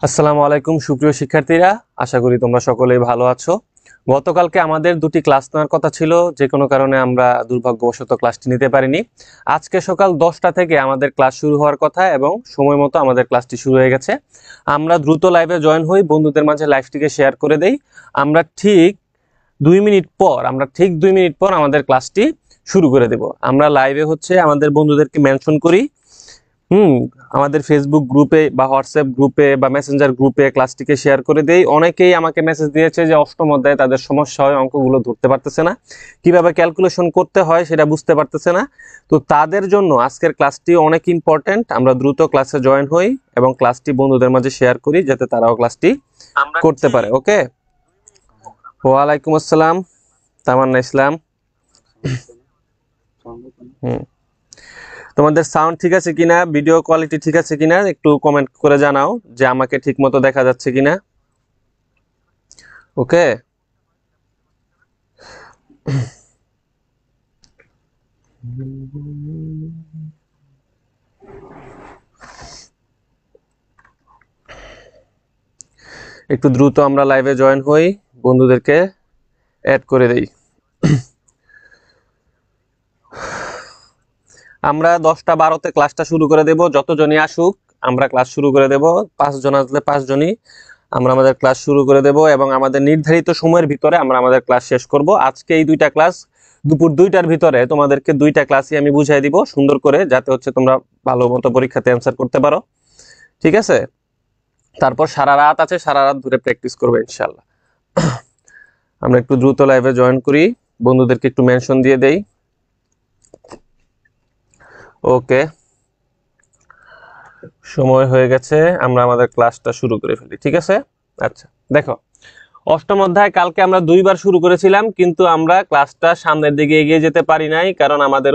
আসসালামু আলাইকুম সুপ্রিয় শিক্ষার্থীরা, আশা করি তোমরা সকলেই ভালো আছো। গতকালকে আমাদের দুটি ক্লাস নেওয়ার কথা ছিল, যে কোনো কারণে আমরা দুর্ভাগ্যবশত ক্লাসটি নিতে পারিনি। আজকে সকাল 10টা থেকে আমাদের ক্লাস শুরু হওয়ার কথা এবং সময় মতো আমাদের ক্লাসটি শুরু হয়ে গেছে। আমরা দ্রুত লাইভে জয়েন হই, বন্ধুদের মাঝে লাইভটিকে শেয়ার করে দেই। আমরা ঠিক 2 মিনিট পর আমাদের ক্লাসটি শুরু করে দেব। আমরা লাইভে আমাদের বন্ধুদেরকে মেনশন করি, আমাদের ফেসবুক গ্রুপে বা হোয়াটসঅ্যাপ গ্রুপে বা মেসেঞ্জার গ্রুপে ক্লাসটিকে শেয়ার করে দেই। অনেকেই আমাকে মেসেজ দিয়েছে যে অষ্টম অধ্যায়ে তাদের সমস্যা হয়, অঙ্কগুলো ধরতে পারতেছে না, কিভাবে ক্যালকুলেশন করতে হয় সেটা বুঝতে পারতেছে না। তো তাদের জন্য আজকের ক্লাসটি অনেক ইম্পর্টেন্ট। আমরা দ্রুত ক্লাসে জয়েন হই এবং ক্লাসটি বন্ধুদের মাঝে শেয়ার করি যাতে তারাও ক্লাসটি করতে পারে। ওকে, ওয়ালাইকুম আসসালাম তামান্না ইসলাম। তোমাদের সাউন্ড ঠিক আছে কিনা, ভিডিও কোয়ালিটি ঠিক আছে কিনা একটু কমেন্ট করে জানাও যে আমাকে ঠিক মতো দেখা যাচ্ছে কিনা। ওকে, একটু দ্রুত আমরা লাইভে জয়েন হই, বন্ধুদেরকে অ্যাড করে দেই। আমরা 10টা 12তে ক্লাসটা শুরু করে দেব। যতজনই আসুক আমরা ক্লাস শুরু করে দেব। 5 জন আসলে 5 জনই আমরা আমাদের ক্লাস শুরু করে দেব এবং আমাদের নির্ধারিত সময়ের ভিতরে আমরা আমাদের ক্লাস শেষ করব। আজকে এই দুইটা ক্লাস দুপুর 2টার ভিতরে তোমাদেরকে দুইটা ক্লাসই আমি বুঝাই দিব সুন্দর করে, যাতে তোমরা ভালো মতো পরীক্ষাতে অ্যান্সার করতে পারো। ঠিক আছে, তারপর সারা রাত আছে, সারা রাত ধরে প্র্যাকটিস করবে ইনশাআল্লাহ। আমরা একটু দ্রুত লাইভে জয়েন করি, বন্ধুদেরকে একটু মেনশন দিয়ে দেই। ওকে, সময় হয়ে গেছে, আমরা আমাদের ক্লাসটা শুরু করে ফেলি। ঠিক আছে, আচ্ছা দেখো, অষ্টম অধ্যায় কালকে আমরা 2বার শুরু করেছিলাম, কিন্তু আমরা ক্লাসটা সামনের দিকে এগিয়ে যেতে পারি নাই, কারণ আমাদের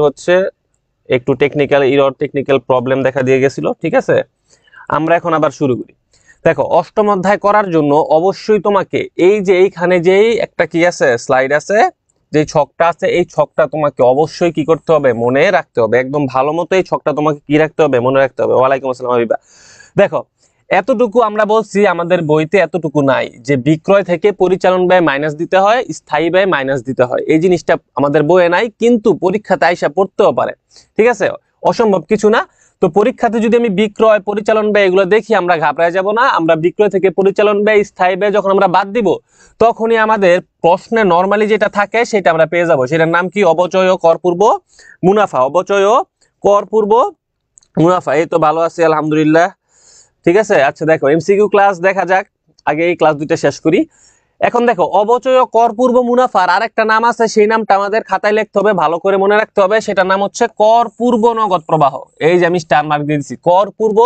একটু টেকনিক্যাল প্রবলেম দেখা দিয়ে গেছিল। ঠিক আছে, আমরা এখন আবার শুরু করি। দেখো, অষ্টম অধ্যায় করার জন্য অবশ্যই তোমাকে এই যে এইখানে যেই একটা কি আছে, স্লাইড আছে, যে ছকটা আছে, এই ছকটা তোমাকে অবশ্যই কি করতে হবে, মনে রাখতে হবে। একদম ভালো মতো এই ছকটা তোমাকে কি রাখতে হবে, মনে রাখতে হবে। ওয়ালাইকুম আসসালাম হাবিবা। দেখো, এতটুকু আমরা বলছি, আমাদের বইতে এতটুকু নাই যে বিক্রয় থেকে পরিচালন ব্যয় মাইনাস দিতে হয়, স্থায়ী ব্যয় মাইনাস দিতে হয়। এই জিনিসটা আমাদের বইয়ে নাই, কিন্তু পরীক্ষাতে আইসা পড়তেও পারে। ঠিক আছে, অসম্ভব কিছু না। তো পরীক্ষাতে যদি আমি বিক্রয় পরিচালন ব্যয় এগুলো দেখি, আমরা ঘাবড়ায় যাব না। আমরা বিক্রয় থেকে পরিচালন ব্যয় স্থায়ী ব্যয় যখন আমরা বাদ দিব, তখনই আমাদের প্রশ্নে নরমালি যেটা থাকে সেটা আমরা পেয়ে যাব। সেটার নাম কি? অবচয় কর পূর্ব মুনাফা। অবচয় কর পূর্ব মুনাফা। এই তো ভালো আছি আলহামদুলিল্লাহ। ঠিক আছে, আচ্ছা দেখো, এমসিকিউ ক্লাস দেখা যাক, আগে এই ক্লাস দুইটা শেষ করি। এখন দেখো, অবচয় কর পূর্ব মুনাফার আরেকটা নাম আছে, সেই নামটা আমাদের খাতায় লিখতে হবে, ভালো করে মনে রাখতে হবে। সেটার নাম হচ্ছে কর পূর্ব নগদ প্রবাহ। এই যে আমি স্টার মার্ক দিয়ে দিচ্ছি, কর পূর্ব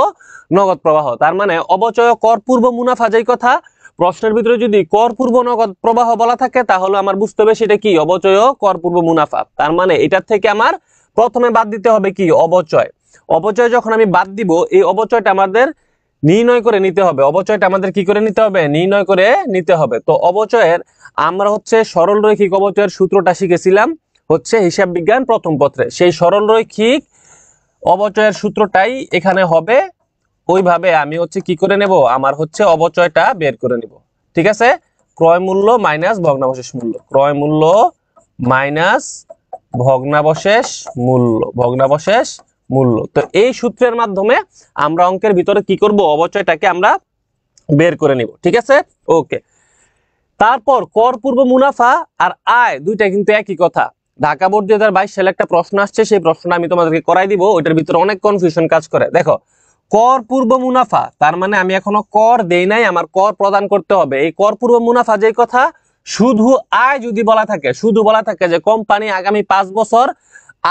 নগদ প্রবাহ। তার মানে অবচয় কর পূর্ব মুনাফা যেই কথা, প্রশ্নের ভিতরে যদি কর পূর্ব নগদ প্রবাহ বলা থাকে, তাহলে আমার বুঝতে হবে সেটা কি, অবচয় কর পূর্ব মুনাফা। তার মানে এটার থেকে আমার প্রথমে বাদ দিতে হবে কি, অবচয়। অবচয় যখন আমি বাদ দিব, এই অবচয়টা আমাদের নির্ণয় করে নিতে হবে। অবচয়টা আমাদের কি করে নিতে হবে, নির্ণয় করে নিতে হবে। তো অবচয়ের আমরা সরল রৈখিক অবচয়ের সূত্রটা শিখেছিলাম হিসাব বিজ্ঞান প্রথম পত্রে। সেই সরল রৈখিক অবচয়ের সূত্রটাই এখানে হবে। ওইভাবে আমি কি করে নেব, আমার অবচয়টা বের করে নিব। ঠিক আছে, ক্রয় মূল্য মাইনাস ভগ্নাবশেষ মূল্য, ক্রয় মূল্য মাইনাস ভগ্নাবশেষ মূল্য। তো এই সূত্রের মাধ্যমে আমরা অঙ্কের ভিতরে কি করব, অবচয়টাকে আমরা বের করে নিব। ঠিক আছে, ওকে। তারপর কর পূর্ব মুনাফা আর আয় দুইটা কিন্তু একই কথা। ঢাকা বোর্ড 2022 সালে একটা প্রশ্ন আসছে, সেই প্রশ্নটা আমি তোমাদেরকে করাই দিব। ওইটার ভিতরে অনেক কনফিউশন কাজ করে। দেখো, কর পূর্ব মুনাফা, তার মানে আমি এখনো কর দেই নাই, আমার কর প্রদান করতে হবে। এই কর পূর্ব মুনাফা যেই কথা, শুধু আয় যদি বলা থাকে যে কোম্পানি আগামী 5 বছর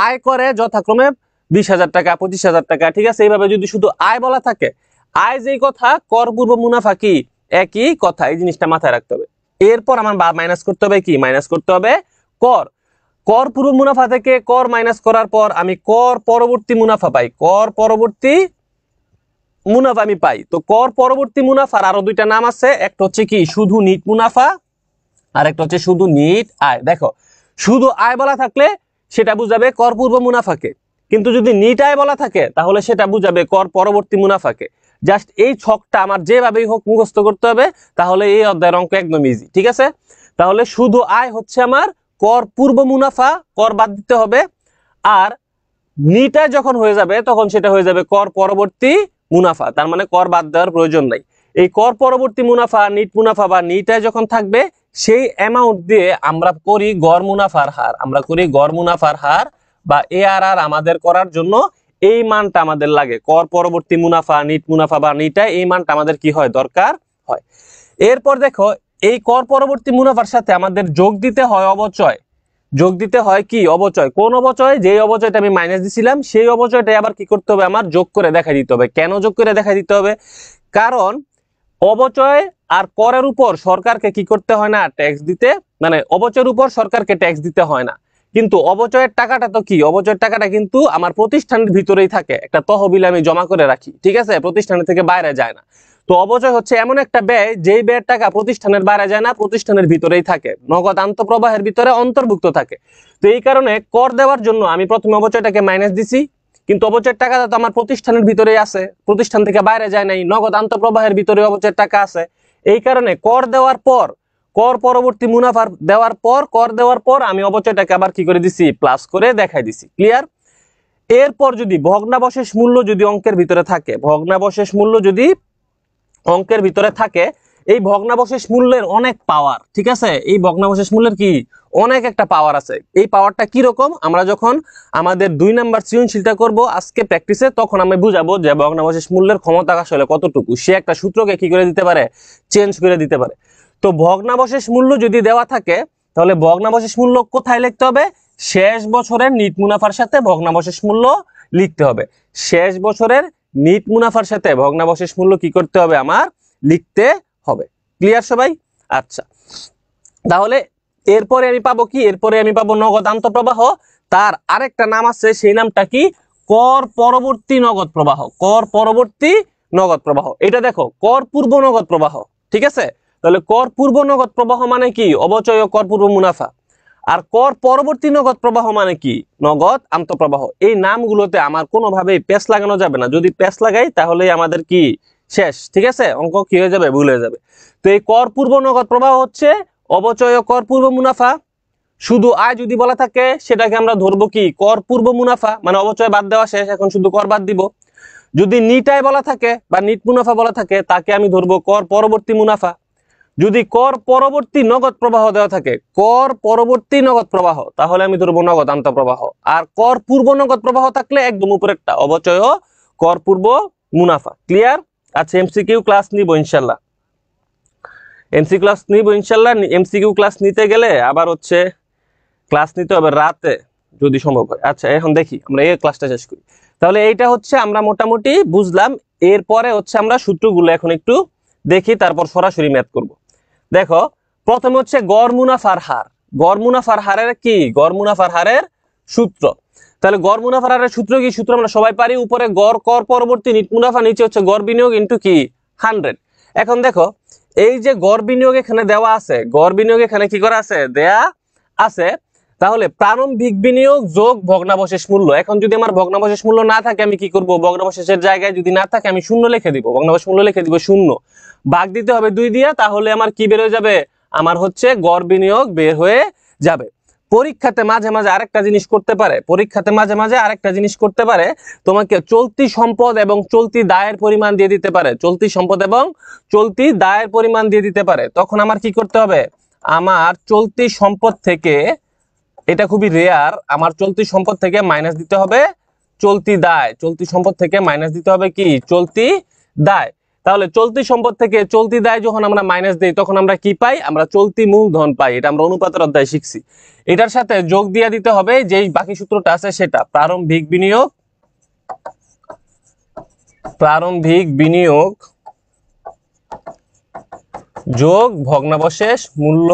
আয় করে যথাক্রমে 20,000 টাকা, 25,000 টাকা। ঠিক আছে, এইভাবে যদি শুধু আয় বলা থাকে, আয় যেই কথা, কর পূর্ব মুনাফা কি একই কথা। এই জিনিসটা মাথায় রাখতে হবে। এরপর আমার মাইনাস করতে হবে কি, মাইনাস করতে হবে কর। কর পূর্ব মুনাফা থেকে কর মাইনাস করার পর আমি কর পরবর্তী মুনাফা পাই, কর পরবর্তী মুনাফা আমি পাই। তো কর পরবর্তী মুনাফার আরো দুইটা নাম আছে, একটা কি শুধু নিট মুনাফা, আর একটা শুধু নিট আয়। দেখো, শুধু আয় বলা থাকলে সেটা বুঝাবে কর পূর্ব মুনাফাকে, কিন্তু যদি নিট আয় বলা থাকে তাহলে সেটা বুঝাবে কর পরবর্তী মুনাফাকে। জাস্ট এই ছকটা আমার যেভাবেই হোক মুখস্থ করতে হবে, তাহলে এই অধ্যায়ের অঙ্ক একদম ইজি। ঠিক আছে, তাহলে শুধু আয় হচ্ছে আমার কর পূর্ব মুনাফা, কর বাদ দিতে হবে, আর নিটায় যখন হয়ে যাবে তখন সেটা হয়ে যাবে কর পরবর্তী মুনাফা, তার মানে কর বাদ দেওয়ার প্রয়োজন নাই। এই কর পরবর্তী মুনাফা, নিট মুনাফা বা নিটায় যখন থাকবে সেই অ্যামাউন্ট দিয়ে আমরা করি গড় মুনাফার হার, আমরা করি গড় মুনাফার হার বা এআরআর আমাদের করার জন্য এই মানটা আমাদের লাগে। কর পরবর্তী মুনাফা, নিট মুনাফা বা নিটায় এই মানটা আমাদের কি হয়, দরকার হয়। এরপর দেখো এই কর পরবর্তী মুনাফার সাথে আমাদের যোগ দিতে হয় অবচয়, যোগ দিতে হয় কি অবচয়। কোন অবচয়? যেই অবচয়টা আমি মাইনাস দিছিলাম সেই অবচয়টাই আবার কি করতে হবে, আমার যোগ করে দেখা দিতে হবে। কেন যোগ করে দেখা দিতে হবে? কারণ অবচয় আর করের উপর সরকারকে কি করতে হয় না, ট্যাক্স দিতে, মানে অবচয়ের উপর সরকারকে ট্যাক্স দিতে হয় না। কিন্তু অবচয়ের টাকাটা তো কি, অবচয়ের টাকাটা কিন্তু আমার প্রতিষ্ঠানের ভিতরেই থাকে, একটা তহবিলে আমি জমা করে রাখি, ঠিক আছে, প্রতিষ্ঠানের থেকে বাইরে যায় না। তো অবচয় হচ্ছে এমন একটা ব্যয় যেই ব্যয়ের টাকা প্রতিষ্ঠানের বাইরে যায় না, প্রতিষ্ঠানের ভিতরেই থাকে, নগদ আন্তঃপ্রবাহের ভিতরে অন্তর্ভুক্ত থাকে। তো এই কারণে কর দেওয়ার জন্য আমি প্রথমে অবচয়টাকে মাইনাস দিছি, কিন্তু অবচয়ের টাকাটা তো আমার প্রতিষ্ঠানের ভিতরেই আছে, প্রতিষ্ঠান থেকে বাইরে যায় নাই, নগদ আন্তঃপ্রবাহের ভিতরে অবচয়ের টাকা আছে। এই কারণে কর দেওয়ার পর, কর পরবর্তী মুনাফা দেওয়ার পর, কর দেওয়ার পর আমি অবচয়টাকে আবার কি করে দিছি, প্লাস করে দেখাই দিছি। ক্লিয়ার? এরপর যদি ভগ্নাবশেষ মূল্য যদি অঙ্কের ভিতরে থাকে, ভগ্নাবশেষ মূল্য যদি অঙ্কের ভিতরে থাকে, এই ভগ্নাবশেষ মূল্যের অনেক পাওয়ার, ঠিক আছে, এই ভগ্নাবশেষ মূল্যের কি অনেক একটা পাওয়ার আছে। এই পাওয়ারটা কি রকম, আমরা যখন আমাদের 2 নাম্বার সৃজনশীলটা করব আজকে প্র্যাকটিসে, তখন আমি বুঝাবো যে ভগ্নাবশেষ মূল্যের ক্ষমতা আসলে কতটুকু, সে একটা সূত্রকে কি করে দিতে পারে, চেঞ্জ করে দিতে পারে। তো ভগ্নাবশেষ মূল্য যদি দেওয়া থাকে তাহলে ভগ্নাবশেষ মূল্য কোথায় লিখতে হবে, শেষ বছরের নিট মুনাফার সাথে ভগ্নাবশেষ মূল্য লিখতে হবে। শেষ বছরের নিট মুনাফার সাথে ভগ্নাবশেষ মূল্য কি করতে হবে, আমার লিখতে হবে। ক্লিয়ার সবাই? আচ্ছা, তাহলে এরপরে আমি পাবো কি, এরপরে আমি পাবো নগদ আন্তঃপ্রবাহ, তার আরেকটা নাম আছে, সেই নামটা কি, কর পরবর্তী নগদ প্রবাহ, কর পরবর্তী নগদ প্রবাহ। এটা দেখো কর পূর্ব নগদ প্রবাহ, ঠিক আছে, তাহলে কর পূর্ব নগদ প্রবাহ মানে কি, অবচয় ও কর পূর্ব মুনাফা, আর কর পরবর্তী নগদ প্রবাহ মানে কি, নগদ আন্তঃপ্রবাহ। এই নামগুলোতে আমার কোনোভাবেই পেস লাগানো যাবে না, যদি পেস লাগাই তাহলে আমাদের কি শেষ, ঠিক আছে, অঙ্ক কি হয়ে যাবে, ভুল হয়ে যাবে। তো এই কর পূর্ব নগদ প্রবাহ হচ্ছে অবচয় ও কর পূর্ব মুনাফা। শুধু আয় যদি বলা থাকে সেটাকে আমরা ধরবো কি, কর পূর্ব মুনাফা, মানে অবচয় বাদ দেওয়া শেষ, এখন শুধু কর বাদ দিব। যদি নিট আয় বলা থাকে বা নিট মুনাফা বলা থাকে তাকে আমি ধরবো কর পরবর্তী মুনাফা। যদি কর পরবর্তী নগদ প্রবাহ দেওয়া থাকে, কর পরবর্তী নগদ প্রবাহ, তাহলে আমি ধরবো নগদ আন্তঃপ্রবাহ। আর কর পূর্ব নগদ প্রবাহ থাকলে একদম উপরেরটা অবচয় ও কর পূর্ব মুনাফা। ক্লিয়ার? আচ্ছা, এমসিকিউ ক্লাস নিব ইনশাল্লাহ, এমসিকিউ ক্লাস নিব ইনশাল্লাহ। এমসিকিউ ক্লাস নিতে গেলে আবার হচ্ছে ক্লাস নিতে হবে রাতে যদি সম্ভব হয়। আচ্ছা, এখন দেখি আমরা এই ক্লাসটা শেষ করি। তাহলে এইটা হচ্ছে আমরা মোটামুটি বুঝলাম। এরপরে হচ্ছে আমরা সূত্রগুলো এখন একটু দেখি, তারপর সরাসরি ম্যাথ করব। দেখো প্রথমে হচ্ছে গড় মুনাফার হার, গড় মুনাফার হারের কি, গড় মুনাফার হারের সূত্র। তাহলে গড় মুনাফার হারের সূত্র কি, সূত্র আমরা সবাই পারি, উপরে গড় কর পরবর্তী নিট মুনাফা, নিচে হচ্ছে গড় বিনিয়োগ ইনটু কি 100। এখন দেখো এই যে গড় বিনিয়োগ এখানে দেওয়া আছে, গড় বিনিয়োগ এখানে কি করা আছে, দেয়া আছে। তাহলে প্রারম্ভিক বিনিয়োগ যোগ ভগ্নাবশেষ মূল্য। এখন যদি আমার ভগ্নাবশেষ মূল্য না থাকে আমি কি করব, ভগ্নাবশেষের জায়গায় যদি না থাকে আমি শূন্য লিখে দিব, ভগ্নাবশেষ মূল্য লিখে দিব শূন্য, ভাগ দিতে হবে 2 দিয়ে, তাহলে আমার কি বের হয়ে যাবে, আমার হচ্ছে গড় বিনিয়োগ বের হয়ে যাবে। পরীক্ষাতে মাঝে মাঝে আরেকটা জিনিস করতে পারে, পরীক্ষাতে মাঝে মাঝে আরেকটা জিনিস করতে পারে, তোমাকে চলতি সম্পদ এবং চলতি দায়ের পরিমাণ দিয়ে দিতে পারে, চলতি সম্পদ এবং চলতি দায়ের পরিমাণ দিয়ে দিতে পারে। তখন আমার কি করতে হবে, আমার চলতি সম্পদ থেকে, এটা খুবই রেয়ার, আমার চলতি সম্পদ থেকে মাইনাস দিতে হবে চলতি দায়, চলতি সম্পদ থেকে মাইনাস দিতে হবে কি, চলতি দায়। তাহলে চলতি সম্পদ থেকে চলতি দায় যখন আমরা মাইনাস দেই তখন আমরা কি পাই, আমরা চলতি মূলধন পাই। এটা আমরা অনুপাতের অধ্যায় শিখছি। এটার সাথে যোগ দিয়ে দিতে হবে যেই বাকি সূত্রটা আছে সেটা, প্রারম্ভিক বিনিয়োগ, প্রারম্ভিক বিনিয়োগ যোগ ভগ্নাবশেষ মূল্য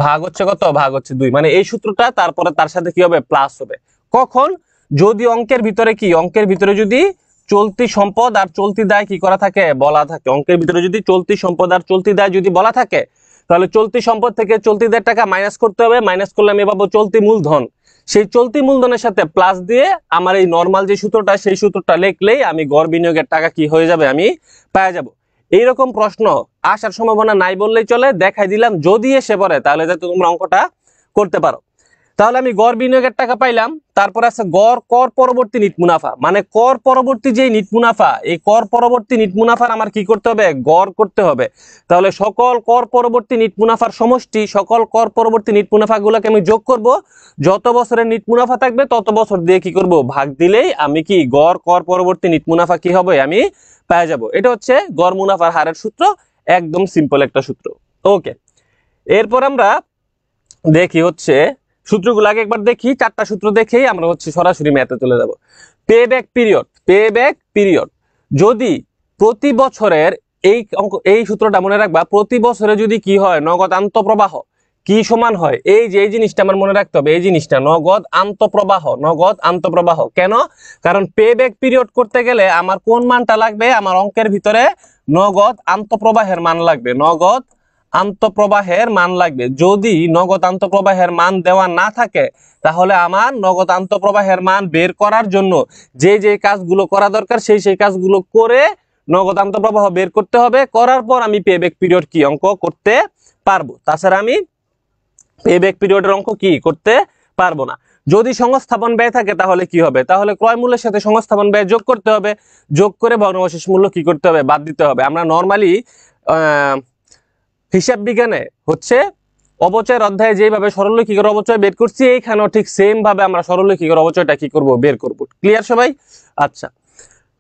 ভাগ হচ্ছে কত, ভাগ হচ্ছে 2। মানে এই সূত্রটা তারপরে তার সাথে কি হবে, প্লাস হবে। কখন, যদি অঙ্কের ভিতরে কি, অঙ্কের ভিতরে যদি চলতি সম্পদ আর চলতি দায় কি করা থাকে, বলা থাকে, অঙ্কের ভিতরে যদি চলতি সম্পদ আর চলতি দায় যদি বলা থাকে তাহলে চলতি সম্পদ থেকে চলতি দেড় টাকা মাইনাস করতে হবে, মাইনাস করলে আমি পাবো চলতি মূলধন। সেই চলতি মূলধনের সাথে প্লাস দিয়ে আমার এই নর্মাল যে সূত্রটা সেই সূত্রটা লিখলেই আমি গড় বিনিয়োগের টাকা কি হয়ে যাবে, আমি পেয়ে যাব। এইরকম প্রশ্ন আসার সম্ভাবনা নাই বললেই চলে, দেখাই দিলাম। যদি এসে পড়ে তাহলে যাতে তোমরা অঙ্কটা করতে পারো। তাহলে আমি গড় বিনিয়োগের টাকা পাইলাম, তারপর আছে গড় কর পরবর্তী নিট মুনাফা, মানে কর পরবর্তী যে নিট মুনাফা, এই কর পরবর্তী নিট মুনাফার আমার কি করতে হবে, গড় করতে হবে। তাহলে সকল কর পরবর্তী নিট মুনাফার সমষ্টি, সকল কর পরবর্তী নিট মুনাফাগুলোকে আমি যোগ করব, যত বছরের নিট মুনাফা থাকবে তত বছর দিয়ে কি করব, ভাগ দিলেই আমি কি গড় কর পরবর্তী নিট মুনাফা কি হবে, আমি পেয়ে যাব। এটা হচ্ছে গড় মুনাফার হারের সূত্র, একদম সিম্পল একটা সূত্র। ওকে, এরপর আমরা দেখি হচ্ছে সূত্রগুলো আগে একবার দেখি, 4টা সূত্র দেখেই আমরা হচ্ছে সরাসরি ম্যাথে চলে যাব। Pay back period, pay back period যদি প্রতি বছরের এই সূত্রটা মনে রাখবা, প্রতি বছরে যদি কি হয়, নগদ আন্তঃপ্রবাহ কি সমান হয়, এই যে এই জিনিসটা আমার মনে রাখতে হবে, এই জিনিসটা নগদ আন্তঃপ্রবাহ, নগদ আন্তঃপ্রবাহ। কেন? কারণ পে ব্যাক পিরিয়ড করতে গেলে আমার কোন মানটা লাগবে, আমার অঙ্কের ভিতরে নগদ আন্তঃপ্রবাহের মান লাগবে, নগদ আন্তঃপ্রবাহের মান লাগবে। যদি নগদ আন্তঃপ্রবাহের মান দেওয়া না থাকে তাহলে আমার নগদ আন্তঃপ্রবাহের মান বের করার জন্য যে যে কাজগুলো করা দরকার সেই কাজগুলো করে নগদ আন্তঃপ্রবাহ বের করতে হবে। করার পর আমি পে ব্যাক পিরিয়ড কি অঙ্ক করতে পারবো, তাছাড়া আমি পে ব্যাক পিরিয়ডের অঙ্ক কি করতে পারবো না। যদি সংস্থাপন ব্যয় থাকে তাহলে কি হবে, তাহলে ক্রয় মূল্যের সাথে সংস্থাপন ব্যয় যোগ করতে হবে, যোগ করে ভগ্নাবশেষ মূল্য কি করতে হবে, বাদ দিতে হবে। আমরা নর্মালি হিসাব বিজ্ঞানে হচ্ছে অবচয়ের অধ্যায়ে যেভাবে সরলরৈখিকের অবচয় বের করছি, এইখানেও ঠিক সেম ভাবে আমরা সরলরৈখিকের অবচয়টা কি করব, বের করব। ক্লিয়ার সবাই? আচ্ছা,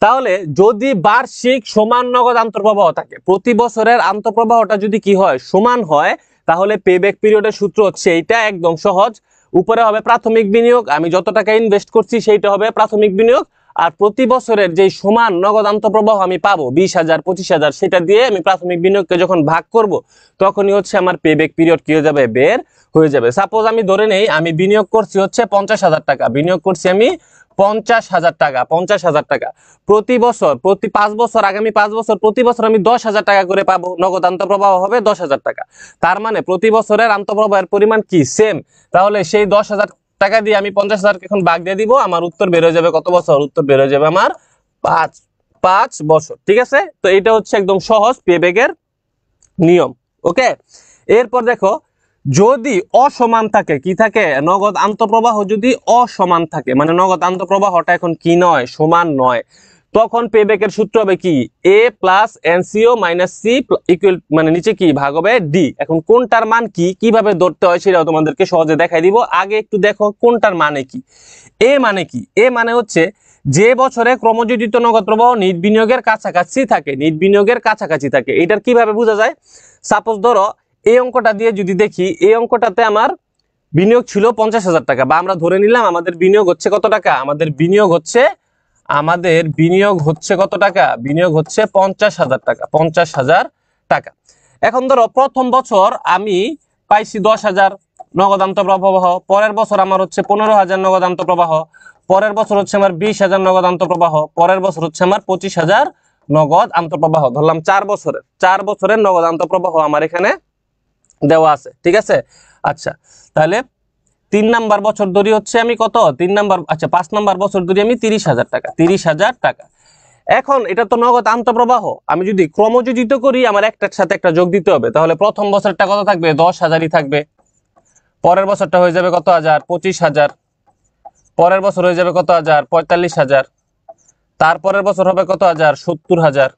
তাহলে যদি বার্ষিক সমান নগদ আন্তঃপ্রবাহ থাকে, প্রতি বছরের আন্তঃপ্রবাহটা যদি কি হয়, সমান হয়, তাহলে পে ব্যাক পিরিয়ডের সূত্র হচ্ছে এইটা, একদম সহজ। উপরে হবে প্রাথমিক বিনিয়োগ, আমি যত টাকা ইনভেস্ট করছি সেইটা হবে প্রাথমিক বিনিয়োগ, আর প্রতি বছরের যে সমান নগদ আন্তঃপ্রবাহ আমি পাবো 20,000 25,000, সেটা দিয়ে আমি প্রাথমিক বিনিয়োগকে যখন ভাগ করব তখনই হচ্ছে আমার পে ব্যাক পিরিয়ড কি হয়ে যাবে, বের হয়ে যাবে। সাপোজ আমি ধরে নেই আমি বিনিয়োগ করছি হচ্ছে 50,000 টাকা, বিনিয়োগ করছি আমি 50,000 টাকা, 50,000 টাকা প্রতি বছর, প্রতি 5 বছর, আগামী 5 বছর প্রতি বছর আমি 10,000 টাকা করে পাবো, নগদ আন্তঃপ্রবাহ হবে 10,000 টাকা। তার মানে প্রতি বছরের আন্তঃপ্রবাহের পরিমাণ কি, সেম। তাহলে সেই 10,000 টাকা দিয়ে আমি 50,000 এখন ভাগ দিয়ে দিব, আমার উত্তর বের হয়ে যাবে কত বছর, উত্তর বের হয়ে যাবে আমার 5 বছর। ঠিক আছে, তো এটা হচ্ছে একদম সহজ পে ব্যাকের নিয়ম। ওকে, এরপর দেখো যদি অসমান থাকে, কি থাকে, নগদ আন্তঃপ্রবাহ যদি অসমান থাকে, মানে নগদ আন্তঃপ্রবাহটা এখন কি নয়, সমান নয়, তখন পে ব্যাকের সূত্র হবে কি, a plus NCO minus C equal, মানে নিচে কি ভাগ হবে ডি। এখন কোনটার মান কি, কিভাবে ধরতে হয় সেটাও তোমাদেরকে সহজে দেখাই দিব। আগে একটু দেখো কোনটার মানে কি। এ মানে কি, এ মানে হচ্ছে যে বছরে ক্রমযোজিত নগদ প্রবাহ নিট বিনিয়োগের কাছাকাছি থাকে, নিট বিনিয়োগের কাছাকাছি থাকে। এটার কিভাবে বোঝা যায়, সাপোজ ধরো এই অঙ্কটা দিয়ে যদি দেখি, এই অঙ্কটাতে আমার বিনিয়োগ ছিল 50,000 টাকা, বা আমরা ধরে নিলাম আমাদের বিনিয়োগ হচ্ছে কত টাকা, আমাদের বিনিয়োগ হচ্ছে কত টাকা, বিনিয়োগ হচ্ছে 50,000 টাকা, 50,000 টাকা। এখন ধরো প্রথম বছর আমি পাইছি 10,000 নগদ আন্তঃপ্রবাহ, পরের বছর আমার হচ্ছে 15,000 নগদ আন্তঃপ্রবাহ, পরের বছর হচ্ছে আমার 20,000 নগদ আন্তঃপ্রবাহ, পরের বছর হচ্ছে আমার 25,000 নগদ আন্তঃপ্রবাহ। ধরলাম 4 বছরের নগদ আন্তঃপ্রবাহ আমার এখানে দেওয়া আছে। ঠিক আছে, আচ্ছা তাহলে 3 নাম্বার বছর ধরি হচ্ছে আমি কত, 3 নাম্বার, আচ্ছা 5 নাম্বার বছর ধরি আমি 30,000 টাকা, 30,000 টাকা। এখন এটা তো নগদ আন্তঃপ্রবাহ, আমি যদি ক্রমযোজিত করি আমার একটার সাথে একটা যোগ দিতে হবে, তাহলে প্রথম বছরটা কত থাকবে, 10,000ই থাকবে, পরের বছরটা হয়ে যাবে কত হাজার, 25,000, পরের বছর হয়ে যাবে কত হাজার, 45,000, তারপরের বছর হবে কত হাজার, 70,000,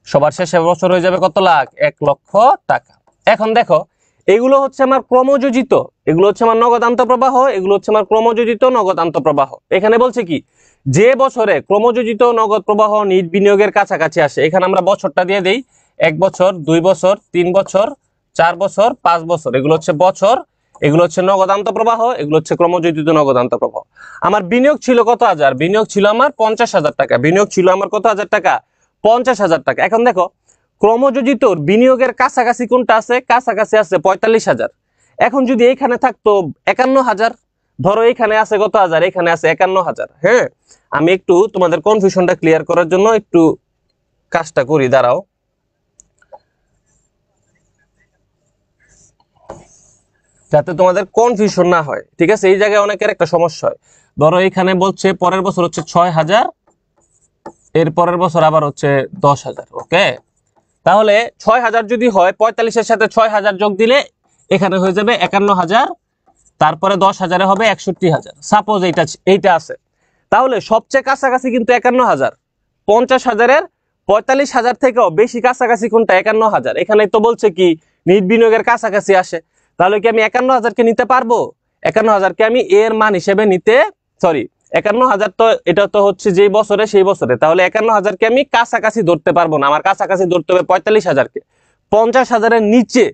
সবার শেষে বছর হয়ে যাবে কত লাখ, 1,00,000 টাকা। এখন দেখো এগুলো হচ্ছে আমার ক্রমযোজিত, এগুলো হচ্ছে আমার নগদ আন্তঃপ্রবাহ, এগুলো হচ্ছে আমার ক্রমযোজিত নগদ আন্তঃপ্রবাহ। এখানে বলছে কি, যে বছরে ক্রমযোজিত নগদ প্রবাহ নিট বিনিয়োগের কাছাকাছি আসে, এখানে আমরা বছরটা দিয়ে দেই, 1 বছর, 2 বছর, 3 বছর, 4 বছর, 5 বছর, এগুলো হচ্ছে বছর, এগুলো হচ্ছে নগদ আন্তঃপ্রবাহ, এগুলো হচ্ছে ক্রমযোজিত নগদ আন্তঃপ্রবাহ। আমার বিনিয়োগ ছিল কত হাজার, বিনিয়োগ ছিল আমার 50,000 টাকা, বিনিয়োগ ছিল আমার কত হাজার টাকা, 50,000 টাকা। এখন দেখো ক্রমযোজিত বিনিয়োগের কাছাকাছি কোনটা আছে, কাছাকাছি আছে 45,000। এখন যদি এইখানে থাকতো 51,000, ধরো এইখানে আছে কত হাজার, এখানে আছে 51,000। হ্যাঁ, আমি একটু তোমাদের কনফিউশনটা ক্লিয়ার করার জন্য একটু কাজটা করি, দাঁড়াও। যাতে তোমাদের কনফিউশন না হয়, ঠিক আছে? এই জায়গায় অনেকের একটা সমস্যা হয়। ধরো এখানে বলছে পরের বছর হচ্ছে 6000, এর পরের বছর আবার হচ্ছে 10,000। ওকে, তাহলে 6000 যদি হয় 45-এর সাথে 6000 যোগ দিলে এখানে হয়ে যাবে 51,000, তারপরে 10,000-এ হবে 61,000। সাপোজ এইটা আছে, তাহলে সবচেয়ে কাছাকাছি কিন্তু 51,000। 50,000-এর 45,000 থেকেও বেশি কাছাকাছি কোনটা? 51,000। এখানে তো বলছে কি নিট বিনিয়োগের কাছাকাছি আসে, তাহলে কি আমি 51,000-কে নিতে পারবো? 51,000-কে আমি এর মান হিসেবে নিতে, সরি 51,000 তো এটা তো হচ্ছে যেই বছরে সেই বছরে, তাহলে 51,000-কে আমি কাছাকাছি ধরতে পারবো না, আমার কাছাকাছি ধরতে হবে 45,000-কে। 50,000-এর নিচে,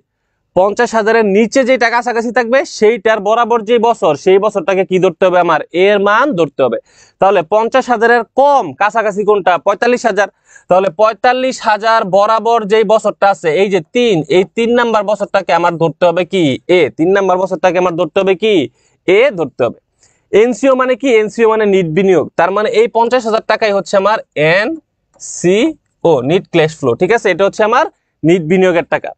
50,000-এর নিচে যেটা কাছাকাছি থাকবে সেইটার বরাবর যে বছর, সেই বছরটাকে কি ধরতে হবে? আমার এর মান ধরতে হবে। তাহলে 50,000-এর কম কাছাকাছি কোনটা? 45,000। তাহলে 45,000 বরাবর যেই বছরটা আছে, এই যে 3, এই 3 নাম্বার বছরটাকে আমার ধরতে হবে কি? এ। 3 নাম্বার বছরটাকে আমার ধরতে হবে কি? এ ধরতে হবে। এনসিও মানে কি? এনসিও মানে নিট বিনিয়োগ। তার মানে এই 50,000 টাকাই হচ্ছে আমার এনসিও, নিট ক্যাশ ফ্লো, ঠিক আছে? এটা হচ্ছে আমার নিট বিনিয়োগের টাকা।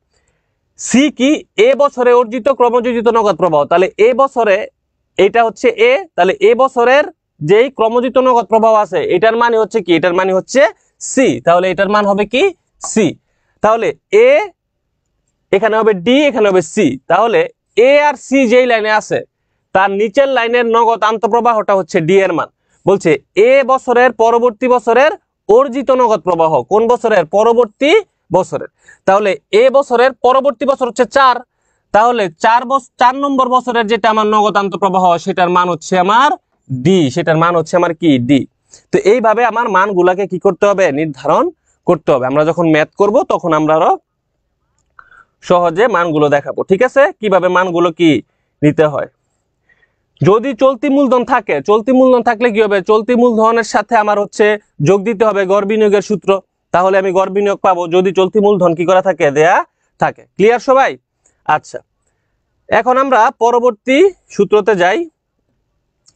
সি কি? এ বছরে অর্জিত ক্রমযোজিত নগদ প্রবাহ। তাহলে এ বছরে এটা হচ্ছে এ, তাহলে এ বছরের যেই ক্রমযোজিত নগদ প্রবাহ আছে এটার মানে হচ্ছে কি? এটার মানে হচ্ছে সি। তাহলে এটার মান হবে কি? সি। তাহলে এ এখানে হবে ডি, এখানে হবে সি। তাহলে এ আর সি যেই লাইনে আছে তার নিচের লাইনের নগদ আন্তঃপ্রবাহটা হচ্ছে ডি এর মান। বলছে এ বছরের পরবর্তী বছরের অর্জিত নগদ প্রবাহ। কোন বছরের? পরবর্তী বছরের। তাহলে এ বছরের পরবর্তী বছর হচ্ছে 4, তাহলে 4 নম্বর বছরের যেটা আমার নগদ আন্তঃপ্রবাহ সেটার মান হচ্ছে আমার ডি, সেটার মান হচ্ছে আমার কি? ডি। তো এইভাবে আমার মানগুলাকে কি করতে হবে? নির্ধারণ করতে হবে। আমরা যখন ম্যাথ করব তখন আমরা আরো সহজে মানগুলো দেখাবো, ঠিক আছে? কিভাবে মানগুলো কি নিতে হয়। যদি চলতি মূলধন থাকে, চলতি মূলধন থাকলে কি হবে? চলতি মূলধনের সাথে আমার হচ্ছে যোগ দিতে হবে গড় বিনিয়োগের সূত্র, তাহলে আমি গড় বিনিয়োগ পাবো যদি চলতি মূলধন কি করা থাকে? দেয়া থাকে। ক্লিয়ার সবাই? আচ্ছা, এখন আমরা পরবর্তী সূত্রতে যাই।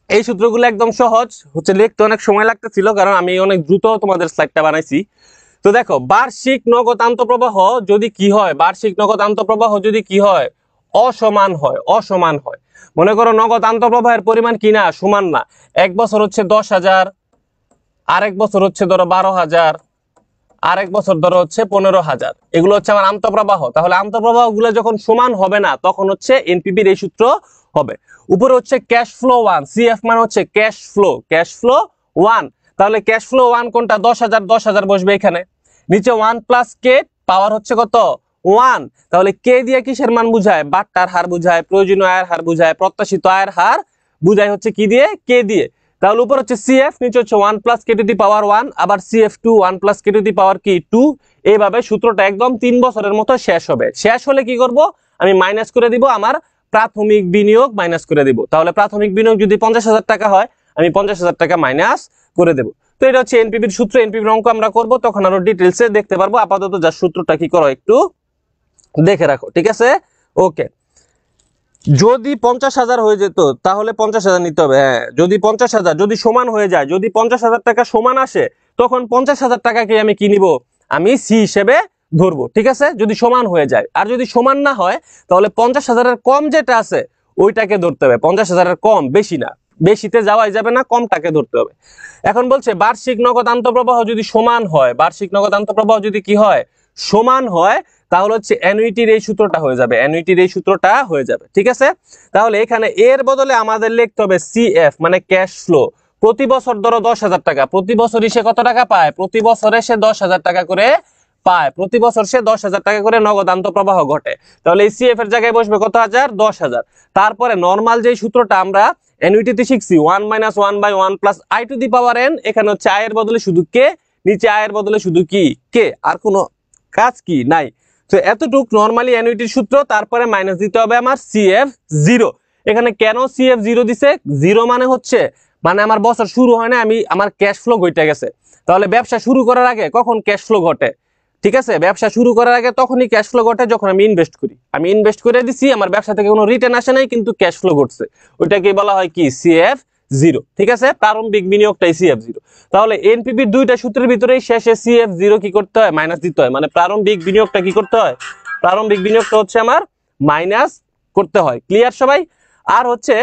এই সূত্রগুলো একদম সহজ, হচ্ছে লিখতে অনেক সময় লাগতেছিল কারণ আমি অনেক দ্রুত তোমাদের স্লাইডটা বানাইছি। তো দেখো, বার্ষিক নগদ আন্তঃপ্রবাহ যদি কি হয়? বার্ষিক নগদ আন্তঃপ্রবাহ যদি কি হয়? অসমান হয়, অসমান হয়। মনে করো নগদ আন্তঃপ্রবাহের পরিমাণ কি না? সমান না। এক বছর হচ্ছে 10,000, আরেক বছর হচ্ছে ধরো 12,000, আরেক বছর ধরো হচ্ছে 15,000। এগুলো হচ্ছে আমার আন্তঃপ্রবাহ। তাহলে আন্তঃপ্রবাহ গুলো যখন সমান হবে না তখন হচ্ছে এনপিপির এই সূত্র হবে। উপরে হচ্ছে ক্যাশ ফ্লো 1, সিএফ মানে হচ্ছে ক্যাশ ফ্লো, ক্যাশ ফ্লো 1। তাহলে ক্যাশ ফ্লো 1 কোনটা? 10,000, 10,000 বসবে এখানে। নিচে 1 প্লাস কে, পাওয়ার হচ্ছে কত? 1। তাহলে কে দিয়ে কিসের মান বুঝায়? বাট্টার হার বুঝায়, প্রয়োজনীয় আয়ের হার বুঝায়, প্রত্যাশিত আয়ের হার বুঝায় হচ্ছে কি দিয়ে? কে দিয়ে। তাহলে উপর হচ্ছে সিএফ, নিচে হচ্ছে 1 plus K to the power 1, আবার সিএফ2 1 প্লাস কে টু দি পাওয়ার কি 2। এইভাবে সূত্রটা একদম 3 বছরের মতো শেষ হবে। শেষ হলে কি করব? আমি মাইনাস করে দিব, আমার প্রাথমিক বিনিয়োগ মাইনাস করে দিব। তাহলে প্রাথমিক বিনিয়োগ যদি 50,000 টাকা হয়, আমি 50,000 টাকা মাইনাস করে দেব। তো এটা হচ্ছে এনপিপির সূত্র। এনপিপির অঙ্ক আমরা করব তখন আরো ডিটেইলসে দেখতে পারবো। আপাতত যা সূত্রটা কি করো একটু দেখে রাখো, ঠিক আছে? ওকে, যদি 50,000 হয়ে যেত তাহলে 50,000 নিতে হবে। হ্যাঁ, যদি 50,000 যদি সমান হয়ে যায়, যদি 50,000 টাকা সমান আসে তখন 50,000 টাকাকে আমি কি নিব? আমি সি হিসেবে ধরবো, ঠিক আছে? যদি সমান হয়ে যায়। আর যদি সমান না হয় তাহলে 50,000-এর কম যেটা আছে ওইটাকে ধরতে হবে। 50,000-এর কম, বেশি না, বেশিতে যাওয়াই যাবে না, কমটাকে ধরতে হবে। এখন বলছে বার্ষিক নগদ আন্তঃপ্রবাহ যদি সমান হয়, বার্ষিক নগদ আন্তঃপ্রবাহ যদি কি হয়? সমান হয়, তাহলে হচ্ছে অ্যানুইটির এই সূত্রটা হয়ে যাবে, অ্যানুইটির এই সূত্রটা হয়ে যাবে, ঠিক আছে? তাহলে এখানে এর বদলে আমাদের লিখতে হবে সিএফ মানে ক্যাশ ফ্লো। প্রতি বছর ধরো 10,000 টাকা, প্রতি বছরই সে কত টাকা পায়? প্রতি বছরে সে 10,000 টাকা করে পায়, প্রতি বছর সে 10,000 টাকা করে নগদ আন্তঃপ্রবাহ ঘটে। তাহলে এই সিএফ এর জায়গায় বসবে কত হাজার? 10,000। তারপরে নরমাল যে সূত্রটা আমরা অ্যানুইটিতে শিখছি 1 - 1/1 plus I two the power N, এখানে হচ্ছে আয়ের বদলে শুধু কে, নিচে আয়ের বদলে শুধু কি কে, আর কোনো কাজ কি নাই। তো এতটুক নরমালি অ্যানুইটির সূত্র। তারপরে মাইনাস দিতে হবে আমার সিএফ 0। এখানে কেন সিএফ 0 দিছে? 0 মানে হচ্ছে মানে আমার বছর শুরু হয় না, আমার ক্যাশ ফ্লো ঘটে গেছে। তাহলে ব্যবসা শুরু করার আগে কখন ক্যাশ ফ্লো ঘটে? ঠিক আছে, ব্যবসা শুরু করার আগে তখনই ক্যাশ ফ্লো ঘটে যখন আমি ইনভেস্ট করি। আমি ইনভেস্ট করে দিছি, আমার ব্যবসা থেকে কোনো রিটার্ন আসে নাই কিন্তু ক্যাশ ফ্লো ঘটছে, ওইটাকে বলা হয় কি? সিএফ 0, ঠিক আছে? প্রারম্ভিক বিনিয়োগটাই সিএফ 0। তাহলে এনপিপির দুইটা সূত্রের ভিতরেই শেষে সিএফ 0 কি করতে হয়? মাইনাস দিতে হয়। মানে প্রারম্ভিক বিনিয়োগটা কি করতে হয়? প্রারম্ভিক বিনিয়োগটা হচ্ছে আমার মাইনাস করতে হয়। ক্লিয়ার সবাই? আর হচ্ছে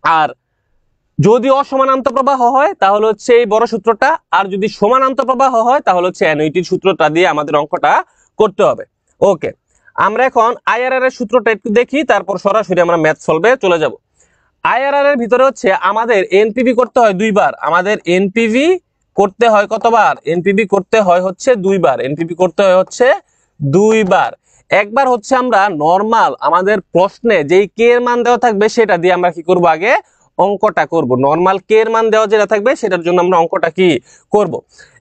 আর যদি অসমানান্ত প্রবাহ হয় তাহলে হচ্ছে এই বড় সূত্রটা, আর যদি সমানান্ত প্রবাহ হয় তাহলে হচ্ছে অ্যানুইটির সূত্রটা দিয়ে আমাদের অঙ্কটা করতে হবে। ওকে, আমরা এখন আইআরআর এর সূত্রটা একটু দেখি, তারপর সরাসরি আমরা ম্যাথ সলভে চলে যাব। আইআরআর এর ভিতরে হচ্ছে আমাদের এনপিভি করতে হয় দুইবার। আমাদের এনপিভি করতে হয় কতবার? এনপিভি করতে হয় হচ্ছে দুইবার। এনপিভি করতে হয় হচ্ছে দুইবার। একবার হচ্ছে আমরা নরমাল আমাদের প্রশ্নে যেই কে এর মান দেওয়া থাকবে সেটা দিয়ে আমরা কি করব, আগে অঙ্কটা করব। নরমাল কে এর মান দেওয়া যেটা থাকবে সেটার জন্য আমরা অঙ্কটা কি করব।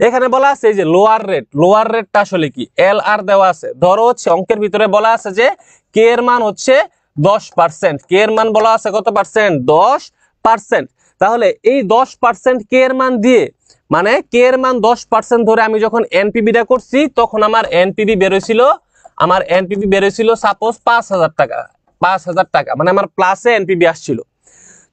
এখানে বলা আছে এই যে লোয়ার রেট, লোয়ার রেটটা আসলে কি এল আর দেওয়া আছে। ধরো হচ্ছে অঙ্কের ভিতরে বলা আছে যে কে এর মান হচ্ছে 10%। কে এর মান বলা আছে কত পার্সেন্ট? 10%। তাহলে এই 10% কে এর মান দিয়ে, মানে কে এর মান 10% ধরে আমি যখন এনপিবিটা করছি তখন আমার এনপিবি বেরোছিল, আমার এনপিবি বেরোছিল সাপোজ 5000 টাকা। 5000 টাকা মানে আমার প্লাসে এনপিবি আসছিল।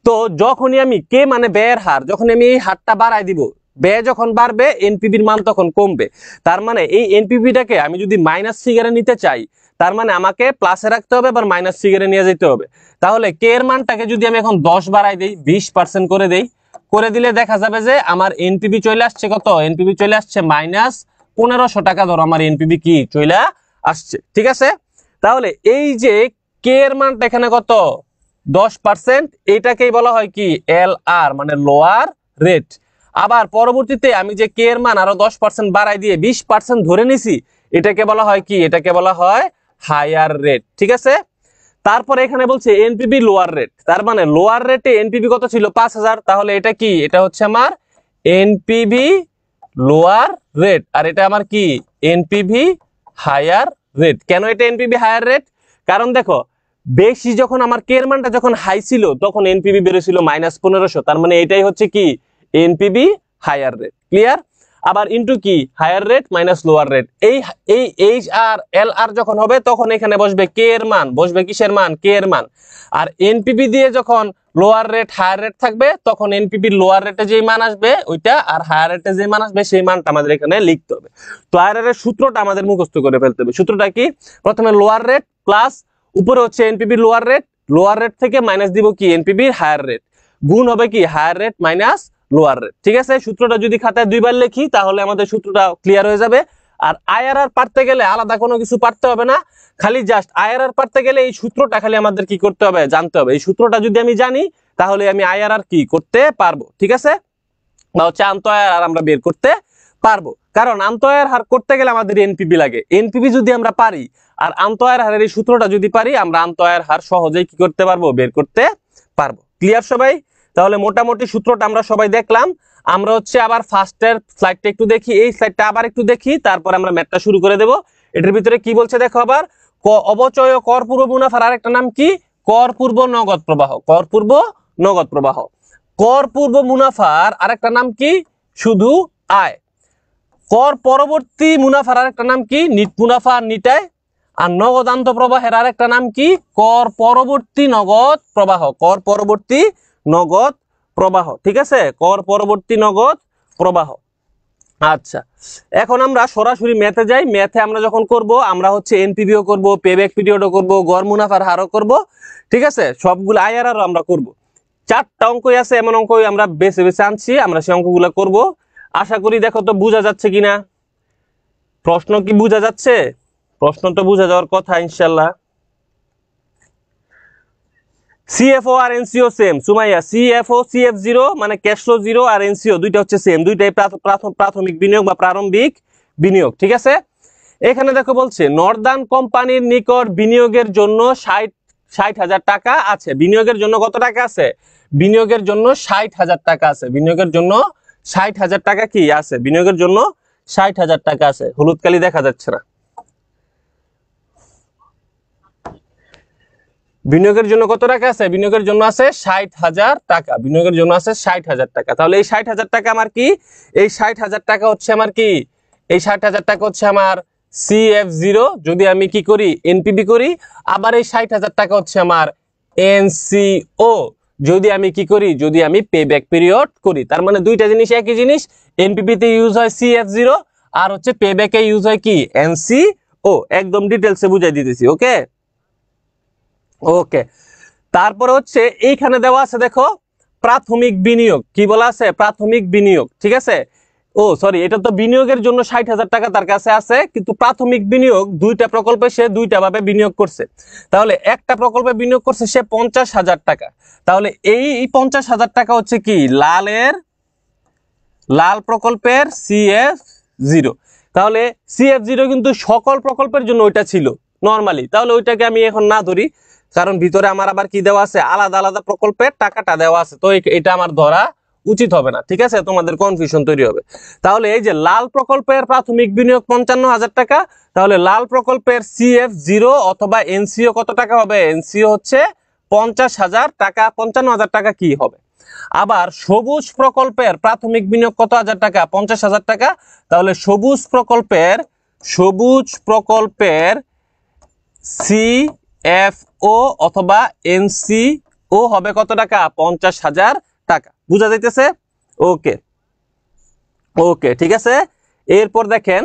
তো যখনই আমি কে মানে ব্যয়ের হার, যখন আমি এই হারটা বাড়াই দিব, ব্যয় যখন বাড়বে এনপিবির মান তখন কমবে। তার মানে এই এনপিবিটাকে আমি যদি মাইনাস ফিগারে নিতে চাই, তার মানে আমাকে প্লাসে রাখতে হবে, আবার মাইনাস ফিগারে নিয়ে যেতে হবে। তাহলে কে এর মানটাকে যদি আমি এখন 10 বাড়াই দেই, 20% করে দেই, করে দিলে দেখা যাবে যে আমার এনপিবি চলে আসছে কত? এনপিবি চলে আসছে -1500 টাকা। ধরো আমার এনপিবি কি চলে আসছে, ঠিক আছে? তাহলে এই যে কে এর মানটা এখানে কত? 10%। এটাকেই বলা হয় কি এল আর, মানে লোয়ার রেট। আবার পরবর্তীতে আমি যে কে এর মান আরো 10% বাড়াই দিয়ে 20% ধরে নিছি, এটাকে বলা হয় কি? এটাকে বলা হয় হায়ার রেট, ঠিক আছে? তারপরে এখানে বলছে এনপিবি লোয়ার রেট, তার মানে লোয়ার রেটে এনপিবি কত ছিল? 5000। তাহলে এটা কি? এটা হচ্ছে আমার এনপিবি লোয়ার রেট, আর এটা আমার কি? NPV higher rate. কেন এটা এনপিবি হায়ার রেট? কারণ দেখো বেশি যখন আমার কে এর মানটা যখন হাই ছিল তখন এনপিবি বেরোছিল -1500। তার মানে এটাই হচ্ছে কি এনপিবি হায়ার রেট। ক্লিয়ার? আবার ইনটু কি higher rate minus lower rate. এই এই এইচ আর এল আর যখন হবে তখন এখানে বসবে কে এর মান, বসবে কিসের মান? কে এর মান। আর এনপিবি দিয়ে যখন লোয়ার রেট হায়ার রেট থাকবে তখন এনপিবি লোয়ার রেটে যেই মান আসবে ওইটা, আর হায়ার রেটে যে মান আসবে সেই মানটা আমাদের এখানে লিখতে হবে। তো আইআরআর এর সূত্রটা আমাদের মুখস্থ করে ফেলতে হবে। সূত্রটা কি? প্রথমে লোয়ার রেট প্লাস উপরে হচ্ছে NPV lower rate, lower rate থেকে মাইনাস দিব কি এনপিবি হায়ার রেট, গুণ হবে কি higher rate minus lower rate. ঠিক আছে? সূত্রটা যদি খাতায় দুইবার লিখি তাহলে আমাদের সূত্রটা ক্লিয়ার হয়ে যাবে। আর আইআরআর পারতে গেলে আলাদা কোনো কিছু পারতে হবে না, খালি জাস্ট আইআরআর পারতে গেলে এই সূত্রটা খালি আমাদের কি করতে হবে? জানতে হবে। এই সূত্রটা যদি আমি জানি তাহলে আমি আইআরআর কি করতে পারবো, ঠিক আছে? বা হচ্ছে আন্ত আইআরআর আমরা বের করতে পারবো। কারণ আন্ত আইআরআর হার করতে গেলে আমাদের এনপিবি লাগে। এনপিবি যদি আমরা পারি আর আন্ত আইআরআর হারের এই সূত্রটা যদি পারি, আমরা আন্ত আইআরআর হার সহজেই কি করতে পারবো? বের করতে পারবো। ক্লিয়ার সবাই? তাহলে মোটামুটি সূত্রটা আমরা সবাই দেখলাম। আমরা হচ্ছে আবার ফার্স্টের স্লাইডটা একটু দেখি, এই স্লাইডটা আবার একটু দেখি, তারপর আমরা ম্যাথটা শুরু করে দেব। এটার ভিতরে কি বলছে দেখো আবার, অবচয় কর পূর্ব মুনাফার আরেকটা নাম কি? কর পূর্ব নগদ প্রবাহ। কর পূর্ব নগদ প্রবাহ। কর পূর্ব মুনাফার আরেকটা নাম কি? শুধু আয়। কর পরবর্তী মুনাফার আরেকটা নাম কি? নিট মুনাফা আর নিটায়। আর নগদান্ত প্রবাহের আরেকটা নাম কি? কর পরবর্তী নগদ প্রবাহ। কর পরবর্তী নগদ প্রবাহ, ঠিক আছে? কর পরবর্তী নগদ প্রবাহ। আচ্ছা, এখন আমরা সরাসরি ম্যাথে যাই। ম্যাথে আমরা যখন করব আমরা হচ্ছে এনপিবিও করব, পেব্যাক পিরিয়ডও করব, গড় মুনাফার হারও করব, ঠিক আছে? সবগুলো আইআরআরও আমরা করব। 4টা অঙ্কই আছে, এমন অঙ্কই আমরা বেছে বেছে আনছি, আমরা সেই অঙ্কগুলো করব। আশা করি দেখো তো বোঝা যাচ্ছে কিনা, প্রশ্ন কি বোঝা যাচ্ছে? প্রশ্ন তো বোঝা যাওয়ার কথা ইনশাআল্লাহ। সিএফও আর এনসিও সেম। সুমাইয়া, সিএফও সিএফ0 মানে ক্যাশ ফ্লো 0 আর এনসিও দুইটা হচ্ছে সেম, দুইটাই প্রাথমিক বিনিয়োগ বা প্রারম্ভিক বিনিয়োগ, ঠিক আছে? এখানে দেখো বলছে নর্দার্ন কোম্পানির নিকট বিনিয়োগের জন্য 60,000 টাকা আছে। বিনিয়োগের জন্য কত টাকা আছে? বিনিয়োগের জন্য 60,000 টাকা আছে। বিনিয়োগের জন্য 60,000 টাকা কি আছে? বিনিয়োগের জন্য 60,000 টাকা আছে। হলুদ কালি দেখা যাচ্ছে না। বিনিয়োগের জন্য কত টাকা আছে? বিনিয়োগের জন্য আছে 60,000 টাকা। বিনিয়োগের জন্য আছে 60,000 টাকা। তাহলে এই 60,000 টাকা আমার কি? এই 60,000 টাকা হচ্ছে আমার কি? এই 60,000 টাকা হচ্ছে আমার CF0 যদি আমি কি করি? এনপিবি করি। আবার এই 60,000 টাকা হচ্ছে আমার এনসিও যদি আমি কি করি? যদি আমি পেব্যাক পিরিয়ড করি। তার মানে দুইটা জিনিস একই জিনিস। এনপিবি তে ইউজ হয় CF0 আর হচ্ছে পেব্যাকে ইউজ হয় কি? এনসিও। একদম ডিটেইলসে বুঝাই দিতেছি, ওকে? ওকে, তারপরে হচ্ছে এইখানে দেওয়া আছে দেখো প্রাথমিক বিনিয়োগ, কি বলা আছে? প্রাথমিক বিনিয়োগ, ঠিক আছে। ও সরি, এটা তো বিনিয়োগের জন্য 60,000 টাকা তার কাছে আছে, কিন্তু প্রাথমিক বিনিয়োগ দুইটা প্রকল্পে সে দুইটা ভাবে বিনিয়োগ করছে। তাহলে একটা প্রকল্পে বিনিয়োগ করছে সে 50,000 টাকা। তাহলে এই 50,000 টাকা হচ্ছে কি লাল প্রকল্পের CF0। তাহলে CF0 কিন্তু সকল প্রকল্পের জন্য ওইটা ছিল নরমালি, তাহলে ওইটাকে আমি এখন না ধরি, কারণ ভিতরে আমার আবার কি দেওয়া আছে, আলাদা আলাদা প্রকল্পের টাকাটা দেওয়া আছে, তো এটা আমার ধরা উচিত হবে না, ঠিক আছে, তোমাদের কনফিউশন তৈরি হবে। তাহলে এই যে লাল প্রকল্পের প্রাথমিক বিনিয়োগ 55,000 টাকা, তাহলে লাল প্রকল্পের CF0 অথবা NCO কত টাকা হবে? NCO হচ্ছে 50,000 টাকা। 55,000 টাকা কি হবে? আবার সবুজ প্রকল্পের প্রাথমিক বিনিয়োগ কত হাজার টাকা? 50,000 টাকা। তাহলে সবুজ প্রকল্পের CFO অথবা NCO হবে কত টাকা? 50,000 টাকা। বুঝা যাইতেছে? ওকে ওকে, ঠিক আছে। এরপর দেখেন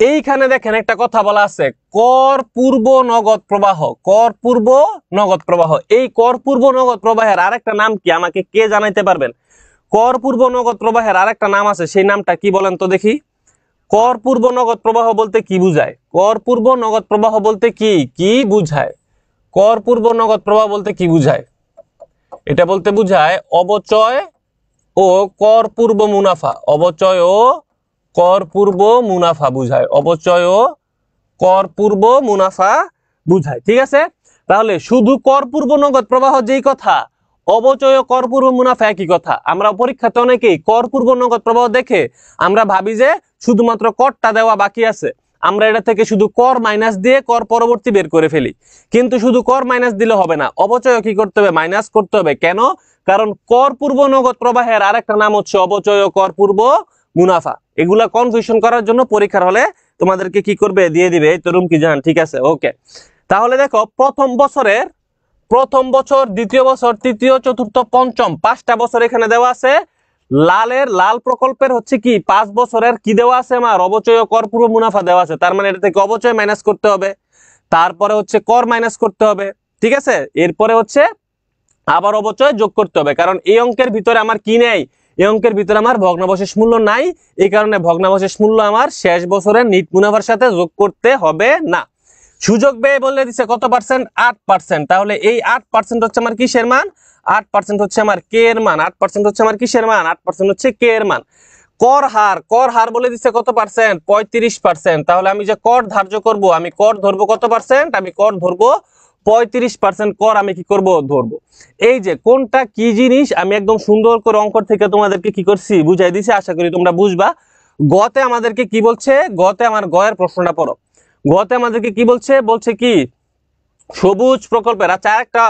এইখানে দেখেন একটা কথা বলা আছে, কর পূর্ব নগদ প্রবাহ। কর পূর্ব নগদ প্রবাহ, এই কর পূর্ব নগদ প্রবাহের আরেকটা নাম কি আমাকে কে জানাইতে পারবেন? কর পূর্ব নগদ প্রবাহের আরেকটা নাম আছে, সেই নামটা কি বলেন তো দেখি। কর পূর্ব নগদ প্রবাহ বলতে কি বুঝায়? কর পূর্ব নগদ প্রবাহ বলতে কি বুঝায়? কর পূর্ব নগদ প্রবাহ বলতে কি বুঝায়? এটা বলতে বুঝায় অবচয় ও কর পূর্ব মুনাফা। অবচয় ও কর পূর্ব মুনাফা বুঝায়। অবচয় ও কর পূর্ব মুনাফা বুঝায়, ঠিক আছে। তাহলে শুধু কর পূর্ব নগদ প্রবাহ যেই কথা, অবচয় ও কর পূর্ব মুনাফা একই কথা। আমরা পরীক্ষাতে অনেকেই কর পূর্ব নগদ প্রবাহ দেখে আমরা ভাবি যে শুধুমাত্র করটা দেওয়া বাকি আছে, আমরা এটা থেকে শুধু কর মাইনাস দিয়ে কর পরবর্তী বের করে ফেলি। কিন্তু শুধু কর মাইনাস দিলে হবে না, অবচয় কি করতে হবে? মাইনাস করতে হবে। কেন? কারণ কর পূর্ব নগদ প্রবাহের আরেকটা নাম হচ্ছে অবচয় ও কর পূর্ব মুনাফা। এগুলা কনফিউশন করার জন্য পরীক্ষার হলে তোমাদেরকে কি করবে? দিয়ে দিবে। এই তো রুম কি জান, ঠিক আছে, ওকে। তাহলে দেখো প্রথম বছর, দ্বিতীয় বছর, তৃতীয়, চতুর্থ, পঞ্চম, 5টা বছর এখানে দেওয়া আছে। লাল প্রকল্পের হচ্ছে কি 5 বছরের কি দেওয়া আছে আমার? অবচয় ও কর পূর্ব মুনাফা দেওয়া আছে। তার মানে এটা থেকে অবচয় মাইনাস করতে হবে, তারপরে হচ্ছে কর মাইনাস করতে হবে, ঠিক আছে। এরপরে হচ্ছে আবার অবচয় যোগ করতে হবে, কারণ এই অঙ্কের ভিতরে আমার কি নেই? এই অঙ্কের ভিতরে আমার ভগ্নাবশেষ মূল্য নাই, এই কারণে ভগ্নাবশেষ মূল্য আমার শেষ বছরের নিট মুনাফার সাথে যোগ করতে হবে না। সুযোগ ব্যয় বলে দিছে কত পার্সেন্ট? 8%। তাহলে এই 8% হচ্ছে আমার কিসের মান? 8% হচ্ছে আমার কে এর মান। 8% হচ্ছে আমার কিসের মান? 8% হচ্ছে কে এর মান। কর হার বলে দিচ্ছে কত পার্সেন্ট? 35%। তাহলে আমি যে কর ধার্য করব, আমি কর ধরবো কত পার্সেন্ট? আমি কর ধরবো 35% কর আমি কি করব? ধরবো। এই যে কোনটা কি জিনিস আমি একদম সুন্দর করে অঙ্ক থেকে তোমাদেরকে কি করছি? বুঝাই দিছি, আশা করি তোমরা বুঝবা। গতে আমাদেরকে কি বলছে? গতে আমার গয়ের প্রশ্নটা পড়ো। গতে আমাদেরকে কি বলছে? বলছে কি সবুজ প্রকল্পের, আচ্ছা একটা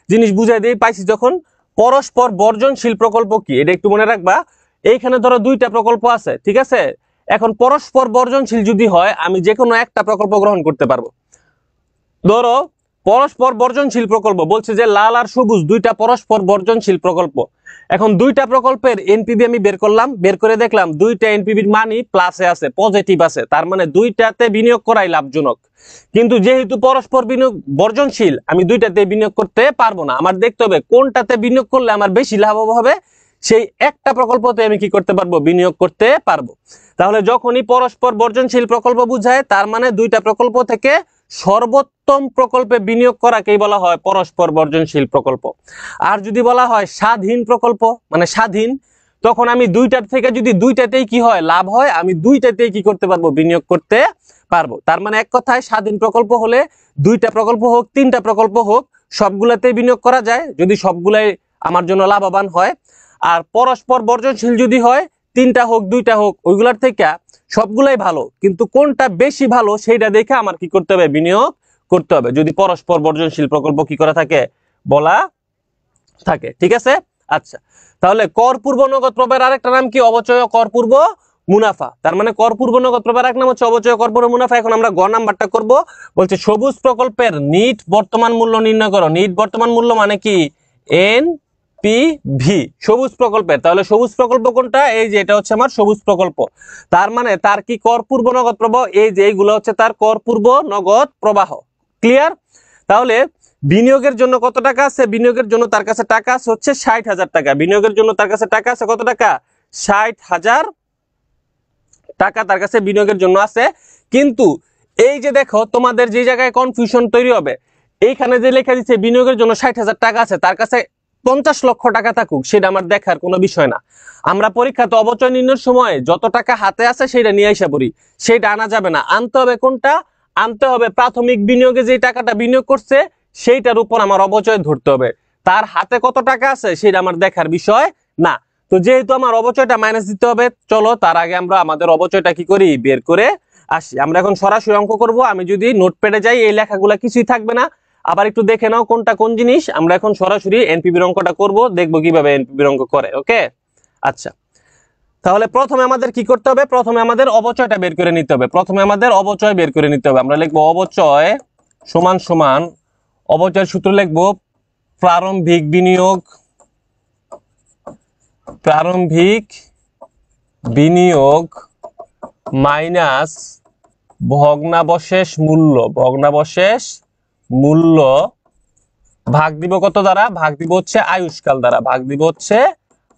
জিনিস বুঝাই দিই পাইছি যখন, পরস্পর বর্জনশীল প্রকল্প কি এটা একটু মনে রাখবা। এইখানে ধরো দুইটা প্রকল্প আছে, ঠিক আছে। এখন পরস্পর বর্জনশীল যদি হয় আমি যে কোনো একটা প্রকল্প গ্রহণ করতে পারবো। ধরো পরস্পর বর্জনশীল প্রকল্প বলছে যে লাল আর সবুজ দুইটা পরস্পর বর্জনশীল প্রকল্প। এখন দুইটা প্রকল্পের এনপিভি আমি বের করলাম, বের করে দেখলাম দুইটা এনপিভির মানই প্লাসে আছে, পজিটিভ আছে, তার মানে দুইটাতে বিনিয়োগ করাই লাভজনক। কিন্তু যেহেতু পরস্পর বিনিয়োগ বর্জনশীল আমি দুইটাতে বিনিয়োগ করতে পারবো না, আমার দেখতে হবে কোনটাতে বিনিয়োগ করলে আমার বেশি লাভ হবে, সেই একটা প্রকল্পতে আমি কি করতে পারবো? বিনিয়োগ করতে পারবো। তাহলে যখনই পরস্পর বর্জনশীল প্রকল্প বুঝায় তার মানে দুইটা প্রকল্প থেকে সর্বোত্তম প্রকল্পে বিনিয়োগ করাকেই বলা হয় পরস্পর বর্জনশীল প্রকল্প। আর যদি বলা হয় স্বাধীন প্রকল্প, মানে স্বাধীন, তখন আমি দুইটার থেকে যদি দুইটাতেই কি হয়? লাভ হয়, আমি দুইটাতেই কি করতে পারবো? বিনিয়োগ করতে পারবো। তার মানে এক কথায় স্বাধীন প্রকল্প হলে দুইটা প্রকল্প হোক, তিনটা প্রকল্প হোক, সবগুলাতেই বিনিয়োগ করা যায় যদি সবগুলাই আমার জন্য লাভবান হয়। আর পরস্পর বর্জনশীল যদি হয়, তিনটা হোক দুইটা হোক, ওইগুলার থেকে সবগুলাই ভালো, কিন্তু কোনটা বেশি ভালো সেইটা দেখে আমার কি করতে হবে? বিনিয়োগ করতে হবে, যদি পরস্পর বর্জনশীল প্রকল্প কি করা থাকে? বলা থাকে, ঠিক আছে। আচ্ছা, তাহলে কর পূর্ব নগদ প্রবাহের আরেকটা নাম কি? অবচয় কর পূর্ব মুনাফা। তার মানে কর পূর্ব নগদ প্রবাহের এক নাম হচ্ছে অবচয় কর পূর্ব মুনাফা। এখন আমরা গ নাম্বারটা করব। বলছে সবুজ প্রকল্পের নিট বর্তমান মূল্য নির্ণয় করো। নিট বর্তমান মূল্য মানে কি? এনপিভি, সবুজ প্রকল্পের। তাহলে সবুজ প্রকল্প কোনটা? এই যে এটা হচ্ছে আমার সবুজ প্রকল্প। তার মানে তার কি কর পূর্ব নগদ প্রবাহ? এই যে এইগুলো হচ্ছে তার কর পূর্ব নগদ প্রবাহ। ক্লিয়ার? তাহলে বিনিয়োগের জন্য কত টাকা আছে? বিনিয়োগের জন্য তার কাছে টাকা আছে হচ্ছে 60,000 টাকা। বিনিয়োগের জন্য তার কাছে টাকা আছে কত টাকা? 60,000 টাকা তার কাছে বিনিয়োগের জন্য আছে। কিন্তু এই যে দেখো তোমাদের যে জায়গায় কনফিউশন তৈরি হবে, এইখানে যে লেখা দিচ্ছে বিনিয়োগের জন্য 60,000 টাকা আছে, তার কাছে 50 লক্ষ টাকা থাকুক, সেটা আমার দেখার কোনো বিষয় না। আমরা পরীক্ষাতে অবচয় নির্ণয়ের সময় যত টাকা হাতে আছে সেটা নিয়ে আসা পড়ি, সেটা আনা যাবে না। আনতে হবে কোনটা? আনতে হবে প্রাথমিক বিনিয়োগে যে টাকাটা বিনিয়োগ করছে সেইটার উপর আমার অবচয় ধরতে হবে। তার হাতে কত টাকা আছে সেটা আমার দেখার বিষয় না। তো যেহেতু আমার অবচয়টা মাইনাস দিতে হবে, চলো তার আগে আমরা আমাদের অবচয়টা কি করি, বের করে আসি। আমরা এখন সরাসরি অঙ্ক করব। আমি যদি নোটপ্যাডে যাই এই লেখাগুলা কিছুই থাকবে না, আবার একটু দেখে নাও কোনটা কোন জিনিস। আমরা এখন সরাসরি এনপিবির অঙ্কটা করব, দেখবো কিভাবে এনপিবির অঙ্ক করে। ওকে, আচ্ছা, তাহলে প্রথমে আমাদের কি করতে হবে? প্রথমে আমাদের অবচয়টা বের করে নিতে হবে। প্রথমে আমাদের অবচয় বের করে নিতে হবে। আমরা লিখবো অবচয় সমান সমান, অবচয়ের সূত্র লিখবো প্রারম্ভিক বিনিয়োগ, প্রারম্ভিক বিনিয়োগ মাইনাস ভগ্নাবশেষ মূল্য, ভগ্নাবশেষ মূল্য ভাগ দিব কত দ্বারা? ভাগ দিব হচ্ছে আয়ুষ্কাল দ্বারা, ভাগ দিব হচ্ছে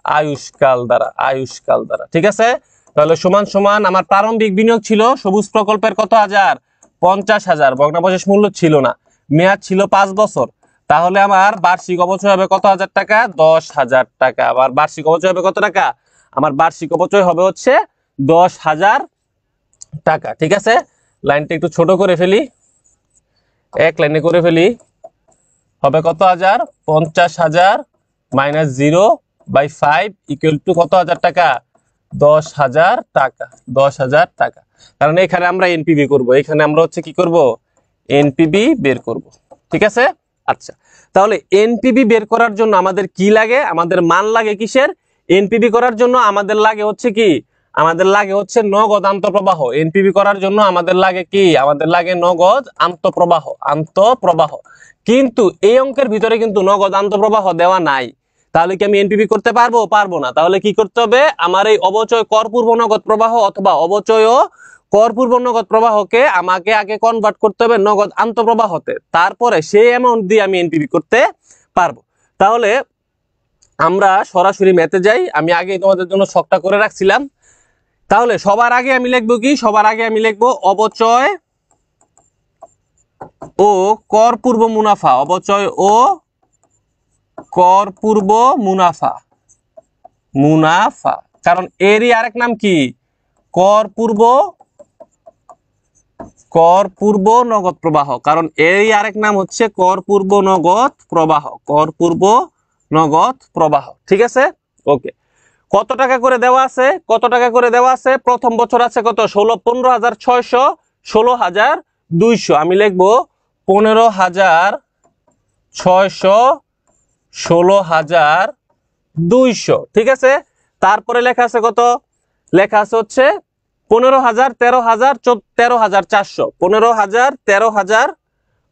আয়ুষ্কাল দ্বারা, আয়ুষ্কাল দ্বারা। ঠিক আছে, তাহলে সমান সমান আমার প্রারম্ভিক বিনিয়োগ ছিল সবুজ প্রকল্পের কত হাজার? 50,000। ভগ্নাবশেষ মূল্য ছিল না, মেয়াদ ছিল 5 বছর। তাহলে আমার বার্ষিক অবচয় হবে কত হাজার টাকা? 10,000 টাকা। আবার বার্ষিক অবচয় হবে কত টাকা? আমার বার্ষিক অবচয় হবে হচ্ছে 10,000 টাকা। ঠিক আছে, লাইনটা একটু ছোট করে ফেলি, এক লাইনে করে ফেলি। হবে কত হাজার? 50,000 মাইনাস 0/5 ইকুয়াল টু কত হাজার টাকা? 10,000 টাকা, 10,000 টাকা। কারণ এখানে আমরা এনপিবি করব, এখানে আমরা হচ্ছে কি করব? এনপিবি বের করব। ঠিক আছে, আচ্ছা, তাহলে এনপিবি বের করার জন্য আমাদের কি লাগে? আমাদের মান লাগে কিসের? এনপিবি করার জন্য আমাদের লাগে হচ্ছে কি? আমাদের লাগে হচ্ছে নগদ আন্তঃপ্রবাহ। এনপিবি করার জন্য আমাদের লাগে কি? আমাদের লাগে নগদ আন্তঃপ্রবাহ, আন্তঃপ্রবাহ। কিন্তু এই অঙ্কের ভিতরে কিন্তু নগদ আন্তঃপ্রবাহ দেওয়া নাই। তাহলে কি আমি এনপিবি করতে পারবো? পারবো না। তাহলে কি করতে হবে? আমার এই অবচয় কর পূর্ব নগদ প্রবাহ অথবা অবচয় কর পূর্ব নগদ প্রবাহকে আমাকে আগে কনভার্ট করতে হবে নগদ আন্তঃপ্রবাহতে, তারপরে সেই অ্যামাউন্ট দিয়ে আমি এনপিবি করতে পারবো। তাহলে আমরা সরাসরি ম্যাথে যাই। আমি আগে তোমাদের জন্য ছকটা করে রাখছিলাম। তাহলে সবার আগে আমি লিখবো কি? সবার আগে আমি লিখবো অবচয় ও কর পূর্ব মুনাফা, অবচয় ও কর পূর্ব মুনাফা, মুনাফা। কারণ এরই আরেক নাম কি? কর পূর্ব, কর পূর্ব নগদ প্রবাহ। কারণ এরই আরেক নাম হচ্ছে কর পূর্ব নগদ প্রবাহ, কর পূর্ব নগদ প্রবাহ। ঠিক আছে, ওকে। কত টাকা করে দেওয়া আছে? কত টাকা করে দেওয়া আছে? প্রথম বছর আছে কত? 15,600, 16,200। আমি লিখবো 15,600, 16,200। ঠিক আছে, তারপরে লেখা আছে কত? লেখা আছে হচ্ছে 15,000, 13,000, 13,400, 15,000, 13,000,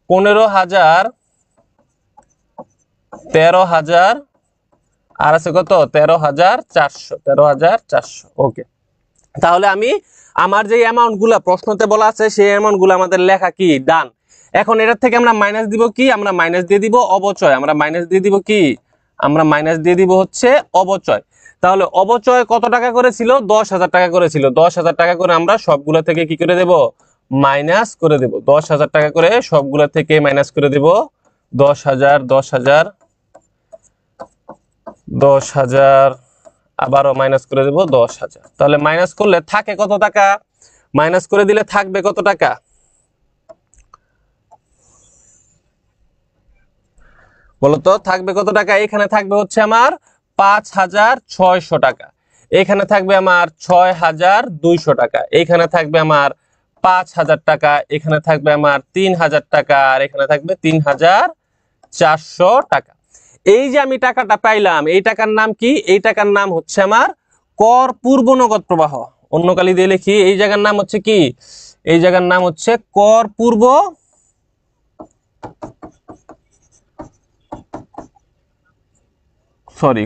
15,000, 13,000, আর আছে কত? 13,400, 13,400। ওকে, তাহলে আমি আমার যে অ্যামাউন্ট গুলা প্রশ্নতে বলা আছে সেই অ্যামাউন্ট গুলো আমাদের লেখা কি? ডান। এখন এটার থেকে আমরা মাইনাস দিব কি? আমরা মাইনাস দিয়ে দিব অবচয়। আমরা মাইনাস দিয়ে দিব কি? আমরা মাইনাস দিয়ে দিব হচ্ছে অবচয়। তাহলে অবচয় কত টাকা করেছিল? 10,000 টাকা করেছিল। 10,000 টাকা করে আমরা সবগুলা থেকে কি করে দেব? মাইনাস করে দেব। 10,000 টাকা করে সবগুলা থেকে মাইনাস করে দেব। 10,000, 10,000, 10,000, আবারও মাইনাস করে দেব 10,000। তাহলে মাইনাস করলে থাকে কত টাকা? মাইনাস করে দিলে থাকবে কত টাকা? বলতো থাকবে কত টাকা? এখানে থাকবে হচ্ছে আমার 5,600 টাকা, এখানে থাকবে আমার 6,200 টাকা, এখানে থাকবে আমার 5,000 টাকা, এখানে থাকবে আমার 3,000 টাকা, আর এখানে থাকবে 3,400 টাকা। এই যে আমি টাকাটা পাইলাম, এই টাকার নাম কি? এই টাকার নাম হচ্ছে আমার কর পূর্ব নগদ প্রবাহ। অন্য কালি দিয়ে লিখি, এই জায়গার নাম হচ্ছে কি? এই জায়গার নাম হচ্ছে কর পূর্ব, সরি,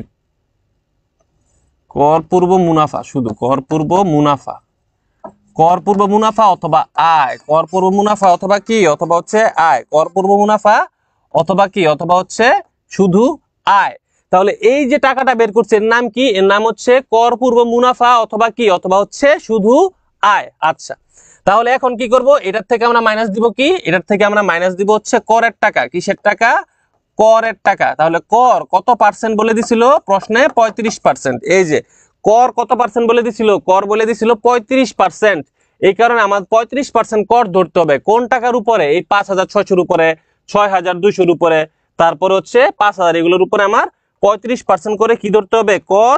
কর পূর্ব মুনাফা। শুধু কর পূর্ব মুনাফা, কর পূর্ব মুনাফা অথবা আয়, কর পূর্ব মুনাফা অথবা কি? অথবা হচ্ছে আয়, কর পূর্ব মুনাফা অথবা কি, অথবা হচ্ছে শুধু আয়। তাহলে এই যে টাকাটা বের করছে এর নাম কি, এর নাম হচ্ছে কর পূর্ব মুনাফা, অথবা কি, অথবা হচ্ছে শুধু আয়। আচ্ছা, তাহলে এখন কি করব, এটার থেকে আমরা মাইনাস দিব কি, এটার থেকে আমরা মাইনাস দিব হচ্ছে করের টাকা। কিসের টাকা, করের টাকা। তাহলে কর কত পার্সেন্ট বলে দিছিল প্রশ্নে, 35%। এই যে কর কত পার্সেন্ট বলে দিছিল, কর বলে দিছিল 35%। এই কারণে আমার 35% কর ধরতে হবে। কোন টাকার উপরে, এই 5600 উপরে, 6200 উপরে, তারপর হচ্ছে 5000, এগুলোর উপরে আমার 35% করে কি ধরতে হবে, কর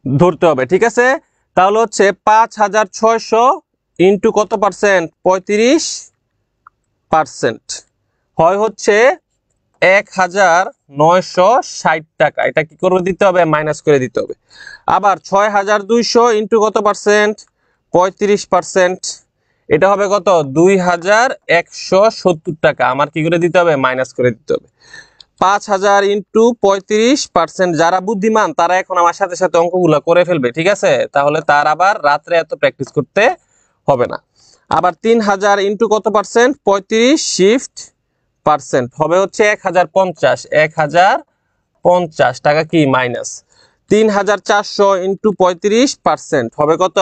ধরতে হবে। ঠিক আছে, তাহলে হচ্ছে 5600 ইন্টু কত পার্সেন্ট, 35%, হয় হচ্ছে 1960 টাকা। এটা কি করে দিতে হবে, মাইনাস করে দিতে হবে। আবার 6200 ইন্টু কত পার্সেন্ট, 35%, এটা হবে কত, 2170 টাকা। আমার কি করে দিতে হবে, মাইনাস করে দিতে হবে। 5000 ইন্টু 35%, যারা বুদ্ধিমান তারা এখন আমার সাথে সাথে অঙ্কগুলো করে ফেলবে। ঠিক আছে, তাহলে তার আবার রাত্রে এত প্র্যাকটিস করতে হবে না। আবার 3000 ইন্টু কত পার্সেন্ট, 35 শিফট পার্সেন্ট, হবে হচ্ছে 1050, 1050 টাকা কি মাইনাস। 3400 ইন্টু 35% হবে কত,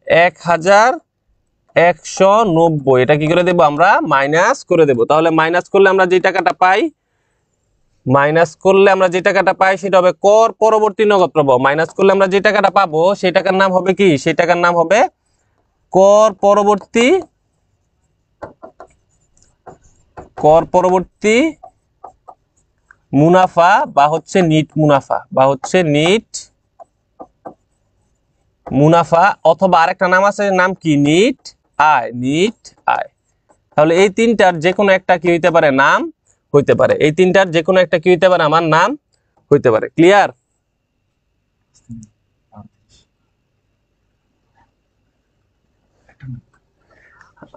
1190। এটা কি করে দেব, আমরা মাইনাস করে দেব। তাহলে মাইনাস করলে আমরা যে টাকাটা পাই, মাইনাস করলে আমরা যে টাকাটা পাই সেটা হবে কর পরবর্তী নগদ প্রবাহ। মাইনাস করলে আমরা যে টাকাটা পাবো সেই টাকার নাম হবে কি, সেই টাকার নাম হবে কর পরবর্তী, কর পরবর্তী মুনাফা, বা হচ্ছে নিট মুনাফা, বা হচ্ছে নিট মুনাফা, অথবা আরেকটা নাম আছে, নাম কি, নিট আয়, নিট আয়। তাহলে এই তিনটার যে কোনো একটা কি হইতে পারে, নাম হইতে পারে। এই তিনটার যে কোনো একটা কি হইতে পারে, আমার নাম হইতে পারে। ক্লিয়ার?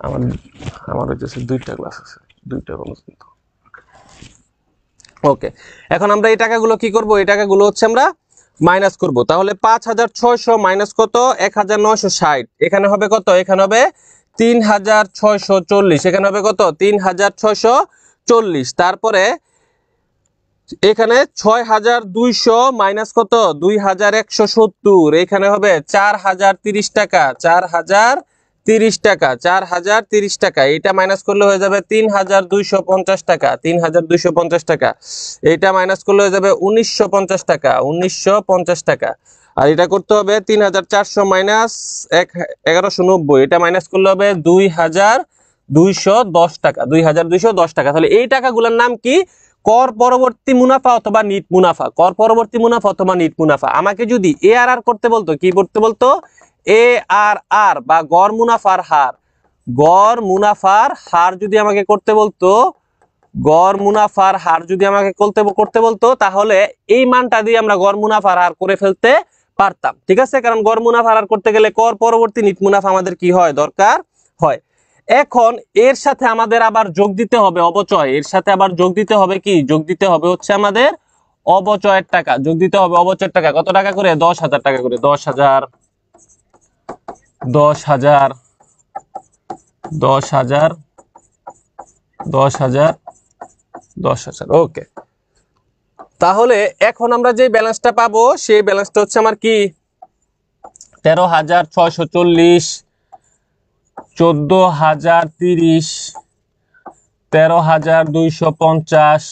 আমার আমার হচ্ছে দুইটা ক্লাস আছে, দুইটা ক্লাস কিন্তু। ওকে, এখন আমরা এই টাকাগুলো কি করব, এই টাকাগুলো হচ্ছে আমরা মাইনাস করব। তাহলে 5600 মাইনাস কত, 1960, এখানে হবে কত, এখানে হবে 3640, এখানে হবে কত, 3640। তারপরে এখানে 6200 মাইনাস কত, 2170, এখানে হবে 4030 টাকা, 4030 টাকা, 4030 টাকা। এটা মাইনাস করলে হয়ে যাবে 3250 টাকা, 3250 টাকা। এটা মাইনাস করলে হয়ে যাবে 1950 টাকা, 1950 টাকা। আর এটা করতে হবে 3400 মাইনাস 1190, এটা মাইনাস করলে হবে 2210 টাকা, 2210 টাকা। তাহলে এই টাকাগুলোর নাম কি, কর পরবর্তী মুনাফা অথবা নিট মুনাফা, কর পরবর্তী মুনাফা অথবা নিট মুনাফা। আমাকে যদি এআরআর করতে বলতো, কি করতে বলতো, এআরআর বা গড় মুনাফার হার, গড় মুনাফার হার যদি আমাকে করতে বলতো, গড় মুনাফার হার যদি আমাকে করতে বলতো, তাহলে এই মানটা দিয়ে আমরা গড় মুনাফার হার করে ফেলতে পারতাম। ঠিক আছে, কারণ গড় মুনাফার হার করতে গেলে কর পরবর্তী নিট মুনাফা আমাদের কি হয়, দরকার হয়। এখন এর সাথে আমাদের আবার যোগ দিতে হবে অবচয়, এর সাথে আবার যোগ দিতে হবে কি, যোগ দিতে হবে হচ্ছে আমাদের অবচয়ের টাকা, যোগ দিতে হবে অবচয়ের টাকা। কত টাকা করে, 10,000 টাকা করে, 10,000, 10,000, 10,000, 10,000, 10,000। ওকে, তাহলে এখন আমরা যে ব্যালেন্সটা পাবো সেই ব্যালেন্সটা হচ্ছে আমার কি, 13,640, 14,030, 13,250,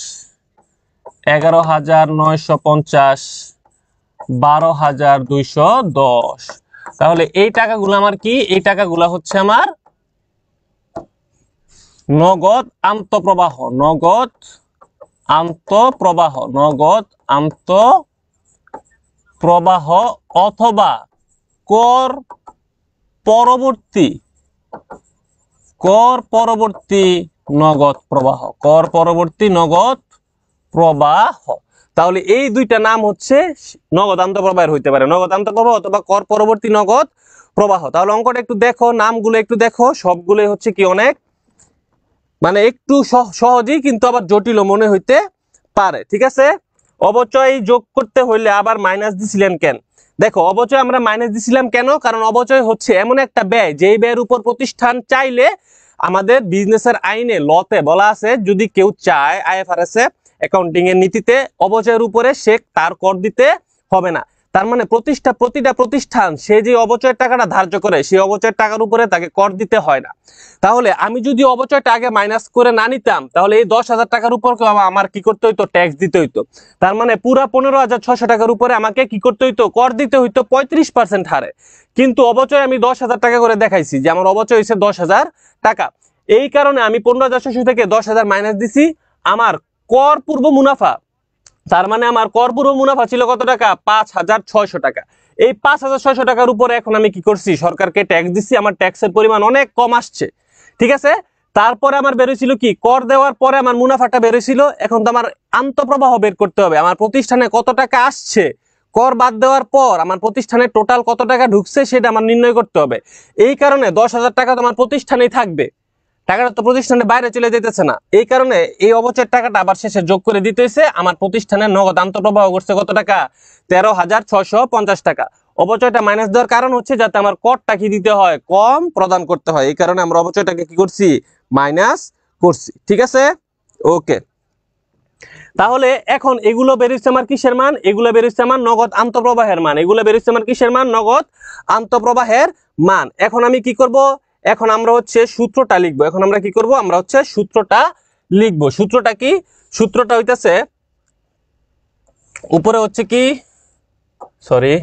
11,950, 12,210। তাহলে এই টাকাগুলো আমার কি, এই টাকাগুলো হচ্ছে আমার নগদ আন্তঃপ্রবাহ, নগদ আন্তঃপ্রবাহ, নগদ আন্তঃপ্রবাহ, অথবা কর পরবর্তী, কর পরবর্তী নগদ প্রবাহ, কর পরবর্তী নগদ প্রবাহ। তাহলে এই দুইটা নাম হচ্ছে নগদ আন্তঃপ্রবাহের হইতে পারে, নগদ আন্তঃপ্রবাহ অথবা কর পরবর্তী নগদ প্রবাহ। তাহলে অঙ্কটা একটু দেখো, নামগুলো একটু দেখো, সবগুলোই হচ্ছে কি অনেক মানে একটু সহজই কিন্তু আবার জটিল মনে হইতে পারে। ঠিক আছে, অবচয় যোগ করতে হইলে আবার মাইনাস দিছিলেন কেন, দেখো অবচয় আমরা মাইনাস দিছিলাম কেন, কারণ অবচয় হচ্ছে এমন একটা ব্যয় যেই ব্যয়ের উপর প্রতিষ্ঠান চাইলে আমাদের বিজনেসের আইনে লতে বলা আছে যদি কেউ চায় আইএফআরএস এ অ্যাকাউন্টিং এর নীতিতে অবচয়ের উপরে সে তার কর দিতে হবে না। তার মানে প্রতিটা প্রতিষ্ঠান সে যে অবচয়ের টাকাটা ধার্য করে সেই অবচয়ের টাকার উপরে তাকে কর দিতে হয় না। তাহলে আমি যদি অবচয়টা আগে মাইনাস করে না নিতাম তাহলে এই 10,000 টাকার উপর আমার কি করতে হইতো, ট্যাক্স দিতে হইতো। তার মানে পুরা 15,600 টাকার উপরে আমাকে কি করতে হইতো, কর দিতে হইতো 35% হারে। কিন্তু অবচয় আমি 10,000 টাকা করে দেখাইছি যে আমার অবচয় হয়েছে 10,000 টাকা। এই কারণে আমি 15,600 থেকে 10,000 মাইনাস দিছি আমার কর পূর্ব মুনাফা। তার মানে আমার কর পূর্ব মুনাফা ছিল কত টাকা, 5,600 টাকা। এই 5,600 টাকার উপরে এখন আমি কি করছি, সরকারকে ট্যাক্স দিচ্ছি, আমার ট্যাক্সের পরিমাণ অনেক কম আসছে। ঠিক আছে, তারপরে আমার বেরোছিল কি, কর দেওয়ার পরে আমার মুনাফাটা বেরোছিল। এখন তো আমার আন্তঃপ্রবাহ বের করতে হবে, আমার প্রতিষ্ঠানে কত টাকা আসছে, কর বাদ দেওয়ার পর আমার প্রতিষ্ঠানে টোটাল কত টাকা ঢুকছে সেটা আমার নির্ণয় করতে হবে। এই কারণে 10,000 টাকা তো আমার প্রতিষ্ঠানেই থাকবে, টাকাটা তো প্রতিষ্ঠানের বাইরে চলে যেতেছে না। এই কারণে এই অবচয়ের টাকাটা আবার শেষে যোগ করে দিতে হয়েছে। আমার প্রতিষ্ঠানের নগদ আন্তঃপ্রবাহ করছে কত টাকা, 13,650 টাকা। অবচয়টা মাইনাস দেওয়ার কারণ হচ্ছে যাতে আমার করটা কি দিতে হয়, কম প্রদান করতে হয়। এই কারণে আমরা অবচয়টাকে কি করছি, মাইনাস করছি। ঠিক আছে, ওকে। তাহলে এখন এগুলো বেরোচ্ছে আমার কিসের মান, এগুলো বেরোচ্ছে আমার নগদ আন্তঃপ্রবাহের মান। এগুলো বেরোচ্ছে আমার কিসের মান, নগদ আন্তঃপ্রবাহের মান। এখন আমি কি করব, এখন আমরা হচ্ছে সূত্রটা লিখবো। এখন আমরা কি করব, আমরা হচ্ছে সূত্রটা লিখবো। সূত্রটা কি, সূত্রটা হইতাছে উপরে হচ্ছে কি, সরি,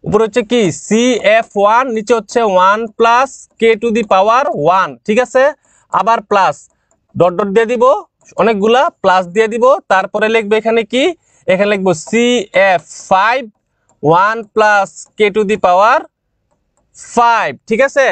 উপরে হচ্ছে কি CF1, নিচে হচ্ছে 1 plus K to the power 1। ঠিক আছে, আবার প্লাস ডট ডট দিয়ে দিব, অনেকগুলা প্লাস দিয়ে দিব। তারপরে লিখবে এখানে কি, এখানে লিখবো CF5 1 plus K to the power 5। ঠিক আছে,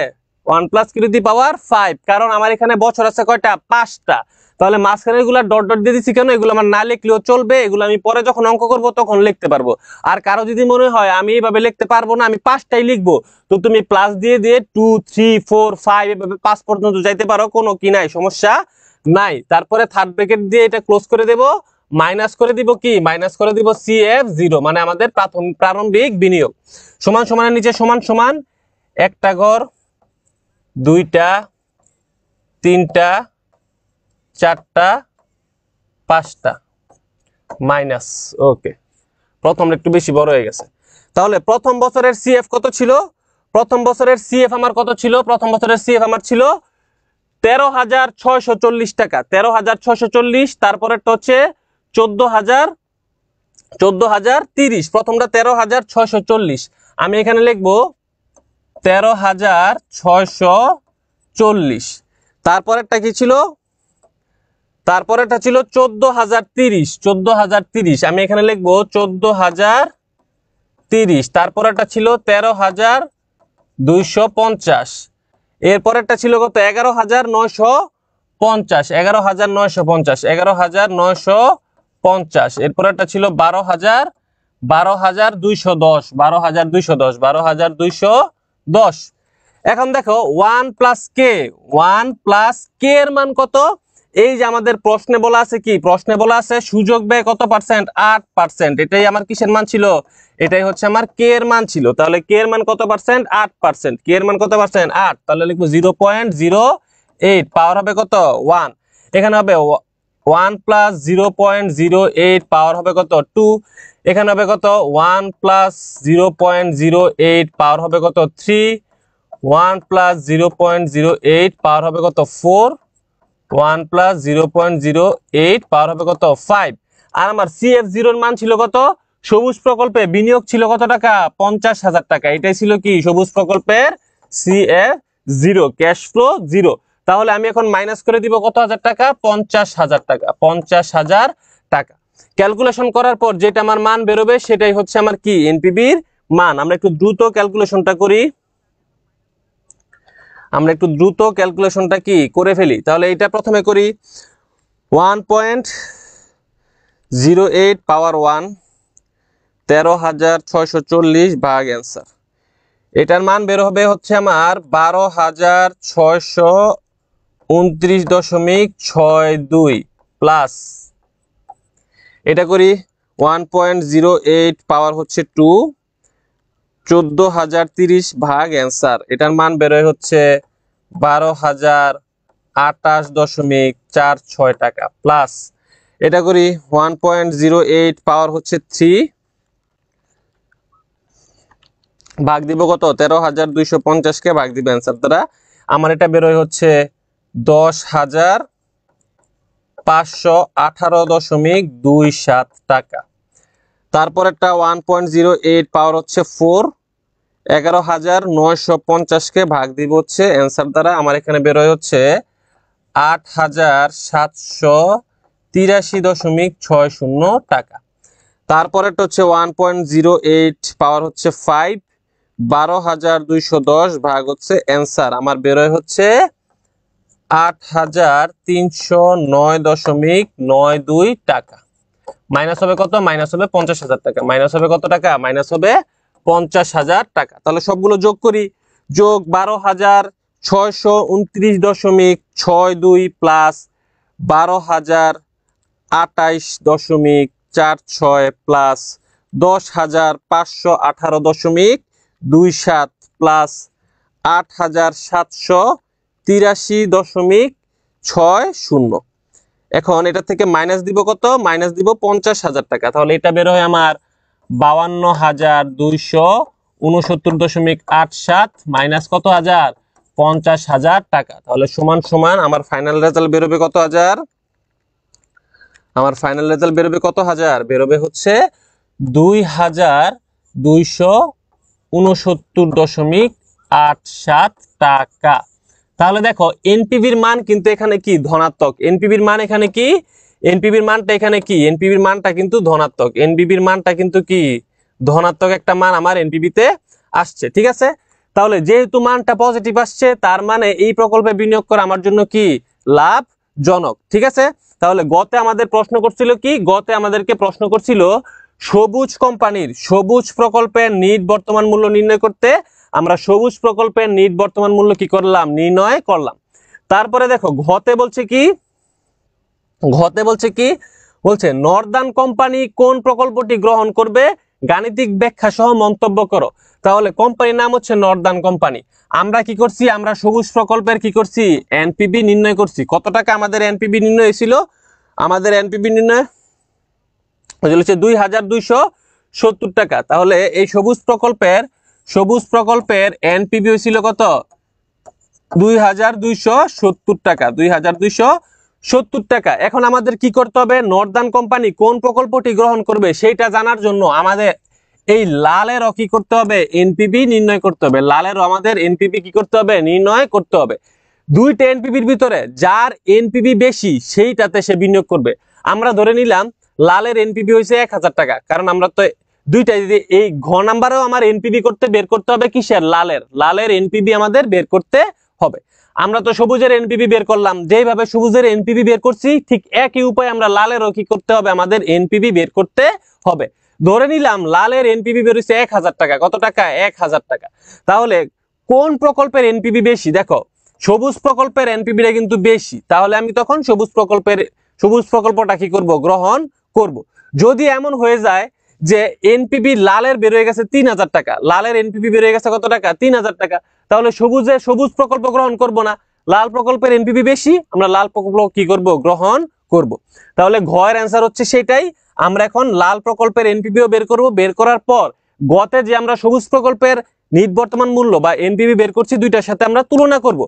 1 plus K to the power 5, কারণ আমার এখানে বছর আছে কয়টা, 5টা। তাহলে মাঝখানে এগুলা ডট ডট দিয়ে দিচ্ছি কেন, এগুলো আমার না লিখলেও চলবে, এগুলো আমি পরে যখন অঙ্ক করব তখন লিখতে পারবো। আর কারো যদি মনে হয় আমি এইভাবে লিখতে পারবো না, আমি 5টাই লিখবো, তো তুমি প্লাস দিয়ে দিয়ে 2 3 4 5 এভাবে 5 পর্যন্ত যাইতে পারো, কোনো কি নাই, সমস্যা নাই। তারপরে থার্ড ব্র্যাকেট দিয়ে এটা ক্লোজ করে দেব, মাইনাস করে দিব কি, মাইনাস করে দিব CF0, মানে আমাদের প্রারম্ভিক বিনিয়োগ। সমান সমানের নিচে সমান সমান, একটা ঘর, দুইটা, তিনটা, চারটা, পাঁচটা, মাইনাস। ওকে, প্রথম একটু বেশি বড় হয়ে গেছে। তাহলে প্রথম বছরের CF কত ছিল, প্রথম বছরের CF আমার কত ছিল, প্রথম বছরের CF আমার ছিল 13,640 টাকা, 13,640। তারপরেরটা হচ্ছে 14,030। প্রথমটা 13,640, আমি এখানে লিখবো 13,640। তারপরেরটা কি ছিল, তারপরেরটা ছিল 14,030, 14,030, আমি এখানে লিখবো 14,030। তারপরেরটা ছিল 13,250। এরপরেরটা ছিল কত, 11,950, 11,950, 11,950। এরপরেরটা ছিল 12,000, 12,210, 12,210, 12,210। এখন দেখো 1 প্লাস কে, 1 প্লাস কে এর মান কত, এই যে আমাদের প্রশ্নে বলা আছে কি, প্রশ্নে বলা আছে সুযোগ ব্যয় কত পার্সেন্ট, 8%। এটাই আমার কিসের মান ছিল, এটাই হচ্ছে আমার কে এর মান ছিল। তাহলে কে এর মান কত পার্সেন্ট, 8%। কে এর মান কত পার্সেন্ট, 8। তাহলে লিখবো 0.08, পাওয়ার হবে কত, 1। এখানে হবে 1 প্লাস 0.08, পাওয়ার হবে কত, 2। এখানে হবে কত, 1 প্লাস 0.08, পাওয়ার হবে কত, 3। 1 প্লাস 0.08, পাওয়ার হবে কত, 4। 1 প্লাস 0.08, পাওয়ার হবে কত, 5। আর আমার CF0 এর মান ছিল কত, সবুজ প্রকল্পে বিনিয়োগ ছিল কত টাকা, 50,000 টাকা। এটাই ছিল কি সবুজ প্রকল্পের CF0, ক্যাশ ফ্লো 0। তাহলে আমি এখন মাইনাস করে দিব কত হাজার টাকা, 50,000 টাকা, 50,000 টাকা। ক্যালকুলেশন করার পর যেটা আমার মান বেরোবে সেটাই হচ্ছে আমার কি, এনপিবির মান। আমরা একটু দ্রুত ক্যালকুলেশনটা করি, আমরা একটু দ্রুত ক্যালকুলেশনটা কি করে ফেলি। তাহলে এটা প্রথমে করি, 1.08 পাওয়ার 1, 13,640 ভাগ অ্যান্সার। এটার মান বের হবে হচ্ছে আমার 12,629.62 প্লাস, এটা করি 1.08 পাওয়ার হচ্ছে 2, 14,030 ভাগ অ্যান্সার, এটার মান বেরোয় হচ্ছে 12,028.46 টাকা। প্লাস এটা করি 1.08 পাওয়ার হচ্ছে 3 ভাগ দিব কত, 13,250 কে ভাগ দিব অ্যান্সার দ্বারা, আমার এটা বেরোয় হচ্ছে 10,518.27 টাকা। তারপর একটা 1.08 পাওয়ার হচ্ছে 4, 11,950 কে ভাগ দিব হচ্ছে অ্যান্সার দ্বারা, আমার এখানে বেরোয় হচ্ছে 8,783.60 টাকা। তারপরেরটা হচ্ছে 1.08 পাওয়ার হচ্ছে 5, 12,210 ভাগ হচ্ছে অ্যান্সার, আমার বেরোয় হচ্ছে 8,309.92 টাকা। মাইনাস হবে কত, মাইনাস হবে 50,000 টাকা, মাইনাস হবে কত টাকা, মাইনাস হবে 50,000 টাকা। তাহলে সবগুলো যোগ করি, যোগ 12,629.62 প্লাস 12,028.46 প্লাস 10,518.27 প্লাস 8,783.60। এখন এটা থেকে মাইনাস দিব কত, মাইনাস দিব 50,000 টাকা। তাহলে এটা বের হয় আমার 52,269.87 মাইনাস কত হাজার, 50,000 টাকা। তাহলে সমান সমান আমার ফাইনাল রেজাল্ট বেরোবে কত হাজার, আমার ফাইনাল রেজাল্ট বেরোবে কত হাজার, বেরোবে হচ্ছে 2,269.87 টাকা। তাহলে দেখো এনপিভির মান কিন্তু এখানে কি ধনাত্মক, এনপিভির মান এখানে কি, এনপিভির মানটা এখানে কি, এনপিভির মানটা কিন্তু ধনাত্মক, এনপিভির মানটা কিন্তু কি ধনাত্মক একটা মান আমার এনপিভিতে আসছে, ঠিক আছে। তাহলে যেহেতু মানটা পজিটিভ আসছে, তার মানে এই প্রকল্পে বিনিয়োগ করা আমার জন্য কি লাভজনক, ঠিক আছে। তাহলে গতে আমাদের প্রশ্ন করছিল কি, গতে আমাদেরকে প্রশ্ন করছিল সবুজ কোম্পানির সবুজ প্রকল্পের নিট বর্তমান মূল্য নির্ণয় করতে, আমরা সবুজ প্রকল্পের নিট বর্তমান মূল্য কি করলাম, নির্ণয় করলাম। তারপরে দেখো ঘতে বলছে কি, ঘতে বলছে কি, বলছে নর্দার্ন কোম্পানি কোন প্রকল্পটি গ্রহণ করবে, গাণিতিক ব্যাখ্যা সহ মন্তব্য করো। তাহলে কোম্পানির নাম হচ্ছে নর্দার্ন কোম্পানি। আমরা কি করছি, আমরা সবুজ প্রকল্পের কি করছি, এনপিবি নির্ণয় করছি। কত টাকা আমাদের এনপিবি নির্ণয় হয়েছিল, আমাদের এনপিবি নির্ণয় হচ্ছে 2,270 টাকা। তাহলে এই সবুজ প্রকল্পের এনপিবি হয়েছিল কত, 2,270 টাকা, 2,270 টাকা। এখন আমাদের কি করতে হবে, নর্দার্ন কোম্পানি কোন প্রকল্পটি গ্রহণ করবে সেইটা জানার জন্য আমাদের এই লালেরও কি করতে হবে, এনপিবি নির্ণয় করতে হবে, লালেরও আমাদের এনপিবি কি করতে হবে, নির্ণয় করতে হবে। দুইটা এনপিবির ভিতরে যার এনপিবি বেশি সেইটাতে সে বিনিয়োগ করবে। আমরা ধরে নিলাম লালের এনপিবি হয়েছে 1,000 টাকা, কারণ আমরা তো দুইটা, যদি এই ঘ নাম্বারেও আমার এনপিবি বের করতে হবে কিসের, লালের এনপিবি আমাদের বের করতে হবে। আমরা তো সবুজের এনপিবি বের করলাম, যেভাবে সবুজের এনপিবি বের করছি ঠিক একই উপায়ে আমরা লালেরও কি করতে হবে, আমাদের এনপিবি বের করতে হবে। ধরে নিলাম লালের এনপিবি বের হচ্ছে 1,000 টাকা, কত টাকা, 1,000 টাকা। তাহলে কোন প্রকল্পের এনপিবি বেশি, দেখো সবুজ প্রকল্পের এনপিবিটা কিন্তু বেশি, তাহলে আমি তখন সবুজ প্রকল্পটা কি করব, গ্রহণ করব। যদি এমন হয়ে যায় যে এনপিবি লালের বের হয়ে গেছে 3,000 টাকা, লালের এনপিবি বের হয়ে গেছে কত টাকা, 3,000 টাকা, তাহলে সবুজ প্রকল্প গ্রহণ করব না, লাল প্রকল্পের এনপিবি বেশি, আমরা লাল প্রকল্প কি করব, গ্রহণ করব। তাহলে ঘয়ের অ্যান্সার হচ্ছে সেটাই। আমরা এখন লাল প্রকল্পের এনপিবিও বের করব, বের করার পর গতে যে আমরা সবুজ প্রকল্পের নিট বর্তমান মূল্য বা এনপিবি বের করছি, দুইটার সাথে আমরা তুলনা করব।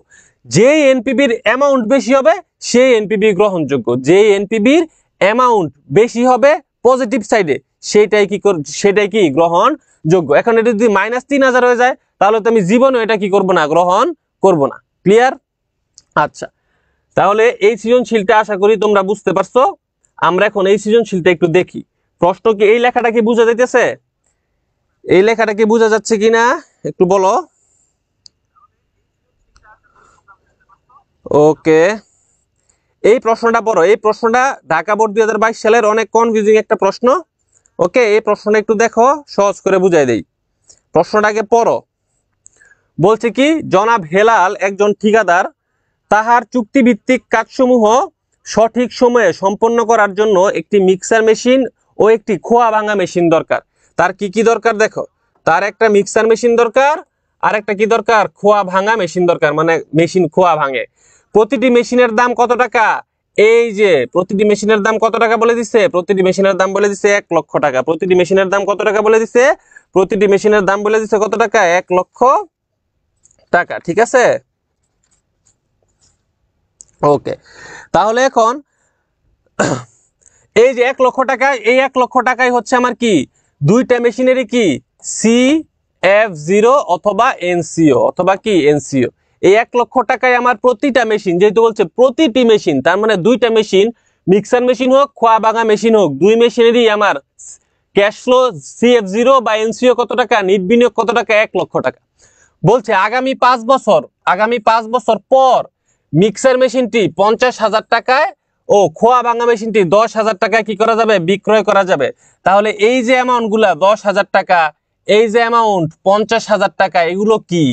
যেই এনপিবির অ্যামাউন্ট বেশি হবে সেই এনপিবি গ্রহণযোগ্য, যেই এনপিবির অ্যামাউন্ট বেশি হবে পজিটিভ সাইডে সেটাই কি গ্রহণযোগ্য। এখন এটা যদি -3,000 হয়ে যায় তাহলে তো আমি জীবনে এটা কি করব না, গ্রহণ করব না। ক্লিয়ার? আচ্ছা, তাহলে এই সৃজনশীলটা আশা করি তোমরা বুঝতে পারছো। আমরা এখন এই সৃজনশীলটা একটু দেখি। প্রশ্ন কি এই লেখাটা কি বোঝা যাইতেছে, এই লেখাটা কি বোঝা যাচ্ছে কিনা একটু বলো। ওকে, এই প্রশ্নটা পড়ো, এই প্রশ্নটা ঢাকা বোর্ড 2022 সালের অনেক কনফিউজিং একটা প্রশ্ন। ওকে, এই প্রশ্নটা একটু দেখো, সহজ করে বুঝাই দেই। প্রশ্নটাকে পড়ো। বলছে কি, জনাব হেলাল একজন ঠিকাদার, তাহার চুক্তিভিত্তিক কাজসমূহ সঠিক সময়ে সম্পন্ন করার জন্য একটি মিক্সার মেশিন ও একটি খোয়া ভাঙা মেশিন দরকার। তার কি কি দরকার দেখো, তার একটা মিক্সার মেশিন দরকার, আর একটা কি দরকার, খোয়া ভাঙা মেশিন দরকার, মানে মেশিন খোয়া ভাঙে। প্রতিটি মেশিনের দাম কত টাকা? এই যে প্রতিটি মেশিনের দাম কত টাকা বলে দিছে, প্রতিটি মেশিনের দাম বলে দিছে 1 লক্ষ টাকা। প্রতিটি মেশিনের দাম কত টাকা বলে দিছে, প্রতিটি মেশিনের দাম বলে দিছে কত টাকা, 1 লক্ষ টাকা। ঠিক আছে, ওকে। তাহলে এখন এই যে 1 লক্ষ টাকা, এই 1 লক্ষ টাকাই হচ্ছে আমার কি, দুইটা মেশিনেরই কি CF0 অথবা NCO অথবা কি NCO। এই 1 লক্ষ টাকায় আমার প্রতিটা মেশিন, যেহেতু বলছে প্রতিটি মেশিন, তার মানে দুইটা মেশিন, মিক্সার মেশিন হোক খোয়া ভাঙা মেশিন হোক, দুই মেশিনেরই আমার ক্যাশ ফ্লো CF0 বা NCO কত টাকা, নিট বিনিয়োগ কত টাকা, 1 লক্ষ টাকা। বলছে আগামী 5 বছর পর মিক্সার মেশিনটি 50,000 টাকায় ও খোয়া ভাঙা মেশিনটি 10,000 টাকায় কি করা যাবে, বিক্রয় করা যাবে। তাহলে এই যে অ্যামাউন্ট গুলা 10,000 টাকা, এই যে অ্যামাউন্ট 50,000 টাকা, এগুলো কি,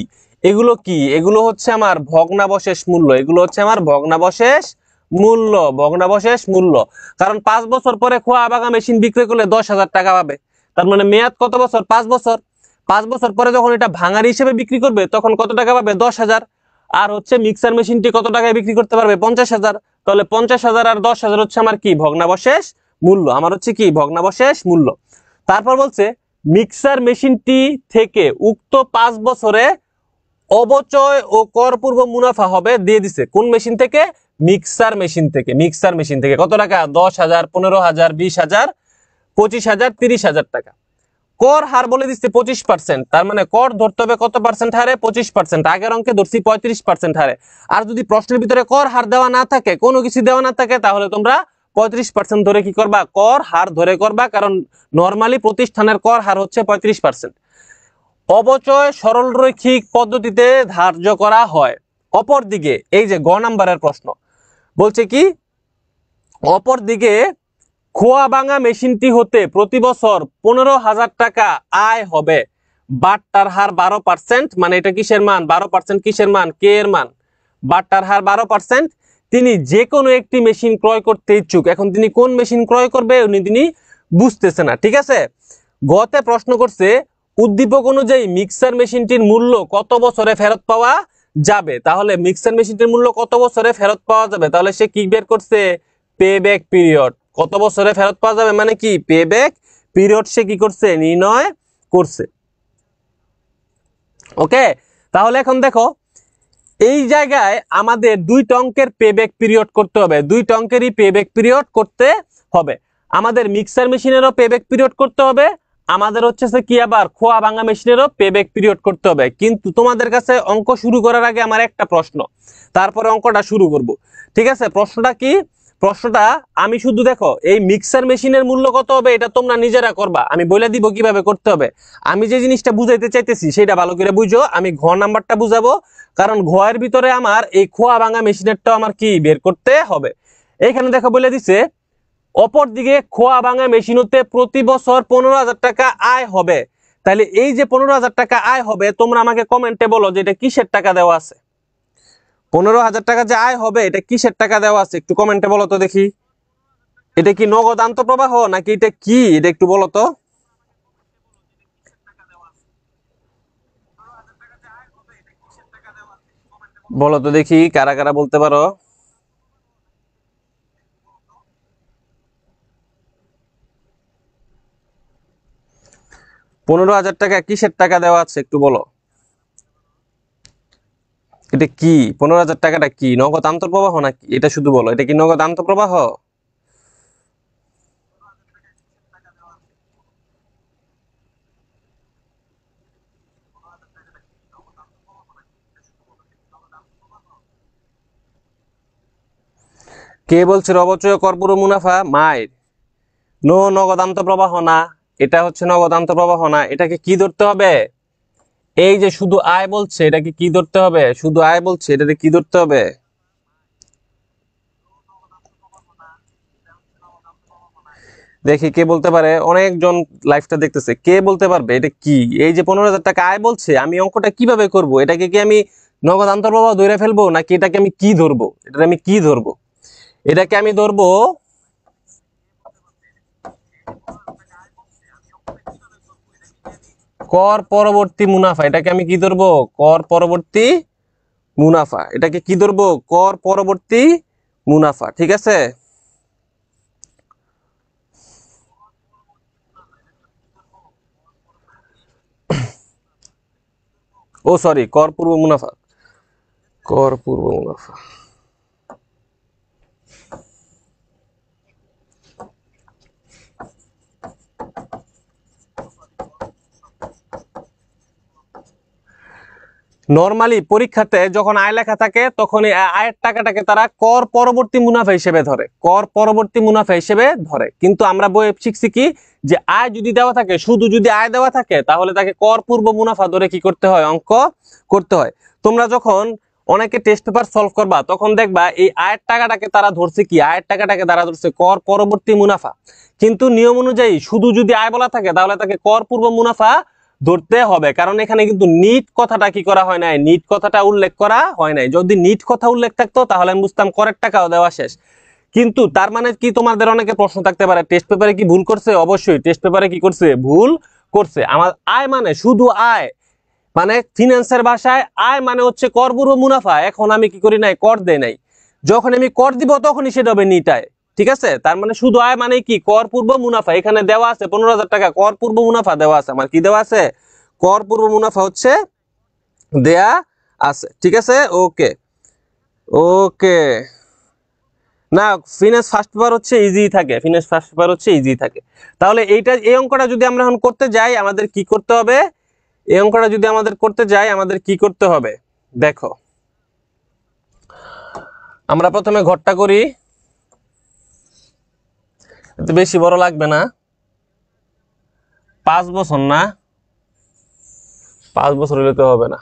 এগুলো কি, এগুলো হচ্ছে আমার ভগ্নাবশেষ মূল্য, এগুলো হচ্ছে আমার ভগ্নাবশেষ মূল্য, ভগ্নাবশেষ মূল্য। কারণ 5 বছর পরে খোয়া ভাঙা মেশিন বিক্রয় করলে 10,000 টাকা পাবে। তার মানে মেয়াদ কত বছর, 5 বছর। 5 বছর পরে যখন এটা ভাঙার হিসেবে বিক্রি করবে তখন কত টাকা পাবে, 10,000। আর হচ্ছে মিক্সার মেশিনটি কত টাকায় বিক্রি করতে পারবে, 50,000। তাহলে 50,000 আর 10,000 হচ্ছে আমার কি, ভগ্নাবশেষ মূল্য, আমার হচ্ছে কি ভগ্নাবশেষ মূল্য। তারপর বলছে মিক্সার মেশিনটি থেকে উক্ত 5 বছরে অবচয় ও কর পূর্ব মুনাফা হবে, দিয়ে দিছে কোন মেশিন থেকে, মিক্সার মেশিন থেকে। মিক্সার মেশিন থেকে কত টাকা, 10,000, 15,000, 20,000, 25,000, 30,000 টাকা। কর হার বলে দিচ্ছে 25%, তার মানে কর ধরতে হবে কত পার্সেন্ট হারে, 25%। আগের অঙ্কে ধরছি 35% হারে। আর যদি প্রশ্নের ভিতরে কর হার দেওয়া না থাকে, কোনো কিছু দেওয়া না থাকে, তাহলে তোমরা 35% ধরে কি করবা, কর হার ধরে করবা, কারণ নরমালি প্রতিষ্ঠানের কর হার হচ্ছে 35%। অবচয় সরলরৈখিক পদ্ধতিতে ধার্য করা হয়। অপরদিকে এই যে গ নাম্বারের প্রশ্ন বলছে কি, অপরদিকে খোয়া ভাঙা মেশিনটি হতে প্রতি বছর 15,000 টাকা আয় হবে, বাট্টার হার 12%, মানে এটা কিসের মান, 12% কিসের মান, কে এর মান, বাট্টার হার 12%। তিনি যে কোনো একটি মেশিন ক্রয় করতে ইচ্ছুক। এখন তিনি কোন মেশিন ক্রয় করবে তিনি বুঝতেছে না। ঠিক আছে, গতে প্রশ্ন করছে উদ্দীপক অনুযায়ী মিক্সার মেশিনটির মূল্য কত বছরে ফেরত পাওয়া যাবে। তাহলে মিক্সার মেশিনটির মূল্য কত বছরে ফেরত পাওয়া যাবে, তাহলে সে কি বের করছে, পে ব্যাক পিরিয়ড। কত বছরে ফেরত পাওয়া যাবে মানে কি, পে ব্যাক পিরিয়ড সে কি করছে, নির্ণয় করছে। ওকে, তাহলে এখন দেখো এই জায়গায় আমাদের দুইটা অঙ্কের পে ব্যাক পিরিয়ড করতে হবে, দুইটা অঙ্কেরই পে ব্যাক পিরিয়ড করতে হবে। আমাদের মিক্সার মেশিনেরও পে ব্যাক পিরিয়ড করতে হবে, আমাদের হচ্ছে কি আবার খোয়া ভাঙা মেশিনেরও পে ব্যাক পিরিয়ড করতে হবে। কিন্তু তোমাদের কাছে অঙ্ক শুরু করার আগে আমার একটা প্রশ্ন, তারপরে অঙ্কটা শুরু করব। ঠিক আছে, প্রশ্নটা কি, প্রশ্নটা আমি শুধু দেখো এই মিক্সার মেশিনের মূল্য কত হবে এটা তোমরা নিজেরা করবা, আমি বলে দিব কিভাবে করতে হবে। আমি যে জিনিসটা বুঝাইতে চাইতেছি সেটা ভালো করে বুঝো, আমি ঘ নাম্বারটা বুঝাবো, কারণ ঘ এর ভিতরে আমার এই খোয়া ভাঙা মেশিনেরটা আমার কি বের করতে হবে। এইখানে দেখো বলে দিছে অপরদিকে খোয়া ভাঙা মেশিন হতে প্রতি বছর 15,000 টাকা আয় হবে। তাহলে এই যে 15,000 টাকা আয় হবে, তোমরা আমাকে কমেন্টে বলো যে এটা কিসের টাকা দেওয়া আছে। 15,000 টাকা যে আয় হবে এটা কিসের টাকা দেওয়া আছে, একটু কমেন্টে বলো তো দেখি। এটা কি নগদ আন্তঃপ্রবাহ নাকি এটা কি, এটা একটু বলো তো। বলো তো দেখি কারা কারা বলতে পারো। 15,000 টাকা কিসের টাকা দেওয়া আছে একটু বলো। এটা কি 15,000 টাকাটা কি নগদ আন্তঃপ্রবাহ নাকি, এটা শুধু বলো, এটা কি নগদ আন্তঃপ্রবাহ। কে বলছে অবচয় করপূর্ব মুনাফা, মায়ের নগদ আন্তঃপ্রবাহ না, এটা হচ্ছে নগদ আন্তঃপ্রবাহ না। এটাকে কি ধরতে হবে, এই যে শুধু আয় বলছে এটাকে কি ধরতে হবে, শুধু আয় বলছে এটাকে কি ধরতে হবে। দেখি কে বলতে পারে, অনেকজন লাইভটা দেখতেছে, কে বলতে পারবে এটা কি। এই যে 15,000 টাকা আয় বলছে, আমি অঙ্কটা কিভাবে করব, এটাকে কি আমি নগদ আন্তঃপ্রবাহ ধরে ফেলবো নাকি এটাকে আমি কি ধরবো, এটা আমি কি ধরবো, এটাকে আমি ধরবো। কর পরবর্তী মুনাফা, এটাকে আমি কি ধরবো? কর পরবর্তী মুনাফা। এটাকে কি ধরবো? কর পরবর্তী মুনাফা। ঠিক আছে, ও সরি, কর পূর্ব মুনাফা। কর পূর্ব মুনাফা। নরমালি পরীক্ষাতে যখন আয় লেখা থাকে তখন এই আয়ের টাকাটাকে তারা কর পরবর্তী মুনাফা হিসেবে ধরে, কর পরবর্তী মুনাফা হিসেবে ধরে। কিন্তু আমরা বইয়ে শিখছি কি, যে আয় যদি দেওয়া থাকে, শুধু যদি আয় দেওয়া থাকে, তাহলে তাকে কর পূর্ব মুনাফা ধরে কি করতে হয়? অঙ্ক করতে হয়। তোমরা যখন অনেকে টেস্ট পেপার সলভ করবা তখন দেখবা এই আয়ের টাকাটাকে তারা ধরছে কি, আয়ের টাকাটাকে তারা ধরছে কর পরবর্তী মুনাফা। কিন্তু নিয়ম অনুযায়ী শুধু যদি আয় বলা থাকে তাহলে তাকে কর পূর্ব মুনাফা ধরতে হবে, কারণ এখানে কিন্তু নিট কথাটা কি করা হয় নাই, নিট কথাটা উল্লেখ করা হয় নাই। যদি নিট কথা উল্লেখ থাকতো তাহলে আমি বুঝতাম করের টাকাও দেওয়া শেষ। কিন্তু তার মানে কি, তোমাদের অনেকে প্রশ্ন থাকতে পারে টেস্ট পেপারে কি ভুল করছে? অবশ্যই টেস্ট পেপারে কি করছে? ভুল করছে। আমার আয় মানে শুধু আয়, মানে ফিনান্সের ভাষায় আয় মানে হচ্ছে কর পূর্ব মুনাফা। এখন আমি কি করি নাই? কর দেই নাই। যখন আমি কর দিব তখনই সেটা হবে নিট আয়। ঠিক আছে, তার মানে শুধু আয় মানে কি? কর পূর্ব মুনাফা। এখানে দেওয়া আছে 15,000 টাকা কর পূর্ব মুনাফা দেওয়া আছে। আমার কি দেওয়া আছে? কর পূর্ব মুনাফা হচ্ছে দেয়া আছে। ঠিক আছে, ওকে ওকে। না, ফিনান্স ফার্স্ট পেপার হচ্ছে ইজি থাকে, ফিনান্স ফার্স্ট পেপার হচ্ছে ইজি থাকে। তাহলে এইটা, এই অঙ্কটা যদি আমরা এখন করতে যাই আমাদের কি করতে হবে? এই অঙ্কটা যদি আমাদের করতে যাই আমাদের কি করতে হবে? দেখো, আমরা প্রথমে ঘরটা করি, বেশি বড় লাগবে না, 5 বছর না, 5 বছর হলে তো হবে না,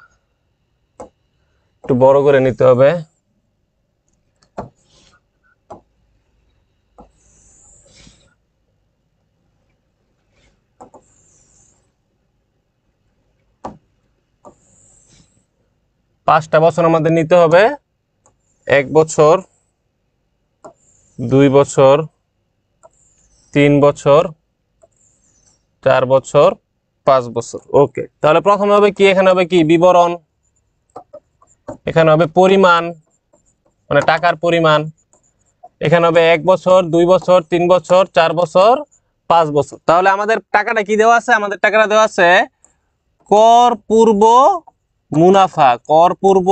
একটু বড় করে নিতে হবে। পাঁচটা বছর আমাদের নিতে হবে, 1 বছর, 2 বছর, 3 বছর, 4 বছর, 5 বছর। ওকে, তাহলে প্রথমে হবে কি? এখানে হবে কি? বিবরণ। এখানে হবে পরিমাণ, মানে টাকার পরিমাণ। এখানে হবে 1 বছর, 2 বছর, 3 বছর, 4 বছর, 5 বছর। তাহলে আমাদের টাকাটা কি দেওয়া আছে? আমাদের টাকাটা দেওয়া আছে কর পূর্ব মুনাফা। কর পূর্ব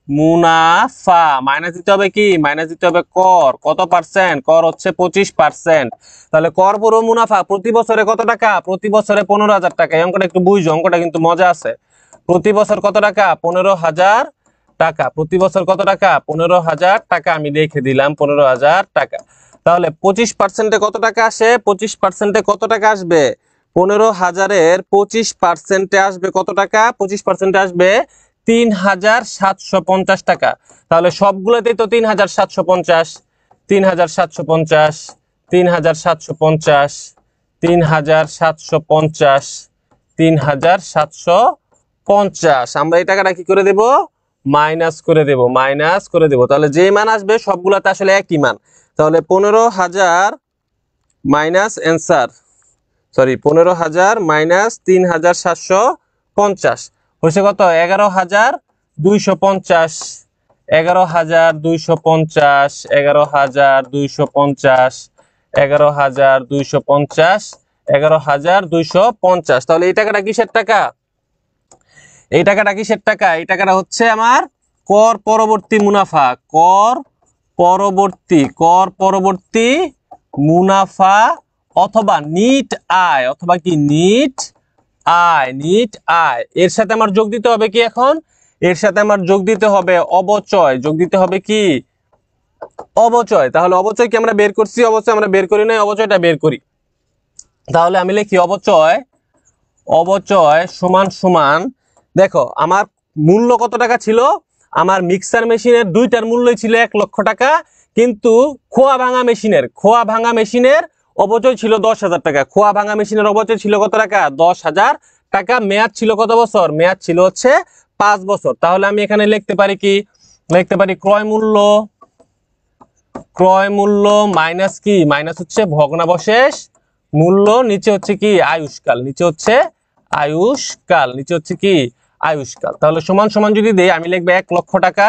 মুনাফা মাইনাস দিতে হবে কি? মাইনাস দিতে হবে কর। কত পার্সেন্ট? কর হচ্ছে 25%। তাহলে কর পূর্ব মুনাফা প্রতি বছরে কত টাকা? প্রতি বছরে 15,000 টাকা। এই অঙ্কটা একটু বুঝো, অঙ্কটা কিন্তু মজা আছে। প্রতি বছর কত টাকা? 15,000 টাকা। প্রতি বছর কত টাকা? 15,000 টাকা। আমি লিখে দিলাম 15,000 টাকা। তাহলে 25%-এ কত টাকা আসে? 25%-এ কত টাকা আসবে? 15,000-এর 25%-এ আসবে কত টাকা? 25%-এ আসবে 3,750 টাকা। তাহলে সবগুলোতেই তো 3,750, 3,750, 3,750, 3,750, 3,750। আমরা এই টাকাটা কি করে দেব? মাইনাস করে দেব, মাইনাস করে দেব। তাহলে যে মান আসবে সবগুলোতে আসলে একই মান। তাহলে 15,000 মাইনাস অ্যান্সার, সরি 15,000 মাইনাস 3,750 হয়েছে কত? 11,250। 11,250, 11,250, 11,250, 11,250। তাহলে এই টাকাটা কিসের টাকা? এই টাকাটা কিসের টাকা? এই টাকাটা হচ্ছে আমার কর পরবর্তী মুনাফা। কর পরবর্তী, কর পরবর্তী মুনাফা অথবা নিট আয়, অথবা কি নিট আয়, নিট আয়। এর সাথে আমার যোগ দিতে হবে কি এখন? এর সাথে আমার যোগ দিতে হবে অবচয়। যোগ দিতে হবে কি? অবচয়। তাহলে অবচয় কি আমরা বের করছি? অবচয় আমরা বের করি নাই, অবচয়টা বের করি। তাহলে আমি লিখি অবচয়, অবচয় সমান সমান, দেখো আমার মূল্য কত টাকা ছিল? আমার মিক্সার মেশিনের দুইটার মূল্যই ছিল 1 লক্ষ টাকা, কিন্তু খোয়া ভাঙা মেশিনের, খোয়া ভাঙা মেশিনের অবচয় ছিল 10,000 টাকা। খোয়া ভাঙা মেশিনের অবচয় ছিল কত টাকা? 10,000 টাকা। মেয়াদ ছিল কত বছর? মেয়াদ ছিল হচ্ছে 5 বছর। তাহলে আমি এখানে লিখতে পারি কি? লিখতে পারি ক্রয় মূল্য, ক্রয় মূল্য মাইনাস কি? মাইনাস হচ্ছে ভগ্নাবশেষ মূল্য, নিচে হচ্ছে কি? আয়ুষ্কাল, নিচে হচ্ছে আয়ুষ্কাল, নিচে হচ্ছে কি আয়ুষ্কাল। তাহলে সমান সমান যদি দেই, আমি লিখবো 1 লক্ষ টাকা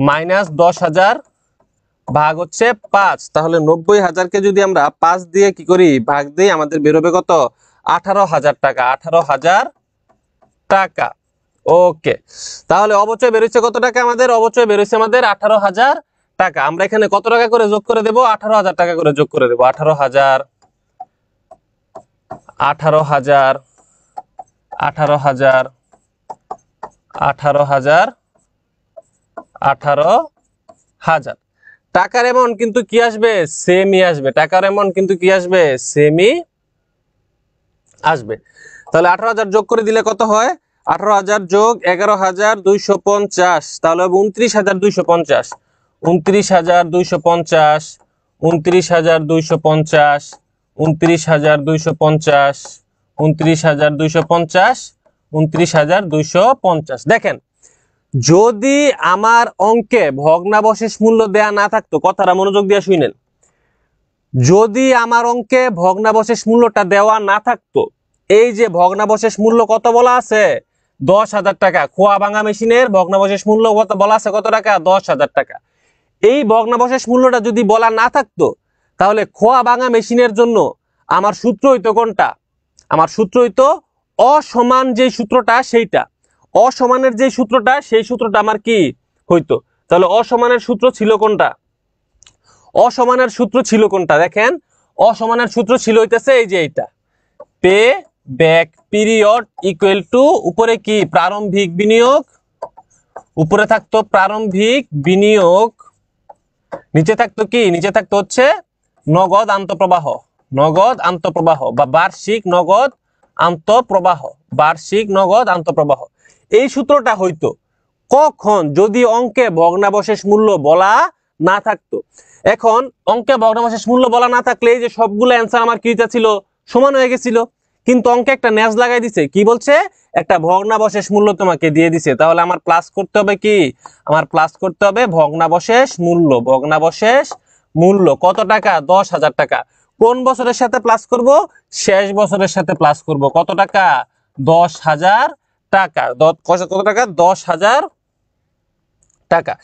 মাইনাস 10,000 ভাগ হচ্ছে 5। তাহলে 90,000কে যদি আমরা 5 দিয়ে কি করি ভাগ দিই, আমাদের বেরোবে কত? 18,000 টাকা। 18,000 টাকা। ওকে, তাহলে অবচয় বেরোচ্ছে কত টাকা? আমাদের অবচয় বেরোচ্ছে আমাদের 18,000 টাকা। আমরা এখানে কত টাকা করে যোগ করে দেবো? 18,000 টাকা করে যোগ করে দেবো। 18,000 18,000 18,000 18,000 18,000 টাকার অ্যামাউন্ট কিন্তু কি আসবে? সেমই আসবে। টাকার অ্যামাউন্ট কিন্তু কি আসবে? সেমই আসবে। তাহলে 18,000 যোগ করে দিলে কত হয়? 18,000 যোগ 11,250, তাহলে 29,250। 29,250 29,250 29,250 29,250 29,250। দেখেন, যদি আমার অঙ্কে ভগ্নাবশেষ মূল্য দেয়া না থাকতো, কথাটা মনোযোগ দিয়ে শুনেন, যদি আমার অঙ্কে ভগ্নাবশেষ মূল্যটা দেওয়া না থাকতো, এই যে ভগ্নাবশেষ মূল্য কত বলা আছে? 10,000 টাকা। খোয়া ভাঙা মেশিনের ভগ্নাবশেষ মূল্য কত বলা আছে? কত টাকা? 10,000 টাকা। এই ভগ্নাবশেষ মূল্যটা যদি বলা না থাকতো, তাহলে খোয়া ভাঙা মেশিনের জন্য আমার সূত্র হইতো কোনটা? আমার সূত্র হইতো অসমান যে সূত্রটা, সেইটা। অসমানের যে সূত্রটা, সেই সূত্রটা আমার কি হইতো? তাহলে অসমানের সূত্র ছিল কোনটা? অসমানের সূত্র ছিল কোনটা? দেখেন, অসমানের সূত্র ছিল হইতেছে এই যে এইটা, pay back period equal two, উপরে কি প্রারম্ভিক বিনিয়োগ, উপরে থাকতো প্রারম্ভিক বিনিয়োগ, নিচে থাকতো কি? নিচে থাকতো হচ্ছে নগদ আন্তঃপ্রবাহ। নগদ আন্তঃপ্রবাহ বা বার্ষিক নগদ আন্তঃপ্রবাহ। বার্ষিক নগদ আন্তঃপ্রবাহ। এই সূত্রটা হইতো কখন? যদি অঙ্কে ভগ্নাবশেষ মূল্য বলা না থাকতো। এখন অঙ্কে ভগ্নাবশেষ মূল্য বলা না থাকলে এই যে সবগুলো অ্যান্সার আমার কিটা ছিল, সমান হয়ে গেছিল। কিন্তু অঙ্কে একটা ন্যাজ লাগাই দিছে, কি বলছে? একটা ভগ্নাবশেষ মূল্য তোমাকে দিয়ে দিছে। তাহলে আমার প্লাস করতে হবে কি? আমার প্লাস করতে হবে ভগ্নাবশেষ মূল্য। ভগ্নাবশেষ মূল্য কত টাকা? 10,000 টাকা। কোন বছরের সাথে প্লাস করব? শেষ বছরের সাথে প্লাস করব। কত টাকা? 10,000 টাকা। কত টাকা? 10,000 টাকা।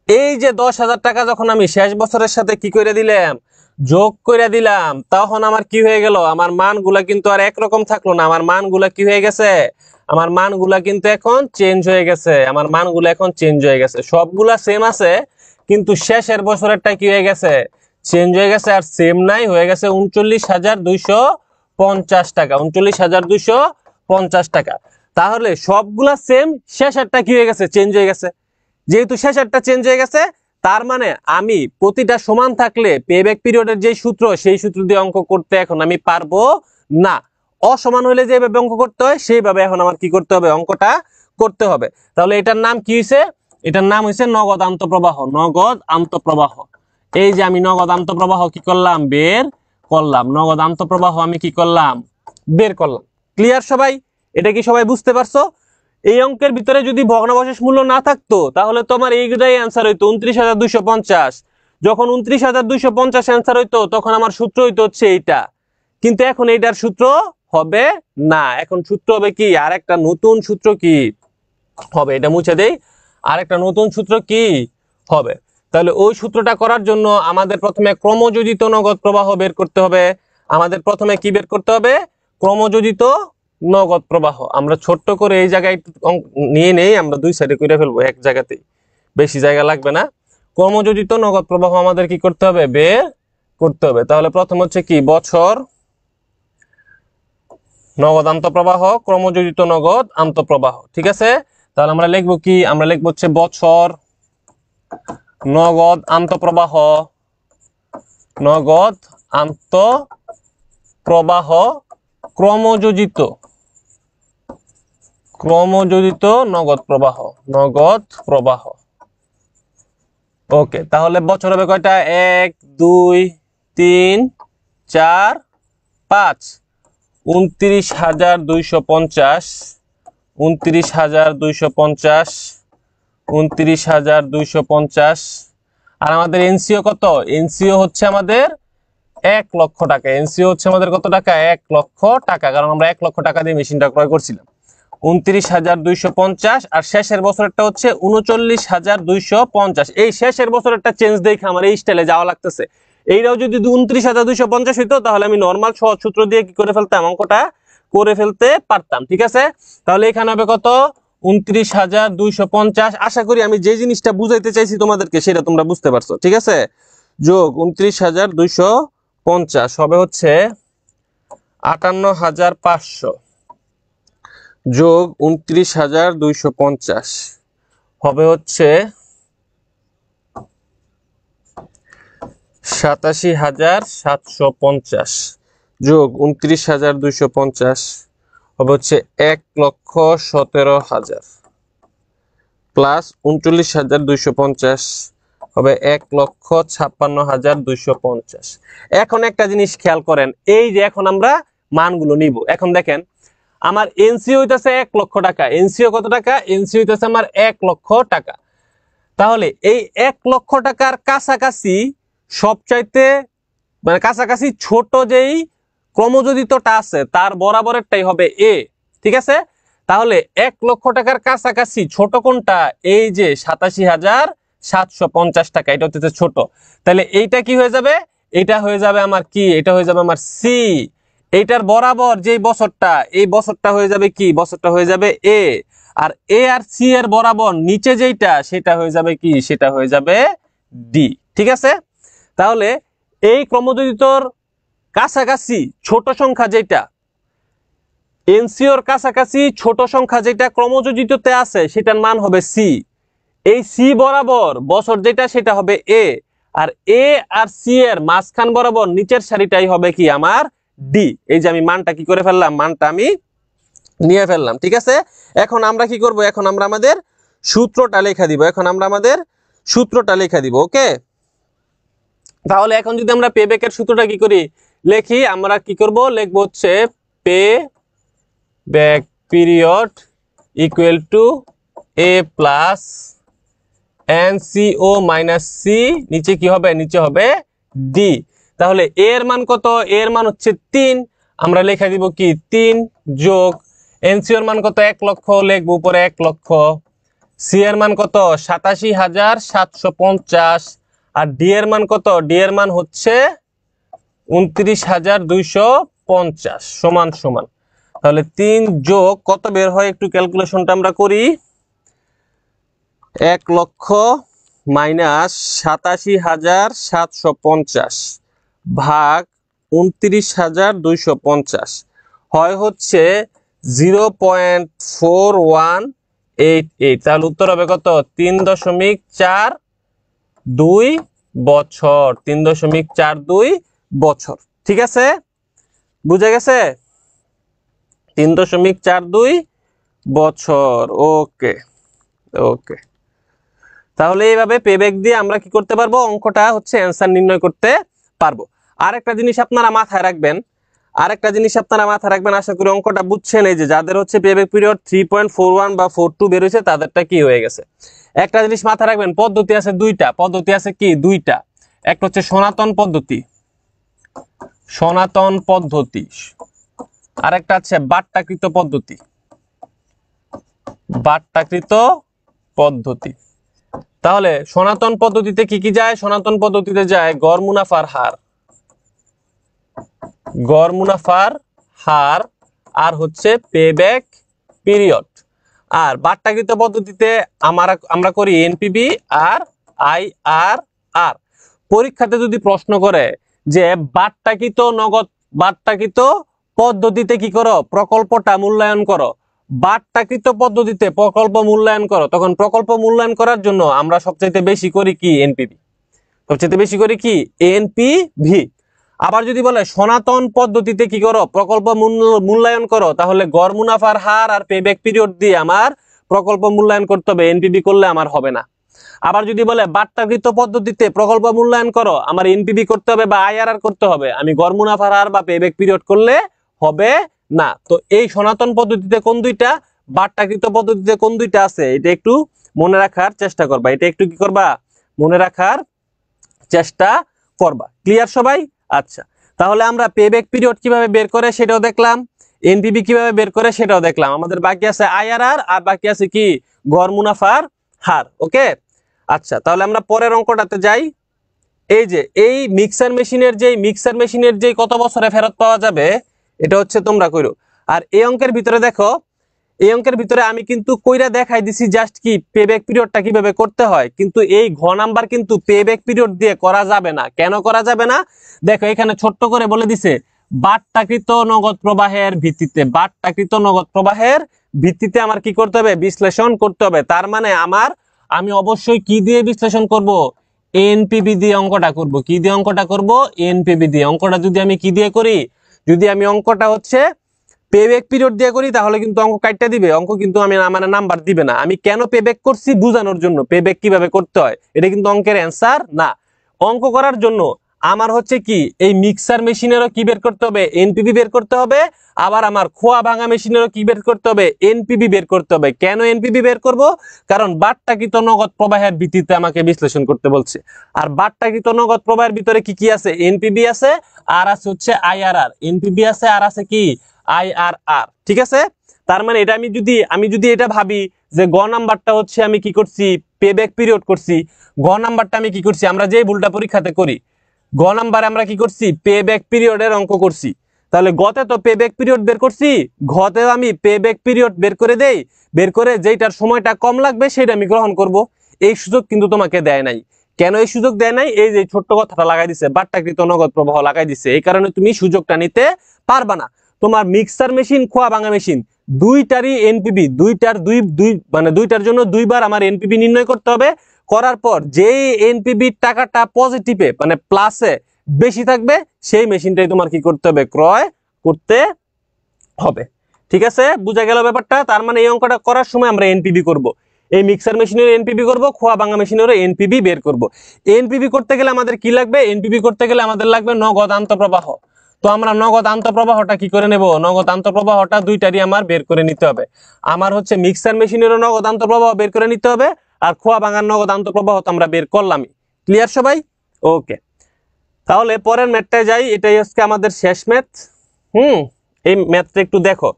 এই যে 10,000 টাকা যখন আমি শেষ বছরের সাথে কি করে দিলাম? যোগ করে দিলাম, তখন আমার কি হয়ে গেল? আমার মানগুলা কিন্তু আর একরকম থাকলো না। আমার মানগুলা কি হয়ে গেছে? আমার মানগুলা কিন্তু এখন চেঞ্জ হয়ে গেছে। আমার মানগুলা এখন চেঞ্জ হয়ে গেছে। সবগুলা সেম আছে, কিন্তু শেষের বছরেরটা কি হয়ে গেছে? চেঞ্জ হয়ে গেছে। আর সেম নাই, হয়ে গেছে 39,250 টাকা। 39,250 টাকা। তাহলে সবগুলা সেম, শেষেরটা কি হয়ে গেছে? চেঞ্জ হয়ে গেছে। যেহেতু শেষেরটা চেঞ্জ হয়ে গেছে, তার মানে আমি প্রতিটা সমান থাকলে পেব্যাক পিরিয়ডের যে সূত্র, সেই সূত্র দিয়ে অঙ্ক করতে এখন আমি পারবো না। অসমান হলে যেভাবে অঙ্ক করতে হয়, সেইভাবে এখন আমার কি করতে হবে? অঙ্কটা করতে হবে। তাহলে এটার নাম কি হয়েছে? এটার নাম হয়েছে নগদ আন্তঃপ্রবাহ। নগদ আন্তঃপ্রবাহ। এই যে আমি নগদ আন্তঃপ্রবাহ কি করলাম? বের করলাম। নগদ আন্তঃপ্রবাহ আমি কি করলাম? বের করলাম। ক্লিয়ার সবাই? এটা কি সবাই বুঝতে পারছো? এই অঙ্কের ভিতরে যদি ভগ্নাবশেষ মূল্য না থাকতো, তাহলে তোমার এইটাই অ্যান্সার হইতো 29,250। যখন 29,250 অ্যান্সার হইতো, তখন আমার সূত্র হইতো হচ্ছে এইটা। কিন্তু এখন এইটার সূত্র হবে না। এখন সূত্র হবে কি? আরেকটা নতুন সূত্র কি হবে? এটা মুছে দেই। আরেকটা নতুন সূত্র কি হবে? তাহলে ওই সূত্রটা করার জন্য আমাদের প্রথমে ক্রমযোজিত নগদ প্রবাহ বের করতে হবে। আমাদের প্রথমে কি বের করতে হবে? ক্রমযোজিত নগদ প্রবাহ। আমরা ছোট্ট করে এই জায়গায় নিয়ে নেই, আমরা দুই সাইডে করে ফেলবো এক জায়গাতেই, বেশি জায়গা লাগবে না। ক্রমযোজিত নগদ প্রবাহ আমাদের কি করতে হবে? বের করতে হবে। তাহলে প্রথম হচ্ছে কি? বছর নগদ আন্তঃপ্রবাহ, ক্রমযোজিত নগদ আন্তঃপ্রবাহ। ঠিক আছে? তাহলে আমরা লিখবো কি? আমরা লিখবো হচ্ছে বছর নগদ আন্তঃপ্রবাহ, নগদ আন্তঃপ্রবাহ ক্রমযোজিত, ক্রমযোজিত নগদ প্রবাহ, নগদ প্রবাহ। ওকে, তাহলে বছর হবে কয়টা? 1 2 3 4 5। 29,250, 29,250, 29,250। আর আমাদের এনসিও কত? এনসিও হচ্ছে আমাদের 1 লক্ষ টাকা। এনসিও হচ্ছে আমাদের কত টাকা? 1 লক্ষ টাকা, কারণ আমরা 1 লক্ষ টাকা দিয়ে মেশিনটা ক্রয় করছিলাম। 29,250 আর শেষের বছরেরটা হচ্ছে 39,250। এই শেষের বছরেরটা চেঞ্জ দেখে আমার এই স্টাইলে যাওয়া লাগতেছে। এইটাও যদি 29,250 হইতো তাহলে আমি নর্মাল সহজ সূত্র দিয়ে কি করে ফেলতাম, অঙ্কটা করে ফেলতে পারতাম। ঠিক আছে, তাহলে এখানে হবে কত? 29,250। আশা করি আমি যে জিনিসটা বুঝাইতে চাইছি তোমাদেরকে সেটা তোমরা বুঝতে পারছো। ঠিক আছে, যোগ 29,250 হবে হচ্ছে 58,500 যোগ 29,250 হবে হচ্ছে 87,750 যোগ 29,250 হবে হচ্ছে 1,17,000 প্লাস 39,250 হবে 1,56,250। এখন একটা জিনিস খেয়াল করেন, এই যে এখন আমরা মানগুলো নিব। এখন দেখেন আমার এনসিও হইতেছে 1 লক্ষ টাকা। এনসিও কত টাকা? এনসিও হইতেছে আমার 1 লক্ষ টাকা। তাহলে এই 1 লক্ষ টাকার কাছাকাছি সবচাইতে মানে কাছাকাছি ছোট যেই ক্রমযোজিতটা আছে তার বরাবরেরটাই হবে এ। ঠিক আছে, তাহলে 1 লক্ষ টাকার কাছাকাছি ছোট কোনটা? এই যে 87,750 টাকা, এটা হচ্ছে ছোট। তাহলে এইটা কি হয়ে যাবে? এটা হয়ে যাবে আমার কি? এটা হয়ে যাবে আমার সি। এইটার বরাবর যেই বছরটা, এই বছরটা হয়ে যাবে কি? বছরটা হয়ে যাবে এ। আর এ আর সি এর বরাবর নিচে যেইটা সেটা হয়ে যাবে কি? সেটা হয়ে যাবে ডি। ঠিক আছে, তাহলে এই ক্রমযোজিতর কাছাকাছি ছোট সংখ্যা যেটা, এনসিওর কাছাকাছি ছোট সংখ্যা যেটা ক্রমযোজিততে আছে সেটার মান হবে সি। এই সি বরাবর বছর যেটা সেটা হবে এ, আর এ আর সি এর মাঝখান বরাবর নিচের সারিটাই হবে কি? আমার ডি। এই যে আমি মানটা কি করে ফেললাম? মানটা আমি নিয়ে ফেললাম। ঠিক আছে, এখন আমরা কি করব? এখন আমরা আমাদের সূত্রটা লেখা দিব। ওকে, তাহলে এখন যদি আমরা পে ব্যাকের সূত্রটা কি করি লিখি, আমরা কি করব? লিখবো হচ্ছে payback period equal to A plus NCO minus C, নিচে কি হবে? নিচে হবে ডি। তাহলে এ এর মান কত? এ এর মান হচ্ছে 3, আমরা লেখা দিব কি? 3 যোগ এনসিও এর মান কত? 1 লক্ষ, লিখবো উপরে 1 লক্ষ। সি এর মান কত? 87,750। আর ডি এর মান কত? ডি এর মান হচ্ছে 29,250 সমান সমান। তাহলে 3 যোগ কত বের হয়? একটু ক্যালকুলেশনটা আমরা করি। 1 লক্ষ মাইনাস 87,750 ভাগ 29,250 হয় হচ্ছে 0.4188। তাহলে উত্তর হবে কত? 3.42 বছর। 3.42 বছর। ঠিক আছে, বুঝে গেছে? 3.42 বছর। ওকে ওকে, তাহলে এইভাবে পেব্যাক দিয়ে আমরা কি করতে পারবো? অঙ্কটা হচ্ছে অ্যান্সার নির্ণয় করতে পারবো। আরেকটা জিনিস আপনারা মাথায় রাখবেন, আশা করি অঙ্কটা বুঝছেন। এই যে যাদের হচ্ছে পেব্যাক পিরিয়ড 3.41 বা 42 বের হয়েছে তাদেরটা কি হয়ে গেছে। একটা জিনিস মাথায় রাখবেন, পদ্ধতি আছে দুইটা। পদ্ধতি আছে কি? দুইটা। একটা হচ্ছে সনাতন পদ্ধতি, আরেকটা আছে বাট্টাকৃত পদ্ধতি। তাহলে সনাতন পদ্ধতিতে কি কি যায়? সনাতন পদ্ধতিতে যায় গড় মুনাফার হার আর হচ্ছে পেব্যাক পিরিয়ড। আর বাট্টাকৃত পদ্ধতিতে আমরা করি এনপিভি আর আইআরআর। পরীক্ষাতে যদি প্রশ্ন করে যে বাট্টাকৃত পদ্ধতিতে কি করো? প্রকল্পটা মূল্যায়ন করো। বাট্টাকৃত পদ্ধতিতে প্রকল্প মূল্যায়ন করো, তখন প্রকল্প মূল্যায়ন করার জন্য আমরা সবচেয়ে বেশি করি কি? এনপিভি। আবার যদি বলে সনাতন পদ্ধতিতে কি করো? প্রকল্প মূল্যায়ন করো, তাহলে গড় মুনাফার হার আর পেব্যাক পিরিয়ড দিয়ে আমার প্রকল্প মূল্যায়ন করতে হবে, এনপিভি করলে আমার হবে না। আবার যদি বলে বাট্টাকৃত পদ্ধতিতে প্রকল্প মূল্যায়ন করো, আমার এনপিভি করতে হবে বা আইআরআর করতে হবে, আমি গড় মুনাফার হার বা পেব্যাক পিরিয়ড করলে হবে না। তো এই সনাতন পদ্ধতিতে কোন দুইটা, বাট্টাকৃত পদ্ধতিতে কোন দুইটা আছে, এটা একটু মনে রাখার চেষ্টা করবা। এটা একটু কি করবা? মনে রাখার চেষ্টা করবা। ক্লিয়ার সবাই? আচ্ছা। তাহলে আমরা পেব্যাক পিরিয়ড কিভাবে বের করে সেটাও দেখলাম, এনপিভি কিভাবে বের করে সেটাও দেখলাম। আমাদের বাকি আছে আইআরআর আর বাকি আছে কি গড় মুনাফার হার। ওকে, আচ্ছা তাহলে আমরা পরের অঙ্কটাতে যাই। এই যে এই মিক্সার মেশিনের যেই কত বছরে ফেরত পাওয়া যাবে এটা হচ্ছে তোমরা কইরো। আর এই অঙ্কের ভিতরে দেখো, এই অঙ্কের ভিতরে আমি কিন্তু কইরা দেখাই দিছি জাস্ট কি পেব্যাক পিরিয়ডটা কিভাবে করতে হয়, কিন্তু এই ঘ নাম্বার কিন্তু পেব্যাক পিরিয়ড দিয়ে করা যাবে না। কেন করা যাবে না দেখো, এখানে ছোট্ট করে বলে দিছে বাট্টাকৃত নগদ প্রবাহের ভিত্তিতে, বাট্টাকৃত নগদ প্রবাহের ভিত্তিতে আমার কি করতে হবে, বিশ্লেষণ করতে হবে। তার মানে আমি অবশ্যই কি দিয়ে বিশ্লেষণ করব, এনপিভি দিয়ে অঙ্কটা করব। কি দিয়ে অঙ্কটা করব, এনপিভি দিয়ে। অঙ্কটা যদি আমি কি দিয়ে করি, যদি আমি অঙ্কটা হচ্ছে পেব্যাক পিরিয়ড দিয়ে করি তাহলে কিন্তু অঙ্ক কাটটা দিবে, অঙ্ক কিন্তু আমি মানে নাম্বার দিবে না। আমি কেন পেব্যাক করছি বোঝানোর জন্য, পেব্যাক কিভাবে করতে হয় এটা কিন্তু অঙ্কের অ্যান্সার না। অঙ্ক করার জন্য আমার হচ্ছে কি এই মিক্সার মেশিনেরও কি বের করতে হবে, এনপিভি বের করতে হবে। আবার আমার খোয়া ভাঙা মেশিনেরও কি বের করতে হবে, এনপিভি বের করতে হবে। কেন এনপিভি বের করব, কারণ বাট্টাকৃত নগদ প্রবাহের ভিত্তিতে আমাকে বিশ্লেষণ করতে বলছে। আর বাট্টাকৃত নগদ প্রবাহের ভিতরে কি কি আছে, এনপিভি আছে আর আছে হচ্ছে আইআরআর। এনপিভি আছে আর আছে কি আইআরআর। ঠিক আছে, তার মানে এটা আমি যদি এটা ভাবি যে গ নাম্বারটা হচ্ছে আমি কি করছি পেব্যাক পিরিয়ড করছি, গ নাম্বারটা আমি কি করছি, আমরা যে ভুলটা পরীক্ষাতে করি গ নাম্বারে আমরা কি করছি পেব্যাক পিরিয়ডের অঙ্ক করছি। তাহলে গতে তো পেব্যাক পিরিয়ড বের করছি, ঘতেও আমি পেব্যাক পিরিয়ড বের করে দেই, বের করে যেটার সময়টা কম লাগবে সেটা আমি গ্রহণ করব। এই সুযোগ কিন্তু তোমাকে দেয় নাই। কেন এই সুযোগ দেয় নাই, এই যে ছোট্ট কথাটা লাগাই দিছে বাট্টাকৃত নগদ প্রবাহ লাগাই দিছে, এই কারণে তুমি সুযোগটা নিতে পারবা না। তোমার মিক্সার মেশিন খোয়া ভাঙা মেশিন দুইটারই এনপিভি, দুইটার জন্য দুইবার আমার এনপিভি নির্ণয় করতে হবে। করার পর যেই এনপিভির টাকাটা পজিটিভে মানে প্লাসে বেশি থাকবে সেই মেশিনটাই তোমার কি করতে হবে, ক্রয় করতে হবে। ঠিক আছে, বুঝা গেল ব্যাপারটা। তার মানে এই অঙ্কটা করার সময় আমরা এনপিভি করব, এই মিক্সার মেশিনের এনপিভি করব, খোয়া ভাঙা মেশিনেরও এনপিভি বের করব। এনপিভি করতে গেলে আমাদের কি লাগবে, এনপিভি করতে গেলে আমাদের লাগবে নগদ আন্তঃপ্রবাহ। তো আমরা নগদ আন্তঃপ্রবাহটা কি করে নেব, নগদ আন্তঃপ্রবাহটা দুইটারই আমার বের করে নিতে হবে। আমার হচ্ছে মিক্সার মেশিনেরও নগদ আন্তঃপ্রবাহ বের করে নিতে হবে, আর খোয়া ভাঙার নগদ আন্তঃপ্রবাহ তো আমরা বের করলামই। ক্লিয়ার সবাই? ওকে, তাহলে পরের ম্যাথটায় যাই। এটাই হচ্ছে আমাদের শেষ ম্যাথ। এই ম্যাথটা একটু দেখো,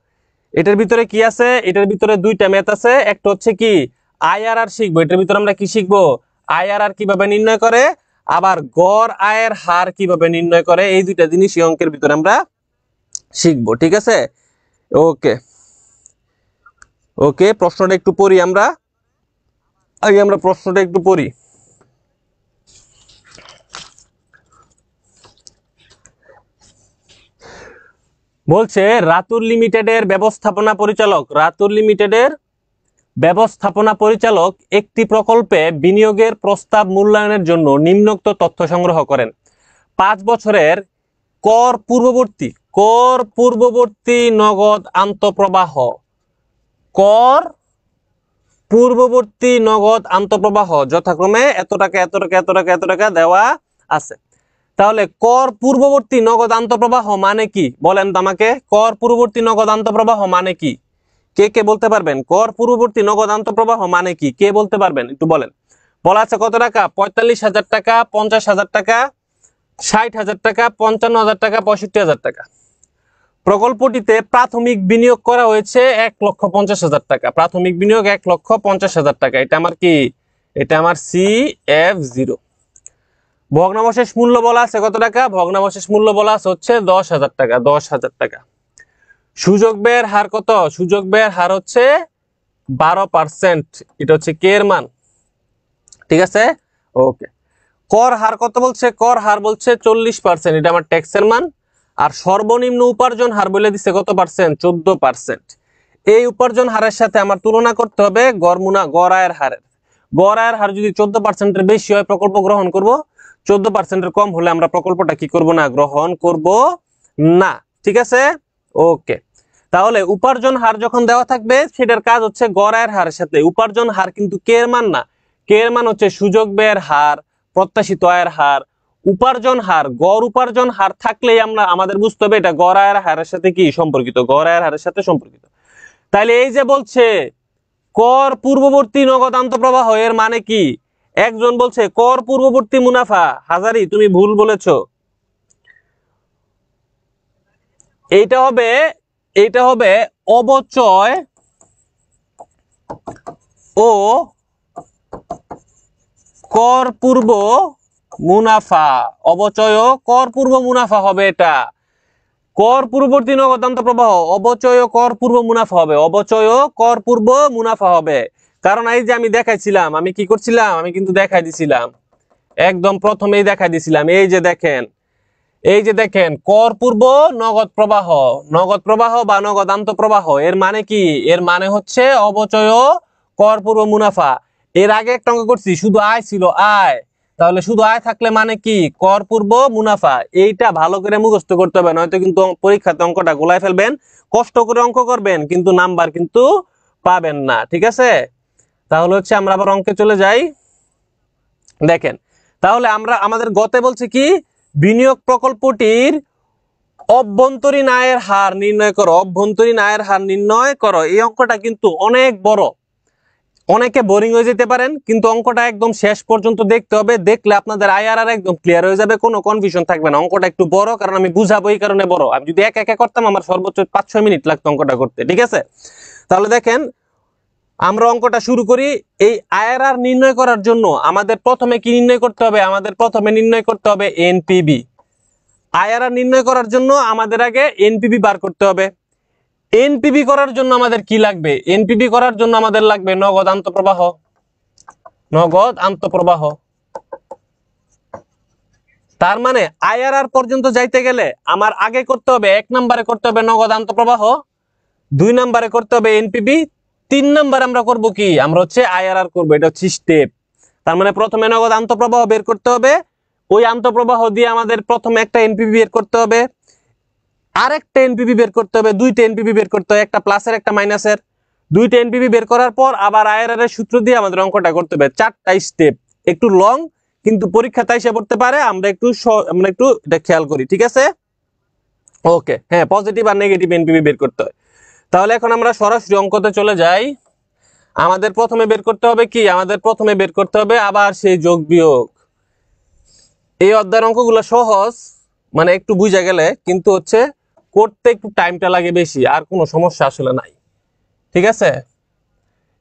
এটার ভিতরে কি আছে, এটার ভিতরে দুইটা ম্যাথ আছে। একটা হচ্ছে কি আইআরআর শিখবো, এটার ভিতরে আমরা কি শিখবো, আইআরআর কিভাবে নির্ণয় করে, আবার গড় আয়ের হার কিভাবে নির্ণয় করে। এই দুইটা জিনিস এই অঙ্কের ভিতরে আমরা শিখবো। ঠিক আছে, ওকে ওকে, প্রশ্নটা একটু পড়ি আমরা, আগে আমরা প্রশ্নটা একটু পড়ি। বলছে রাতুল লিমিটেডের ব্যবস্থাপনা পরিচালক একটি প্রকল্পে বিনিয়োগের প্রস্তাব মূল্যায়নের জন্য নিম্নোক্ত তথ্য সংগ্রহ করেন। 5 বছরের কর পূর্ববর্তী নগদ আন্তঃপ্রবাহ, কর পূর্ববর্তী নগদ আন্তঃপ্রবাহ যথাক্রমে এত টাকা এত টাকা এত টাকা এত টাকা দেওয়া আছে। তাহলে কর পূর্ববর্তী নগদ আন্তঃপ্রবাহ মানে কি বলেন তো আমাকে, কর পূর্ববর্তী নগদ আন্তঃপ্রবাহ মানে কি, কে কে বলতে পারবেন? কর পূর্ববর্তী নগদ আন্তঃপ্রবাহ মানে কি, কে বলতে পারবেন একটু বলেন। বলা আছে কত টাকা, 45,000 টাকা, 50,000 টাকা, 60,000 টাকা, 55,000 টাকা, 65,000 টাকা। প্রকল্পটিতে প্রাথমিক বিনিয়োগ করা হয়েছে 1,50,000 টাকা, প্রাথমিক বিনিয়োগ 1,50,000 টাকা। এটা আমার কি, এটা আমার CF0। ভগ্নাবশেষ মূল্য বলা আছে কত টাকা, ভগ্নাবশেষ মূল্য বলা আছে হচ্ছে 10,000 টাকা, 10,000 টাকা। সুযোগ ব্যয়ের হার কত, সুযোগ ব্যয়ের হার হচ্ছে 12%, এটা হচ্ছে কে এর মান। ঠিক আছে, ওকে। কর হার কত বলছে, কর হার বলছে 40%, এটা আমার ট্যাক্সের মান। আর সর্বনিম্ন উপার্জন হার বলে দিচ্ছে কত পার্সেন্ট, 14%। এই উপার্জন হারের সাথে আমার তুলনা করতে হবে গড় আয়ের হারের। গড় আয়ের হার যদি 14%-এর বেশি হয় প্রকল্প গ্রহণ করব, 14%-এর কম হলে আমরা প্রকল্পটা কি করব না, গ্রহণ করব না। ঠিক আছে, ওকে। তাহলে উপার্জন হার যখন দেওয়া থাকবে সেটার কাজ হচ্ছে গড় আয়ের হারের সাথে, উপার্জন হার কিন্তু কে এর মান না, কে এর মান হচ্ছে সুযোগ ব্যয়ের হার, প্রত্যাশিত আয়ের হার। উপার্জন হার, গড় উপার্জন হার থাকলেই আমাদের বুঝতে হবে এটা গড় আয়ের হারের সাথে কি সম্পর্কিত, গড় আয়ের হারের সাথে সম্পর্কিত। তাইলে এই যে বলছে কর পূর্ববর্তী নগদ আন্তঃপ্রবাহ, এর মানে কি, একজন বলছে কর পূর্ববর্তী মুনাফা, হাজারি তুমি ভুল বলেছো। এইটা হবে অবচয় ও কর পূর্ব মুনাফা। অবচয় ও কর পূর্ব মুনাফা হবে এটা। কর পূর্ববর্তী নগদ অন্তঃপ্রবাহ অবচয় ও কর পূর্ব মুনাফা হবে। অবচয় ও কর পূর্ব মুনাফা হবে। কারণ এই যে আমি দেখাইছিলাম, আমি কি করছিলাম, আমি কিন্তু দেখাই দিছিলাম, একদম প্রথমেই দেখাই দিছিলাম। এই যে দেখেন কর পূর্ব নগদ প্রবাহ, নগদ প্রবাহ বা নগদ আন্তঃপ্রবাহ, এর মানে কি? এর মানে হচ্ছে অবচয় ও কর পূর্ব মুনাফা। এর আগে একটা অঙ্ক করছি, শুধু আয় ছিল, আয়। তাহলে শুধু আয় থাকলে মানে কি? কর পূর্ব মুনাফা। এইটা ভালো করে মুখস্থ করতে হবে, নয়তো কিন্তু পরীক্ষাতে অঙ্কটা গোলায় ফেলবেন। কষ্ট করে অঙ্ক করবেন কিন্তু নাম্বার কিন্তু পাবেন না, ঠিক আছে? তাহলে হচ্ছে আমরা আবার অঙ্কে চলে যাই। দেখেন, তাহলে আমরা আমাদের গতে বলছে কি? বিনিয়োগ প্রকল্পটির অভ্যন্তরীণ আয়ের হার নির্ণয় করো। অভ্যন্তরীণ আয়ের হার নির্ণয় করো। এই অঙ্কটা কিন্তু অনেক বড়, অনেকে বোরিং হয়ে যেতে পারেন, কিন্তু অঙ্কটা একদম শেষ পর্যন্ত দেখতে হবে। দেখলে আপনাদের আইআরআর একদম ক্লিয়ার হয়ে যাবে, কোনো কনফিউশন থাকবে না। অঙ্কটা একটু বড়, কারণ আমি বুঝাবো এই কারণে বড়। আমি যদি এক একে করতাম আমার সর্বোচ্চ 5-6 মিনিট লাগতো অঙ্কটা করতে, ঠিক আছে? তাহলে দেখেন, আমরা অঙ্কটা শুরু করি। এই আইআরআর নির্ণয় করার জন্য আমাদের প্রথমে কি নির্ণয় করতে হবে? আমাদের প্রথমে নির্ণয় করতে হবে এনপিবি। আইআরআর নির্ণয় করার জন্য আমাদের আগে এনপিবি বার করতে হবে। এনপিবি করার জন্য আমাদের কি লাগবে? এনপিবি করার জন্য আমাদের লাগবে নগদ আন্তঃপ্রবাহ। নগদ আন্তঃপ্রবাহ। তার মানে আইআরআর পর্যন্ত যাইতে গেলে আমার আগে করতে হবে, 1 নম্বরে করতে হবে নগদ আন্তঃপ্রবাহ, 2 নম্বরে করতে হবে এনপিবি, 3 নম্বরে আমরা করব কি? আমরা হচ্ছে আইআরআর করব। এটা হচ্ছে স্টেপ। তার মানে প্রথমে নগদ আন্তঃপ্রবাহ বের করতে হবে, ওই আন্তঃপ্রবাহ দিয়ে আমাদের প্রথমে একটা এনপিবি বের করতে হবে, আরেকটা এনপিবি বের করতে হবে, 2টা এনপিবি বের করতে হবে, একটা প্লাসের একটা মাইনাসের। 2টা এনপিবি বের করার পর আবার আইআরআর এর সূত্র দিয়ে আমাদের অঙ্কটা করতে হবে। 4টা স্টেপ, একটু লং, কিন্তু পরীক্ষাতে এসে পড়তে পারে। আমরা একটু এটা খেয়াল করি, ঠিক আছে? ওকে, হ্যাঁ, পজিটিভ আর নেগেটিভ এনপিবি বের করতে হয়। তাহলে এখন আমরা সরাসরি অঙ্কতে চলে যাই। আমাদের প্রথমে বের করতে হবে কি? আমাদের প্রথমে বের করতে হবে আবার সেই যোগ বিয়োগ। এই অধ্যায়ের অঙ্কগুলো সহজ, মানে একটু বুঝা গেলে, কিন্তু হচ্ছে করতে একটু টাইমটা লাগে বেশি, আর কোনো সমস্যা আসলে নাই, ঠিক আছে?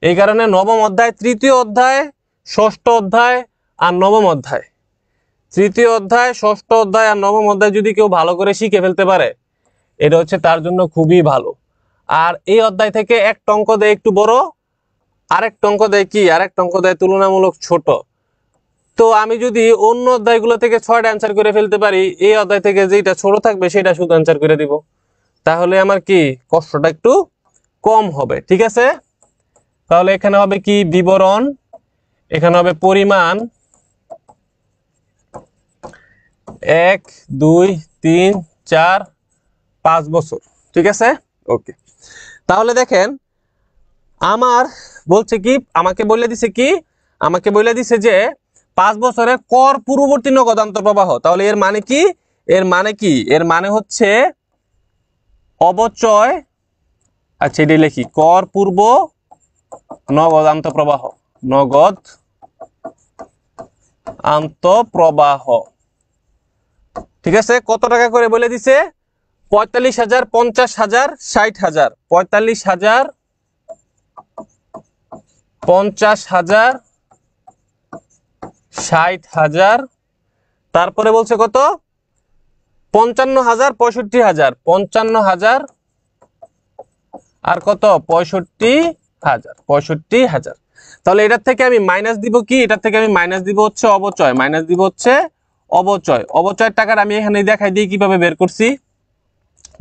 এই কারণে নবম অধ্যায়, তৃতীয় অধ্যায়, ষষ্ঠ অধ্যায় আর নবম অধ্যায়, তৃতীয় অধ্যায়, ষষ্ঠ অধ্যায় আর নবম অধ্যায় যদি কেউ ভালো করে শিখে ফেলতে পারে, এটা হচ্ছে তার জন্য খুবই ভালো। আর এই অধ্যায় থেকে একটা অঙ্ক দেয় একটু বড়, আরেকটা অঙ্ক দেয় কি? আরেকটা অঙ্ক দেয় তুলনামূলক ছোট। তো আমি যদি অন্য অধ্যায়গুলো থেকে 6টা অ্যান্সার করে ফেলতে পারি, এই অধ্যায় থেকে যেটা ছোট থাকবে সেটা শুধু অ্যান্সার করে দিব। তাহলে আমার কি কষ্টটা একটু কম হবে, ঠিক আছে? তাহলে এখানে হবে কি? বিবরণ, এখানে হবে পরিমাণ, 1 2 3 4 5 বছর, ঠিক আছে? ওকে, তাহলে দেখেন আমার বলছে কি, আমাকে বলে দিছে যে 5 বছরের কর পূর্ববর্তী নগদ আন্তঃপ্রবাহ। তাহলে এর মানে কি? এর মানে হচ্ছে অবচয়, আচ্ছা এটাই লিখি, কর পূর্ব নগদ আন্তঃপ্রবাহ। নগদ আন্তঃপ্রবাহ, ঠিক আছে? কত টাকা করে বলে দিছে? 45,000, 50,000, 60,000। 45,000, 50,000, 60,000। তারপরে বলছে কত? 55,000, 65,000। 55,000 আর কত? 65,000। 65,000। তাহলে এটার থেকে আমি মাইনাস দিব কি? এটার থেকে আমি মাইনাস দিব হচ্ছে অবচয়। মাইনাস দিব হচ্ছে অবচয়। অবচয়ের টাকাটা আমি এখানে দেখাই দিই কিভাবে বের করছি।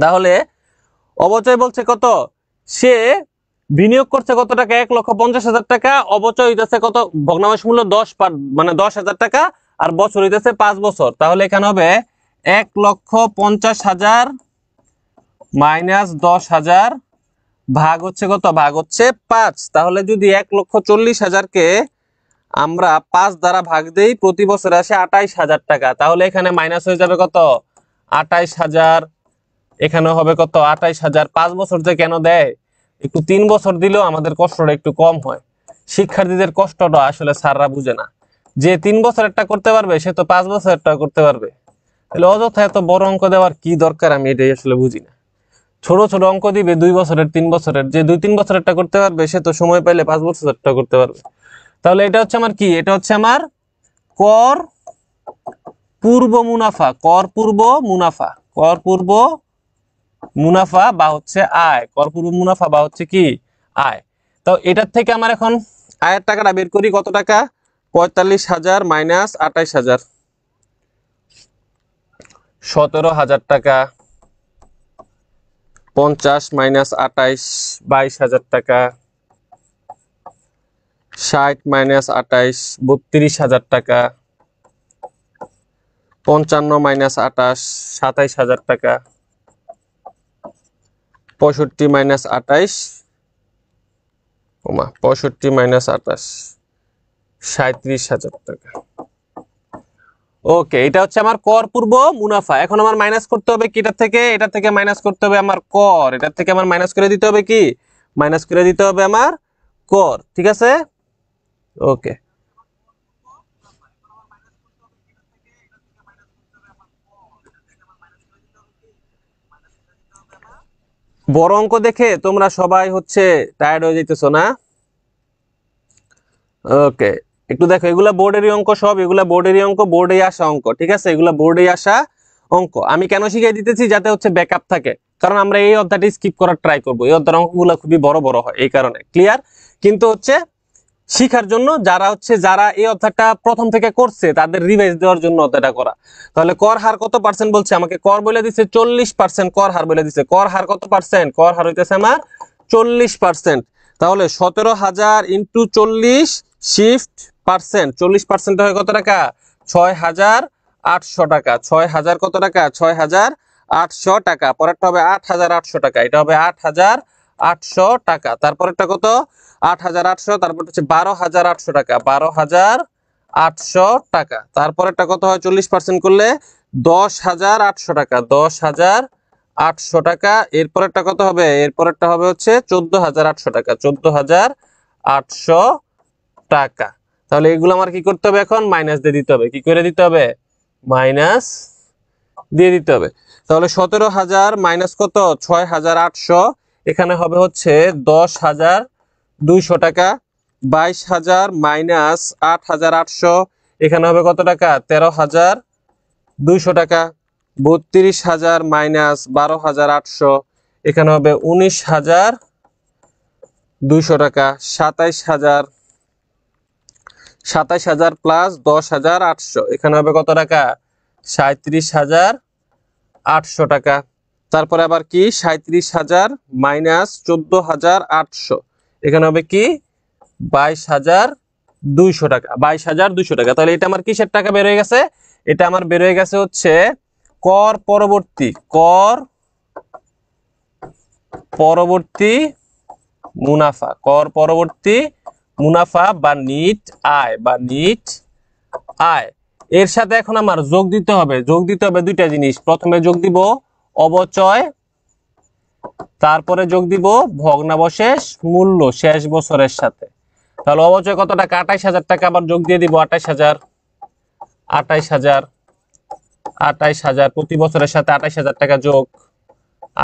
তাহলে অবচয় বলছে কত? সে বিনিয়োগ করছে কত টাকা? 1,50,000 টাকা। অবচয় হইতেছে কত? ভগ্নাংশ মূল্য 10, মানে 10,000 টাকা, আর বছর হইতেছে 5 বছর। তাহলে এখানে হবে 1,50,000 মাইনাস 10,000 ভাগ হচ্ছে কত? ভাগ হচ্ছে 5। তাহলে যদি 1,40,000-কে আমরা 5 দ্বারা ভাগ দেই, প্রতি বছরে আসে 28,000 টাকা। তাহলে এখানে মাইনাস হয়ে যাবে কত? 28,000। এখানে হবে কত? 28,000। 5 বছর যে কেন দেয়? একটু 3 বছর দিলেও আমাদের কষ্টটা একটু কম হয়। শিক্ষার্থীদের কষ্টটা আসলে স্যাররা বুঝে না। যে 3 বছরেরটা করতে পারবে সে তো 5 বছরেরটা করতে পারবে। তাহলে অযথা এত বড় অঙ্ক দেওয়ার কি দরকার? আমি এটাই আসলে বুঝি না। ছোট ছোট অঙ্ক দিবে 2 বছরের 3 বছরের, যে 2-3 বছরেরটা করতে পারবে সে তো সময় পাইলে 5 বছরেরটা করতে পারবে। তাহলে এটা হচ্ছে আমার কি, এটা হচ্ছে আমার কর পূর্ব মুনাফা, কর পূর্ব মুনাফা, কর পূর্ব মুনাফা বা হচ্ছে আয়, কর পূর্ব মুনাফা বা হচ্ছে কি আয়। তো এটার থেকে আমার এখন আয়ের টাকাটা বের করি, কত টাকা, 45,000 মাইনাস 28,000, 17,000 টাকা, 50 মাইনাস 28, 22,000 টাকা, 60 মাইনাস 28, 32,000 টাকা, 55 মাইনাস 28, 27,000 টাকা, 65 মাইনাস 28, 65 মাইনাস 28, 37,000 টাকা। ওকে, এটা হচ্ছে আমার কর পূর্ব মুনাফা। এখন আমার মাইনাস করতে হবে কি, এটা থেকে মাইনাস করতে হবে আমার কর, এটার থেকে আমার মাইনাস করে দিতে হবে কি, মাইনাস করে দিতে হবে আমার কর, ঠিক আছে। ওকে, বড় অঙ্ক দেখে তোমরা সবাই হচ্ছে টায়ার্ড হয়ে যাইতেছো না? ওকে, একটু দেখো, এগুলা বোর্ডেরই অঙ্ক, সব এগুলা বোর্ডেরই অঙ্ক, বোর্ডে আসা অঙ্ক, ঠিক আছে, এগুলা বোর্ডে আসা অঙ্ক। আমি কেন শিখিয়ে দিতেছি, যাতে হচ্ছে ব্যাকআপ থাকে, কারণ আমরা এই অধ্যায়টি স্কিপ করার ট্রাই করবো, এই অধ্যায়ের অঙ্কগুলো খুবই বড় বড় হয় এই কারণে, ক্লিয়ার। কিন্তু হচ্ছে শিখার জন্য, যারা এই অধ্যায়টা প্রথম থেকে করছে তাদের রিভাইজ দেওয়ার জন্য অধ্যায়টা করা। তাহলে কর হার কত পার্সেন্ট বলছে আমাকে, কর বলে দিচ্ছে 40%, কর হার বলে দিচ্ছে, কর হার কত পার্সেন্ট, কর হার হইতেছে আমার 40%। তাহলে 17,000 ইন্টু 40 শিফট পার্সেন্ট, 40% হয় কত টাকা, 6,800 টাকা, 6,000 কত টাকা, 6,800 টাকা। পরেরটা হবে 8,800 টাকা, এটা হবে 8,800 টাকা। তারপরেরটা কত, 8,800, তারপর হচ্ছে 12,800 টাকা, 12,800 টাকা। তারপরেরটা কত হয় 40% করলে, 10,800 টাকা, 10,800 টাকা। এরপরেরটা কত হবে, এরপরেরটা হবে হচ্ছে 14,800 টাকা, 14,800 টাকা। তাহলে এগুলো আমার কি করতে হবে, এখন মাইনাস দিয়ে দিতে হবে। কি করে দিতে হবে, মাইনাস দিয়ে দিতে হবে। তাহলে 17,000 মাইনাস কত, 6,800, এখানে হবে হচ্ছে 10,200 টাকা। 22,000 মাইনাস 8,800, এখানে হবে কত টাকা, 13,200 টাকা। 32,000 মাইনাস 12,800, এখানে হবে 19,200 টাকা। 27,000 প্লাস 10,800, এখানে হবে কত টাকা, 37,800 টাকা। তারপরে আবার কি, 37,000 মাইনাস 14,800, এখানে হবে কি 22,200 টাকা, 22,200 টাকা। তাহলে এটা আমার কিসের টাকা বের হয়ে গেছে, এটা আমার বের হয়ে গেছে হচ্ছে কর পরবর্তী, কর পরবর্তী মুনাফা, কর পরবর্তী মুনাফা বা নিট আয়, বা নিট আয়। এর সাথে এখন আমার যোগ দিতে হবে, দুইটা জিনিস। প্রথমে যোগ দিব অবচয়, তারপরে যোগ দিব ভগ্নাবশেষ মূল্য শেষ বছরের সাথে। তাহলে অবচয় কত টাকা, 28,000 টাকা, আবার যোগ দিয়ে দিব 28,000, 28,000, 28,000, প্রতি বছরের সাথে 28,000 টাকা যোগ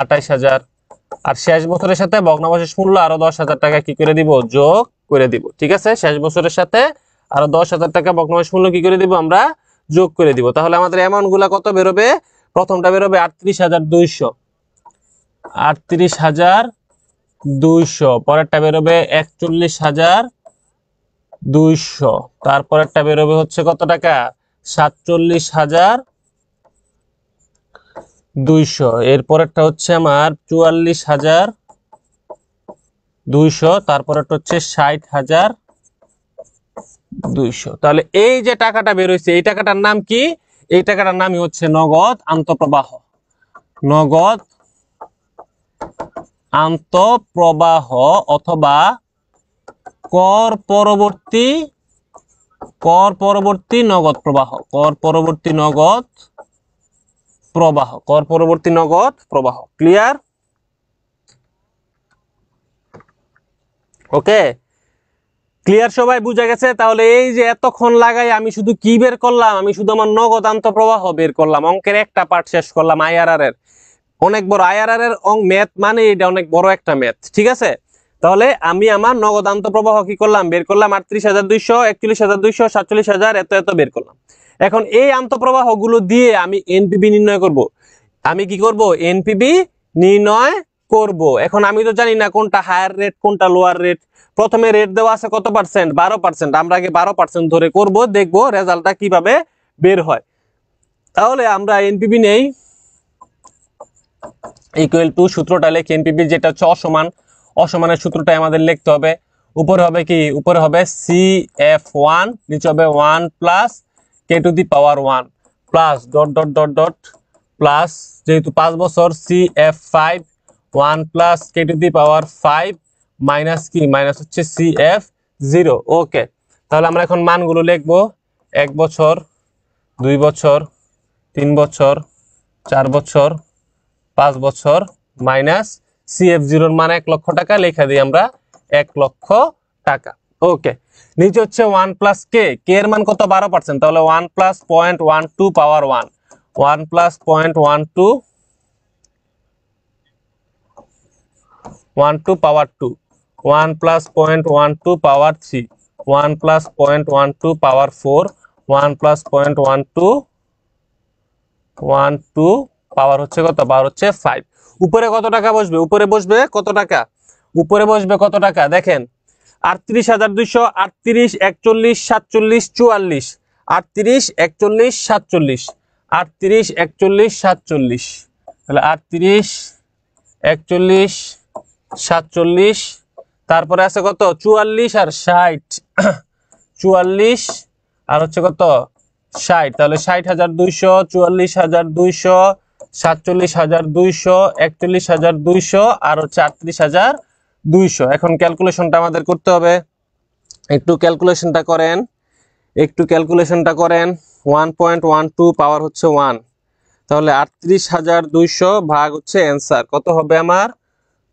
28,000, আর শেষ বছরের সাথে ভগ্নাবশেষ মূল্য আরো 10,000 টাকা কি করে দিব, যোগ করে দিব, ঠিক আছে। শেষ বছরের সাথে আরো 10,000 টাকা ভগ্নাবশেষ মূল্য কি করে দিব, আমরা যোগ করে দিব। তাহলে আমাদের অ্যামাউন্ট গুলা কত বেরোবে, প্রথমটা বেরোবে 38,200, 38,200, পরেরটা বেরোবে 41,200, তারপরেরটা বেরোবে হচ্ছে কত টাকা, 47,200, এরপরেরটা হচ্ছে আমার 44,200, তারপরেরটা হচ্ছে 60,200। তাহলে এই যে টাকাটা বের হয়েছে, এই টাকাটার নাম কি, এই টাকাটার নামই হচ্ছে নগদ আন্তঃপ্রবাহ, নগদ আন্তঃপ্রবাহ, অথবা কর পরবর্তী নগদ প্রবাহ, কর পরবর্তী নগদ প্রবাহ, কর পরবর্তী নগদ প্রবাহ। ক্লিয়ার? ওকে, ক্লিয়ার, সবাই বুঝা গেছে? তাহলে এই যে এতক্ষণ লাগাই আমি শুধু কি বের করলাম, আমি শুধু আমার নগদ আন্তঃপ্রবাহ বের করলাম, অঙ্কের একটা পার্ট শেষ করলাম, আইআরআর এর। অনেক বড় আইআরআর এর ম্যাথ মানে এটা অনেক বড় একটা ম্যাথ, ঠিক আছে। তাহলে আমি আমার নগদ আন্তঃপ্রবাহ কি করলাম, বের করলাম 38,200, 41,200, 47,000, এত এত বের করলাম। এখন এই আন্তঃপ্রবাহ গুলো দিয়ে আমি এনপিবি নির্ণয় করব। আমি কি করব, এনপিবি নির্ণয় করব। এখন আমি তো জানি না কোনটা হায়ার রেট কোনটা লোয়ার রেট। প্রথমে রেট দেওয়া আছে কত পার্সেন্ট, 12%। আমরা আগে 12% ধরে করব, দেখবো রেজাল্টটা কিভাবে বের হয়। তাহলে আমরা এনপিবি নেই, ইকুয়াল টু সূত্রটা লেখি এনপিবি, যেটা হচ্ছে অসমান। অসমানের সূত্রটাই আমাদের লিখতে হবে। উপরে হবে কি, উপরে হবে CF1, নিচে হবে 1 plus K to the power 1 plus dot dot dot dot plus, যেহেতু 5 বছর CF5 1 plus K to the power 5 minus কি, মাইনাস হচ্ছে CF0। ওকে, তাহলে আমরা এখন মানগুলো লিখবো। 1 বছর, 2 বছর, 3 বছর, 4 বছর, 5 বছর মাইনাস CF0 এর মান 1 লক্ষ টাকা, লেখা দিই আমরা 1 লক্ষ টাকা। ওকে, নিচে হচ্ছে 1 প্লাস কে, কে এর মান কত, 12%। তাহলে 1 প্লাস 0.12 পাওয়ার 1, 1 প্লাস 0.12 পাওয়ার 2, 1 প্লাস 0.12 পাওয়ার 3, 1 প্লাস 0.12 পাওয়ার 4, 1 প্লাস 0.12 পাওয়ার হচ্ছে কত, পাওয়ার হচ্ছে 5। উপরে কত টাকা বসবে, উপরে বসবে কত টাকা, উপরে বসবে কত টাকা দেখেন, 38,200, 38, 41, 47, 44, 38, 41, 47, 38, 41, 47, তাহলে 38, 41, 47, তারপরে আছে কত 44 আর 60, 44 আর হচ্ছে কত 60, তাহলে 60,200, 44,200, 47,200, 41,200 আর হচ্ছে 38,200। এখন ক্যালকুলেশনটা আমাদের করতে হবে, একটু ক্যালকুলেশনটা করেন, একটু ক্যালকুলেশনটা করেন। 1.12 পাওয়ার হচ্ছে 1, তাহলে 38,200 ভাগ হচ্ছে অ্যান্সার কত হবে আমার,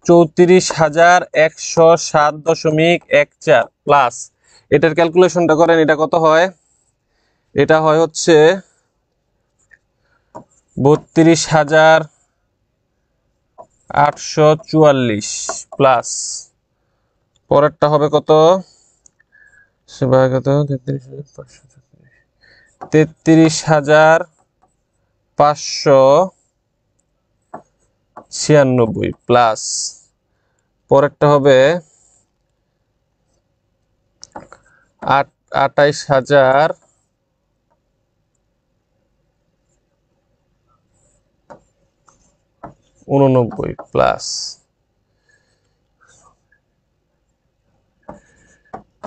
34,107.14 প্লাস, এটার ক্যালকুলেশনটা করেন, এটা কত হয়, এটা হয় হচ্ছে 32,844 প্লাস, পরেরটা হবে কত, 33,596 প্লাস, পরেরটা হবে 28,089 প্লাস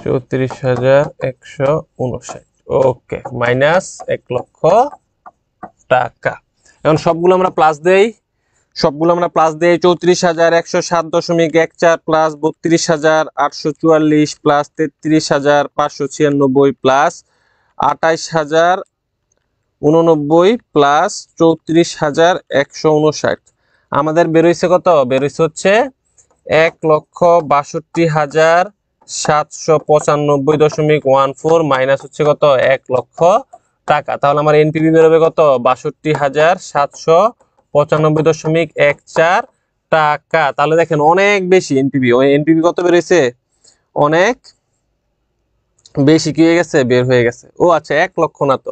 34,159। ওকে, মাইনাস 1 লক্ষ টাকা। এখন সবগুলো আমরা প্লাস দেই, সবগুলো আমরা প্লাস দেই। 34,107.14 প্লাস 32,844 প্লাস 33,596 প্লাস 28,089 প্লাস 34,159। আমাদের বেরোইছে কত, বেরোইছে হচ্ছে 1,62,795.14 মাইনাস হচ্ছে কত 1 লক্ষ টাকা। তাহলে আমার এনপিভি বেরোবে কত, 62,795.14 টাকা। তাহলে দেখেন অনেক বেশি এনপিভি, এনপিভি কত বেরোইছে, অনেক বেশি কি হয়ে গেছে, বের হয়ে গেছে। ও আচ্ছা, 1 লক্ষ না তো,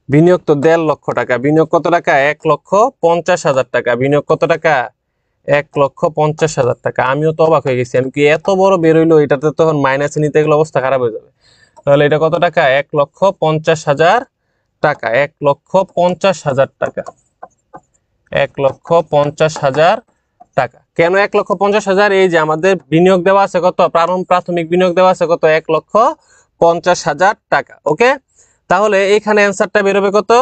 বিনিয়োগ তো 1.5 লক্ষ টাকা। বিনিয়োগ কত টাকা, 1,50,000 টাকা। বিনিয়োগ কত টাকা, 1,50,000 টাকা। আমিও তো অবাক হয়ে গেছি, আমি কি এত বড় বের হইলো, এটাতে তখন মাইনাসে নিতে গেলে অবস্থা খারাপ হয়ে যাবে। তাহলে এটা কত টাকা, 1,50,000 টাকা, 1,50,000 টাকা, 1,50,000 টাকা। কেন 1,50,000? এই যে আমাদের বিনিয়োগ দেওয়া আছে কত, প্রাথমিক বিনিয়োগ দেওয়া আছে কত, 1,50,000 টাকা। ওকে, তাহলে এখানে অ্যান্সারটা বেরোবে কত,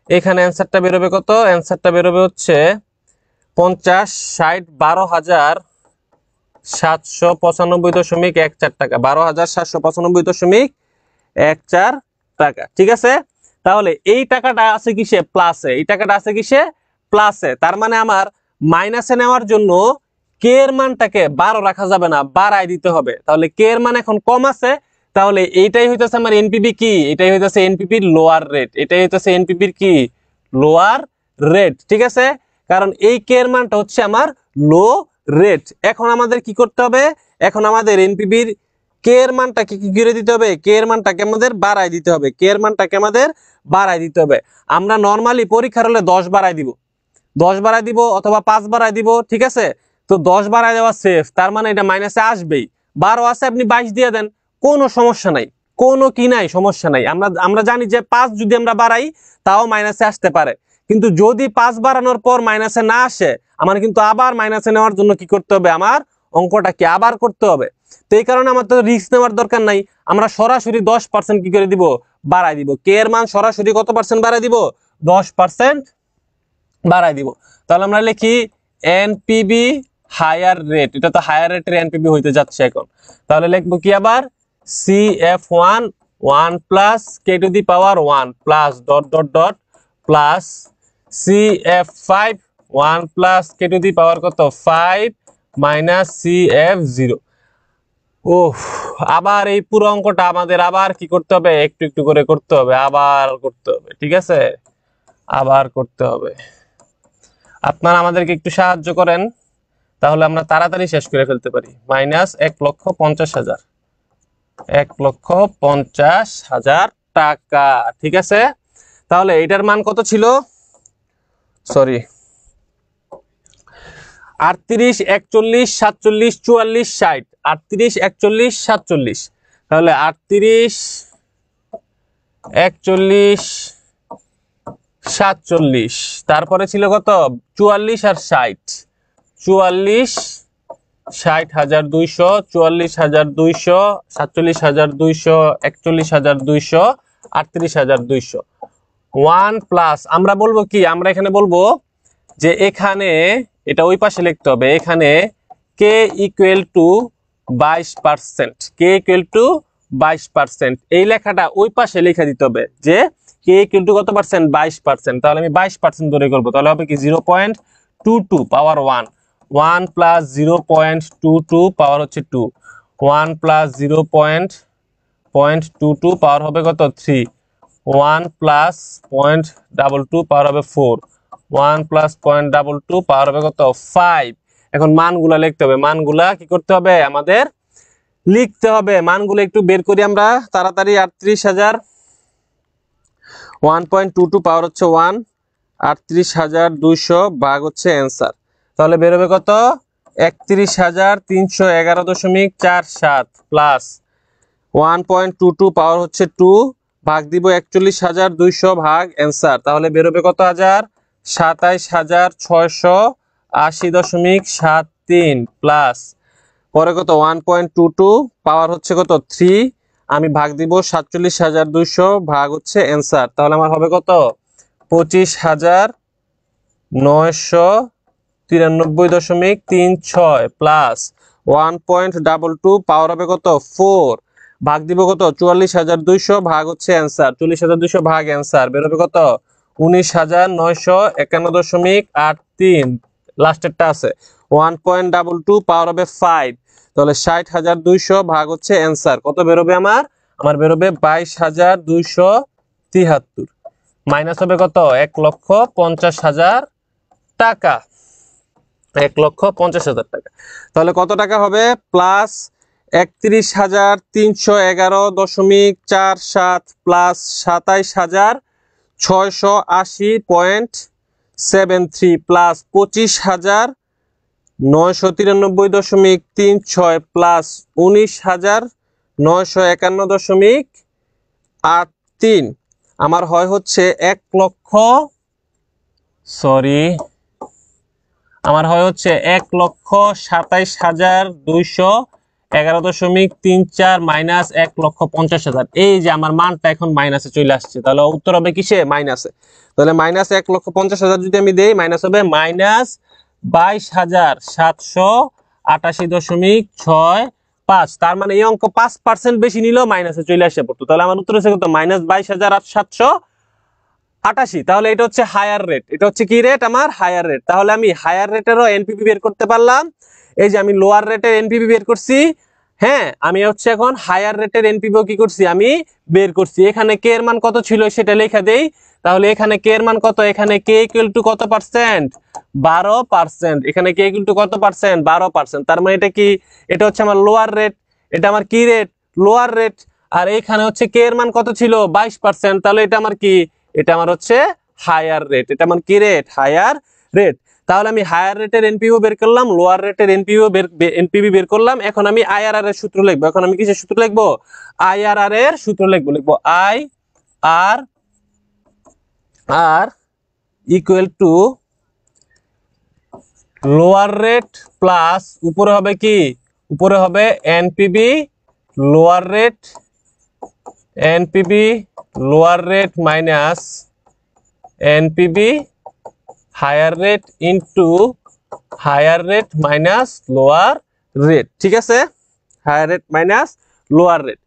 এখানে অ্যান্সারটা বেরোবে কত, অ্যান্সারটা বেরোবে হচ্ছে 50, 60, 12,795.14 টাকা, 12,795.14 টাকা। ঠিক আছে, তাহলে এই টাকাটা আছে কিসে, প্লাসে, এই টাকাটা আছে কিসে, প্লাসে। তার মানে আমার মাইনাসে নেওয়ার জন্য কে এর মানটাকে 12 রাখা যাবে না, বাড়ায় দিতে হবে। তাহলে কে এর মান এখন কম আছে, তাহলে এইটাই হইতেছে আমার এনপিপি কি, এটাই হইতেছে এনপিপির লোয়ার রেট, এটাই হইতেছে এনপিপির কি, লোয়ার রেট। ঠিক আছে, কারণ এই কে এর মানটা হচ্ছে আমার লো রেট। এখন আমাদের কি করতে হবে, এখন আমাদের এনপিভির কে এর মানটাকে কি করে দিতে হবে, কে এর মানটাকে আমাদের বাড়াই দিতে হবে, কে এর মানটাকে আমাদের বাড়াই দিতে হবে। আমরা নরমালি পরীক্ষার হলে 10 বাড়াই দিব, 10 বাড়াই দিব অথবা 5 বাড়াই দিব, ঠিক আছে। তো 10 বাড়াই দেওয়া সেফ, তার মানে এটা মাইনাসে আসবেই। 12 আছে আপনি 22 দিয়ে দেন, কোনো সমস্যা নাই, কোনো কি নাই, সমস্যা নাই। আমরা জানি যে 5 যদি আমরা বাড়াই তাও মাইনাসে আসতে পারে, কিন্তু যদি 5 বাড়ানোর পর মাইনাসে না আসে, আমার কিন্তু আবার মাইনাসে নেওয়ার জন্য কি করতে হবে, আমার অঙ্কটাকে আবার করতে হবে। তো এই কারণে আমার তো রিস্ক নেওয়ার দরকার নাই, আমরা সরাসরি 10% কি করে দিব, বাড়াই দিব। কে এর মান সরাসরি কত পার্সেন্ট বাড়াই দিব, 10% বাড়াই দিব। তাহলে আমরা লিখি এনপিবি হায়ার রেট, এটা তো হায়ার রেটের এনপিবি হইতে যাচ্ছে এখন। তাহলে লিখবো কি আবার, CF1 1 plus K to the power 1 plus dot dot dot plus CF5 1 plus K to the power কত 5 মাইনাস CF0। ও আবার এই পুরো অঙ্কটা আমাদের আবার কি করতে হবে, একটু একটু করে করতে হবে, আবার করতে হবে, ঠিক আছে, আবার করতে হবে। আপনারা আমাদেরকে একটু সাহায্য করেন, তাহলে আমরা তাড়াতাড়ি শেষ করে ফেলতে পারি। মাইনাস 1,50,000, 1,50,000 টাকা, ঠিক আছে। তাহলে এটার মান কত ছিল, সরি 38, 41, 47, 44, 60, 38, 41, 47, তাহলে 38, 41, 47, তারপরে ছিল কত 44 আর 60, 44, 60,200, 44,200, 47,200, 41,200, 38,200। 1 প্লাস আমরা বলবো কি, আমরা এখানে বলবো যে এখানে এটা ওই পাশে লিখতে হবে, এখানে K equal to 22%, K equal to 22%, এই লেখাটা ওই পাশে লিখে দিতে হবে যে কে ইকুয়াল টু কত পার্সেন্ট, 22%। তাহলে আমি 22% ধরে করবো, তাহলে হবে কি 0.22 পাওয়ার 1, 1 প্লাস 0.22 পাওয়ার হচ্ছে 2, 1 প্লাস 0.22 পাওয়ার হবে কত 3, 1 প্লাস 0.22 পাওয়ার হবে 4, 1 প্লাস 0.22 পাওয়ার হবে কত 5। এখন মানগুলা লিখতে হবে, মানগুলা কি করতে হবে, আমাদের লিখতে হবে। মানগুলো একটু বের করি আমরা তাড়াতাড়ি। 38,000, 1.22 পাওয়ার হচ্ছে 1, 38,200 ভাগ হচ্ছে অ্যান্সার। তাহলে বেরোবে কত 31,311.47 প্লাস 1.22 পাওয়ার হচ্ছে 2 ভাগ দিব 41,200 ভাগ অ্যান্সার। তাহলে বেরোবে কত হাজার, 27,680.73 প্লাস পরে কত 1.22 পাওয়ার হচ্ছে কত 3, আমি ভাগ দিব 47,200 ভাগ হচ্ছে অ্যান্সার। তাহলে আমার হবে কত 25,993.36 প্লাস 1.22 পাওয়ার হবে কত 4 ভাগ দিব কত 44,200 ভাগ হচ্ছে অ্যান্সার। 44,200 ভাগ অ্যান্সার বেরোবে কত 19,951.83, লাস্টেরটা আছে 1.22 পাওয়ার হবে 5, তাহলে 60,200 ভাগ হচ্ছে অ্যান্সার। কত বেরোবে আমার, আমার বেরোবে 22,273, মাইনাস হবে কত 1,50,000 টাকা, 1,50,000 টাকা। তাহলে কত টাকা হবে, প্লাস 31,311.47 প্লাস 27,680.73 প্লাস 25,993.36 প্লাস 19,951.83, আমার হয় হচ্ছে 1,27,211.34 মাইনাস 1,50,000। এই যে আমার মানটা এখন মাইনাসে চলে আসছে, তাহলে উত্তর হবে কিসে, মাইনাসে। তাহলে মাইনাস 1,50,000 যদি আমি দেই, মাইনাস হবে মাইনাস 22,788.65। তার মানে এই অঙ্ক 5% বেশি নিলেও মাইনাসে চলে আসে পড়তো। তাহলে আমার উত্তর হচ্ছে কত, মাইনাস 22,788। তাহলে এটা হচ্ছে হায়ার রেট, এটা হচ্ছে কি রেট, আমার হায়ার রেট। তাহলে আমি হায়ার রেটেরও এনপিভি বের করতে পারলাম। এই যে আমি লোয়ার রেটের এনপিভি বের করছি, হ্যাঁ আমি হচ্ছে এখন হায়ার রেটের এনপিভিও কি করছি আমি বের করছি। এখানে কে এর মান কত ছিল সেটা লেখা দেই। তাহলে এখানে কে এর মান কত, এখানে কে ইকুয়াল টু কত পার্সেন্ট, 12%। এখানে কে ইকুয়াল টু কত পার্সেন্ট, 12%। তার মানে এটা কি, এটা হচ্ছে আমার লোয়ার রেট, এটা আমার কি রেট, লোয়ার রেট। আর এখানে হচ্ছে কে এর মান কত ছিল, 22%। তাহলে এটা আমার কি, এটা আমার হচ্ছে হায়ার রেট, এটা আমার কি রেট, হায়ার রেট। তাহলে আমি হায়ার রেটের এনপিভিও বের করলাম, লোয়ার রেটের এনপিভি বের করলাম। এখন আমি আইআরআর এর সূত্র লিখবো। এখন আমি কিসের সূত্র লিখবো, আইআরআর এর সূত্র লিখবো I R R equal to lower rate plus উপরে হবে কি, উপরে হবে NPV lower rate, NPV lower rate minus NPV higher rate into higher rate minus lower rate. ঠিক আছে, higher rate minus lower rate.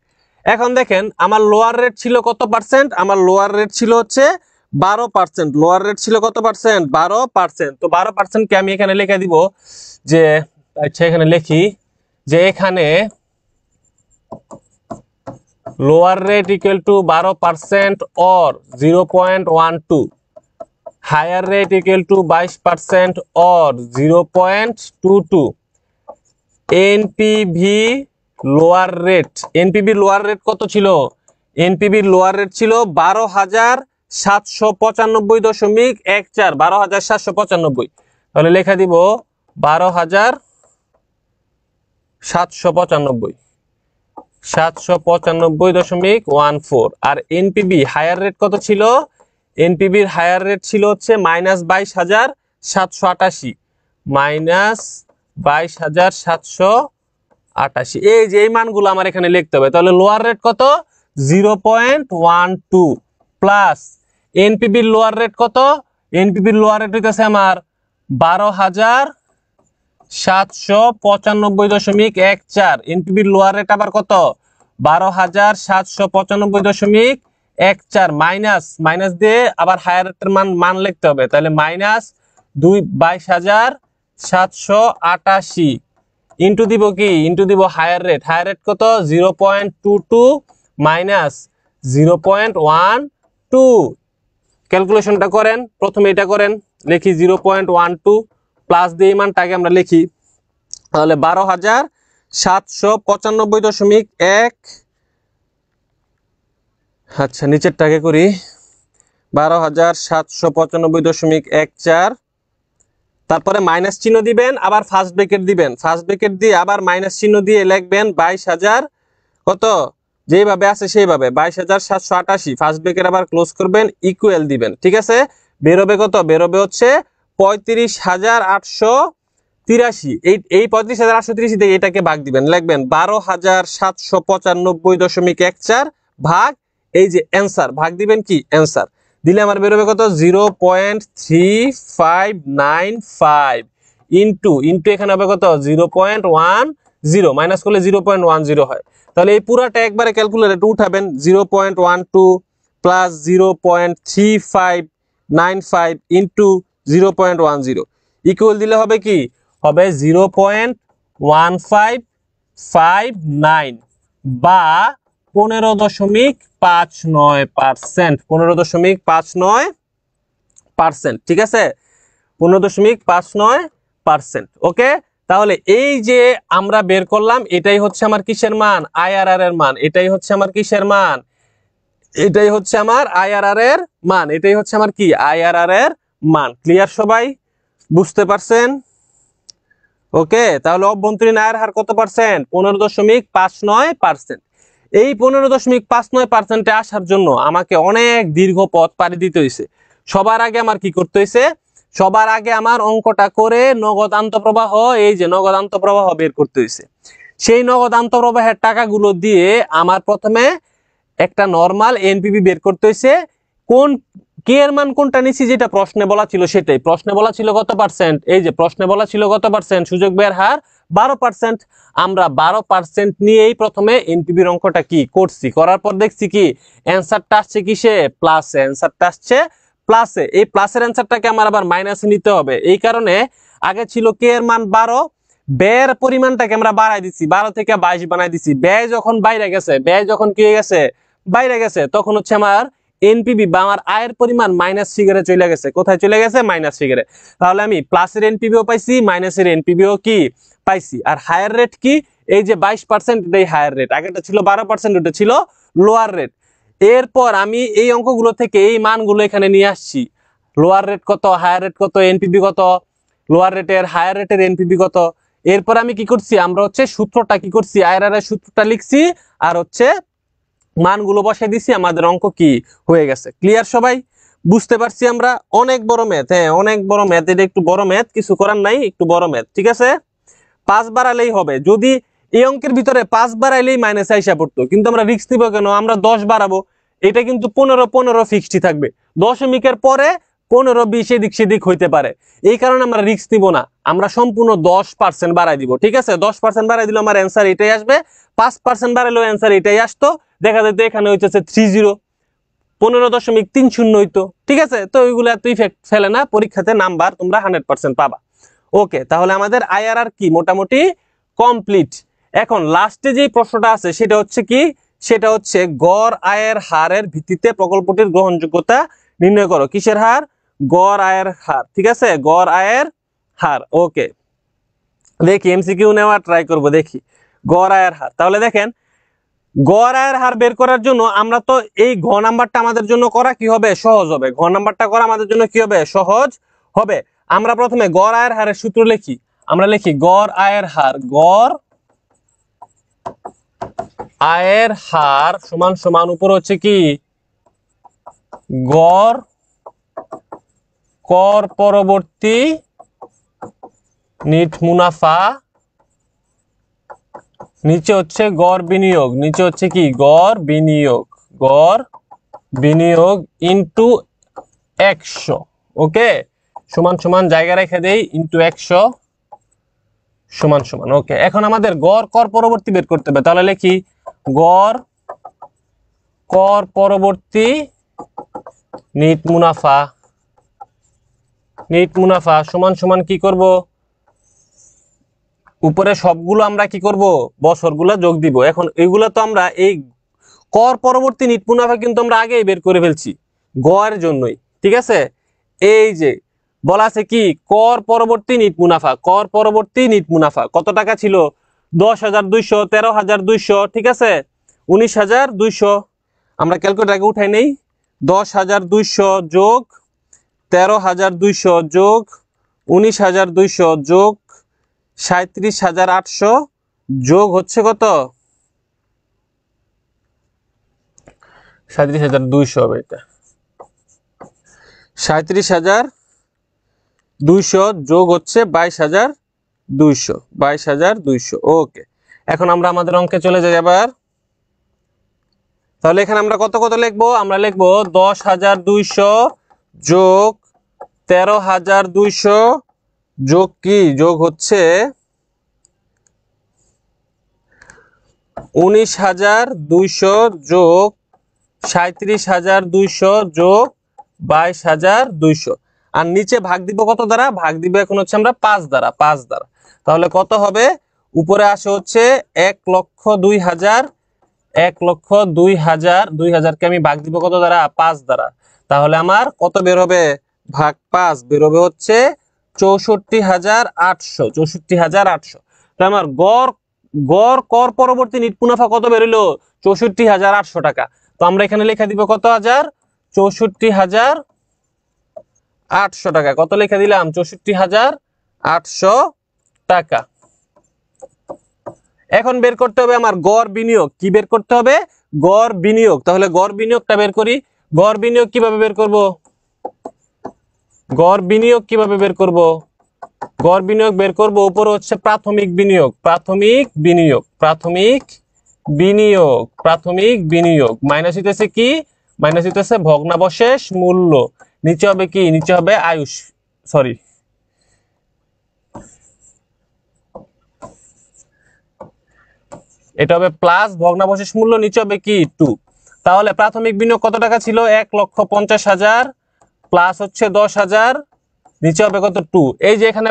এখন দেখেন আমার লোয়ার রেট ছিল কত পার্সেন্ট, আমার লোয়ার রেট ছিল হচ্ছে 12%। লোয়ার রেট ছিল কত পার্সেন্ট, 12%। তো 12% কে আমি এখানে লিখে দিব যে, আচ্ছা এখানে লিখি যে এখানে lower rate equal to 12% or 0.12, higher rate equal to 22% or 0.22। NPV lower rate, NPV lower rate কত ছিল, এনপিভি লোয়ার রেট ছিল 12,795.14, 12,795। তাহলে লেখা দিব 12,795.14। আর এনপিভি হায়ার রেট কত ছিল, এনপিভির হায়ার রেট ছিল হচ্ছে -22,788, -22,788। এই যে এই মানগুলো আমার এখানে লিখতে হবে। তাহলে লোয়ার রেট কত, 0.12 প্লাস এনপিভির লোয়ার রেট কত, এনপিভির লোয়ার রেট হইতেছে আমার 12,795.14। এনপিভির লোয়ার রেট আবার কত, 12,795.14 মাইনাস, মাইনাস দিয়ে আবার হায়ার রেটের মান লিখতে হবে। তাহলে মাইনাস 22,788 ইন্টু দিব কি, ইন্টু দিব হায়ার রেট, হায়ার রেট কত 0.22 মাইনাস 0.12। ক্যালকুলেশনটা করেন, প্রথমে এটা করেন, লিখি 0.12 প্লাস দিয়ে মানটাকে আমরা লিখি। তাহলে 12,795.1, আচ্ছা নিচেরটাকে করি, 12,795.14। তারপরে মাইনাস চিহ্ন দিবেন, আবার ফার্স্ট ব্র্যাকেট দিবেন, ফার্স্ট ব্র্যাকেট দিয়ে আবার মাইনাস চিহ্ন দিয়ে লিখবেন 22,000 কত, যেভাবে আছে সেইভাবে 22,788, ফার্স্ট ব্র্যাকেট আবার ক্লোজ করবেন, ইকুয়াল দিবেন। ঠিক আছে, বেরোবে কত, বেরোবে হচ্ছে 35,883। এই 35,883 থেকে এটাকে ভাগ দিবেন, লিখবেন 12,795.14 ভাগ এই যে অ্যান্সার, ভাগ দিবেন কি অ্যান্সার দিলে আমার বেরোবে কত, 0.3595 ইন্টু এখানে হবে কত 0.10, মাইনাস করলে 0.10 হয়। তাহলে এই পুরাটা একবারে ক্যালকুলেটরে উঠাবেন, 0.12 প্লাস 0.3595 ইন্টু 0.10 ইকুয়াল দিলে হবে কি, হবে 0.1559 বা 15.59%, 15.59%। ঠিক আছে, 15.59%। ওকে, তাহলে এই যে আমরা বের করলাম, এটাই হচ্ছে আমার কিসের মান, আইআরআর এর মান। এটাই হচ্ছে আমার কিসের মান, এটাই হচ্ছে আমার আইআরআর এর মান, এটাই হচ্ছে আমার কি, আইআরআর এর মান। ক্লিয়ার সবাই, বুঝতে পারছেন? ওকে, তাহলে অভ্যন্তরীণ আয়ের হার কত পার্সেন্ট, 15.59%। এই 15.59%-এ আসার জন্য আমাকে অনেক দীর্ঘ পথ পাড়ি দিতে হয়েছে। সবার আগে আমার কি করতে হয়েছে, সবার আগে আমার অঙ্কটা করে নগদ আন্তঃপ্রবাহ, এই যে নগদ আন্তঃপ্রবাহ বের করতে হয়েছে। সেই নগদ আন্তঃপ্রবাহের টাকাগুলো দিয়ে আমার প্রথমে একটা নরমাল এনপিভি বের করতে হয়েছে। কোন কে এর মান কোনটা নিছি, যেটা প্রশ্নে বলা ছিল সেটাই। প্রশ্নে বলা ছিল কত পার্সেন্ট, এই যে প্রশ্নে বলা ছিল কত পার্সেন্ট, সুযোগ ব্যয়ের হার 12%। আমরা 12% নিয়েই প্রথমে এনপিভির অঙ্কটা কি করছি, করার পর দেখছি কি অ্যান্সারটা আসছে কিসে, প্লাসে, অ্যান্সারটা আসছে প্লাসে। এই প্লাসের অ্যান্সারটাকে আমার আবার মাইনাসে নিতে হবে। এই কারণে আগে ছিল কে এর মান 12, ব্যয়ের পরিমাণটাকে আমরা বাড়াই দিচ্ছি, 12 থেকে 22 বানাই দিচ্ছি। ব্যয় যখন বাইরে গেছে, ব্যয় যখন কি হয়ে গেছে, বাইরে গেছে, তখন হচ্ছে আমার এনপিভি বা আমার আয়ের পরিমাণ মাইনাস ফিগারে চলে গেছে। কোথায় চলে গেছে? মাইনাস ফিগারে। তাহলে আমি প্লাসের এনপিভিও পাইছি, মাইনাসের এনপিভিও কি পাইছি। আর হায়ার রেট কি? এই যে 22%, এটাই হায়ার রেট। আগেটা ছিল 12%, ওটা ছিল লোয়ার রেট। এরপর আমি এই অঙ্কগুলো থেকে এই মানগুলো এখানে নিয়ে আসছি। লোয়ার রেট কত, হায়ার রেট কত, এনপিভি কত, লোয়ার রেটের হায়ার রেটের এনপিভি কত। এরপর আমি কি করছি, আমরা হচ্ছে সূত্রটা কি করছি, আইআরআর সূত্রটা লিখছি আর হচ্ছে মানগুলো বসাই দিছি, আমাদের অঙ্ক কি হয়ে গেছে। ক্লিয়ার সবাই? বুঝতে পারছি আমরা? অনেক বড় ম্যাথ, হ্যাঁ অনেক বড় ম্যাথ, এটা একটু বড় ম্যাথ, কিছু করার নাই, একটু বড় ম্যাথ, ঠিক আছে। 5 বাড়ালেই হবে। যদি এই অঙ্কের ভিতরে 5 বাড়াইলেই মাইনাস আইসা পড়তো, কিন্তু আমরা রিস্ক নিব কেন, আমরা 10 বাড়াবো। এটা কিন্তু 15 ফিক্সডই থাকবে, দশমিকের পরে 15-20 এদিক সেদিক হইতে পারে, এই কারণে আমরা রিস্ক নিব না, আমরা সম্পূর্ণ 10% বাড়াই দিব, ঠিক আছে। 10% বাড়াই দিলে আমার অ্যান্সার এটাই আসবে। 5% বাড়াইলেও অ্যান্সার এটাই আসতো। দেখা যেত এখানে হইতেছে 30, 15.30 হইতো, ঠিক আছে। তো ওইগুলো এত ইফেক্ট ফেলে না, পরীক্ষাতে নাম্বার তোমরা 100% পাবা। ওকে, তাহলে আমাদের আইআরআর কি মোটামুটি কমপ্লিট। এখন লাস্টে যে প্রশ্নটা আছে সেটা হচ্ছে কি, সেটা হচ্ছে গড় আয়ের হারের ভিত্তিতে প্রকল্পটির গ্রহণযোগ্যতা নির্ণয় করো। কিসের হার? গড় আয়ের হার, ঠিক আছে, গড় আয়ের হার। ওকে, দেখি এমসিকিউ নেওয়া ট্রাই করব, দেখি গড় আয়ের হার। তাহলে দেখেন, গড় আয়ের হার বের করার জন্য আমরা তো এই ঘ নাম্বারটা আমাদের জন্য করা কি হবে, সহজ হবে। ঘ নাম্বারটা করা আমাদের জন্য কি হবে, সহজ হবে। আমরা প্রথমে গড় আয়ের হারের সূত্র লিখি। আমরা লিখি গড় আয়ের হার, গড় আয়ের হার সমান সমান উপর হচ্ছে কি গড় কর পরবর্তী নিট মুনাফা, নিচে হচ্ছে গড় বিনিয়োগ, নিচে হচ্ছে কি গড় বিনিয়োগ, গড় বিনিয়োগ ইনটু 100। ওকে, সমান সমান জায়গা রেখে দেই, ইনটু 100 সমান সমান। ওকে, এখন আমাদের গড় কর পরবর্তী বের করতে হবে। তাহলে লিখি গড় কর পরবর্তী নিট মুনাফা, নিট মুনাফা সমান সমান কি করব, উপরে সবগুলো আমরা কি করব, বছরগুলো যোগ দিব। এখন এইগুলো তো আমরা এই কর পরবর্তী নিট মুনাফা কিন্তু আমরা আগেই বের করে ফেলছি গড়ের জন্যই, ঠিক আছে। এই যে বলা আছে কি কর পরবর্তী নিট মুনাফা, কর পরবর্তী নিট মুনাফা কত টাকা ছিল, 10,200, 13,200, ঠিক আছে, 19,200। আমরা ক্যালকুলেটর উঠাই নেই, 10,200 যোগ 13,200 যোগ 19,200 যোগ 37,800 যোগ হচ্ছে কত, 37,200 হবে, এটা 37,200 যোগ হচ্ছে 22,200, 22,200। ওকে, এখন আমরা আমাদের অঙ্কে চলে যাই আবার। তাহলে এখানে আমরা কত কত লিখবো, আমরা লিখবো 10,200 যোগ 13,200 যোগ কি, যোগ হচ্ছে 19,200 যোগ 37,200 যোগ 22,200। আর নিচে ভাগ দিব কত দ্বারা, ভাগ দিব এখন হচ্ছে আমরা 5 দ্বারা, 5 দ্বারা। তাহলে কত হবে, উপরে আসে হচ্ছে 1,02,000, 1,02,000, 2,000কে আমি ভাগ দিব কত দ্বারা, 5 দ্বারা। তাহলে আমার কত বের হবে, ভাগ 5 বের হবে হচ্ছে 64,800, 64,800। তো আমার গড় গড় কর পরবর্তী নিট মুনাফা কত বেরোলো, 64,800 টাকা। তো আমরা এখানে লেখা দিব কত হাজার, 64,800 টাকা। কত লেখা দিলাম, 64,800 টাকা। এখন বের করতে হবে আমার গড় বিনিয়োগ, কি বের করতে হবে, গড় বিনিয়োগ। তাহলে গড় বিনিয়োগটা বের করি। গড় বিনিয়োগ কিভাবে বের করব, গড় বিনিয়োগ কিভাবে বের করব, গড় বিনিয়োগ বের করব, উপরে হচ্ছে প্রাথমিক বিনিয়োগ, প্রাথমিক বিনিয়োগ, প্রাথমিক বিনিয়োগ, প্রাথমিক বিনিয়োগ মাইনাস হইতেছে কি, মাইনাস হইতেছে ভগ্নাবশেষ মূল্য, নিচে হবে কি, নিচে হবে আয়ুষ, সরি এটা হবে প্লাস ভগ্নাবশেষ মূল্য, নিচে হবে কি 2। তাহলে প্রাথমিক বিনিয়োগ কত টাকা ছিল, 1,50,000 প্লাস হচ্ছে 10,000, নিচে হবে কত 2। এই যে এখানে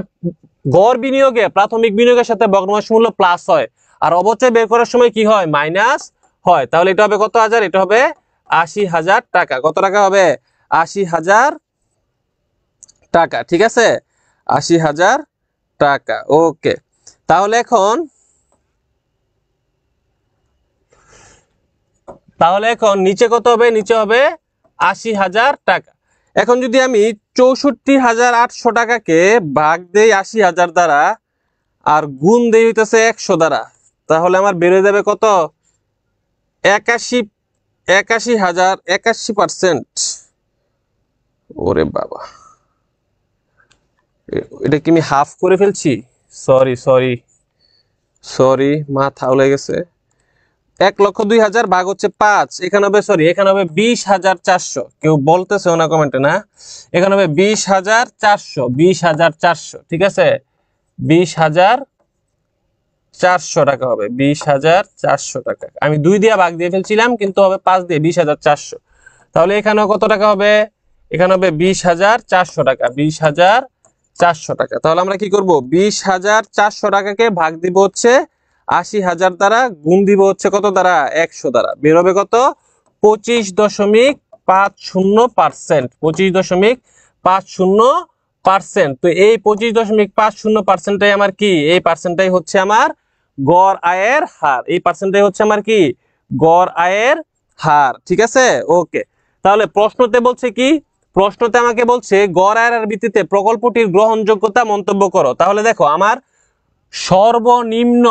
গড় বিনিয়োগে প্রাথমিক বিনিয়োগের সাথে ভগ্নাংশ মূল্য প্লাস হয় আর অবচয় বের করার সময় কি হয় মাইনাস হয়, তাহলে এটা হবে কত হাজার, এটা হবে ৮০,০০০ টাকা। কত টাকা হবে, ৮০,০০০ টাকা। ঠিক আছে, ৮০,০০০ টাকা। ওকে, তাহলে এখন নিচে কত হবে, নিচে হবে ৮০,০০০ টাকা। এখন যদি আমি ৬৪,৮০০ টাকাকে ভাগ দেই ৮০,০০০ দ্বারা আর গুণ দেই হইতেছে ১০০ দ্বারা, তাহলে আমার বেড়ে যাবে কত, ৮১,০০০। ওরে বাবা, এটা কি আমি হাফ করে ফেলছি, সরি সরি সরি, মাথা উলে গেছে। ১,০০,০০০ ভাগ হচ্ছে ৫, এখানে হবে সরি, এখানে হবে ২০,৪০০। কেউ বলতেছে না কমেন্টে, না এখানে হবে ২০,৪০০, ২০,৪০০। ঠিক আছে, ২০,৪০০ টাকা হবে, ২০,৪০০ টাকা। আমি ২ দিয়ে ভাগ দিয়ে ফেলছিলাম কিন্তু হবে ৫ দিয়ে, ২০,৪০০। তাহলে এখানেও কত টাকা হবে, এখানে হবে ২০,৪০০ টাকা, ২০,৪০০ টাকা। তাহলে আমরা কি করব, ২০,৪০০ টাকাকে ভাগ দিব হচ্ছে ৮০,০০০ দ্বারা, গুণ দিব হচ্ছে কত দ্বারা, ১০০ দ্বারা, বের হবে কত, ২৫.৫০%। ২৫.৫০%। তো এই ২৫.৫০%টাই আমার কি, এই পার্সেন্টটাই হচ্ছে আমার গড় আয়ের হার, এই পার্সেন্টটাই হচ্ছে আমার কি গড় আয়ের হার। ঠিক আছে, ওকে। তাহলে প্রশ্নতে বলছে কি, প্রশ্নতে আমাকে বলছে গড় আয়ের ভিত্তিতে প্রকল্পটির গ্রহণযোগ্যতা মন্তব্য করো। তাহলে দেখো আমার সর্বনিম্ন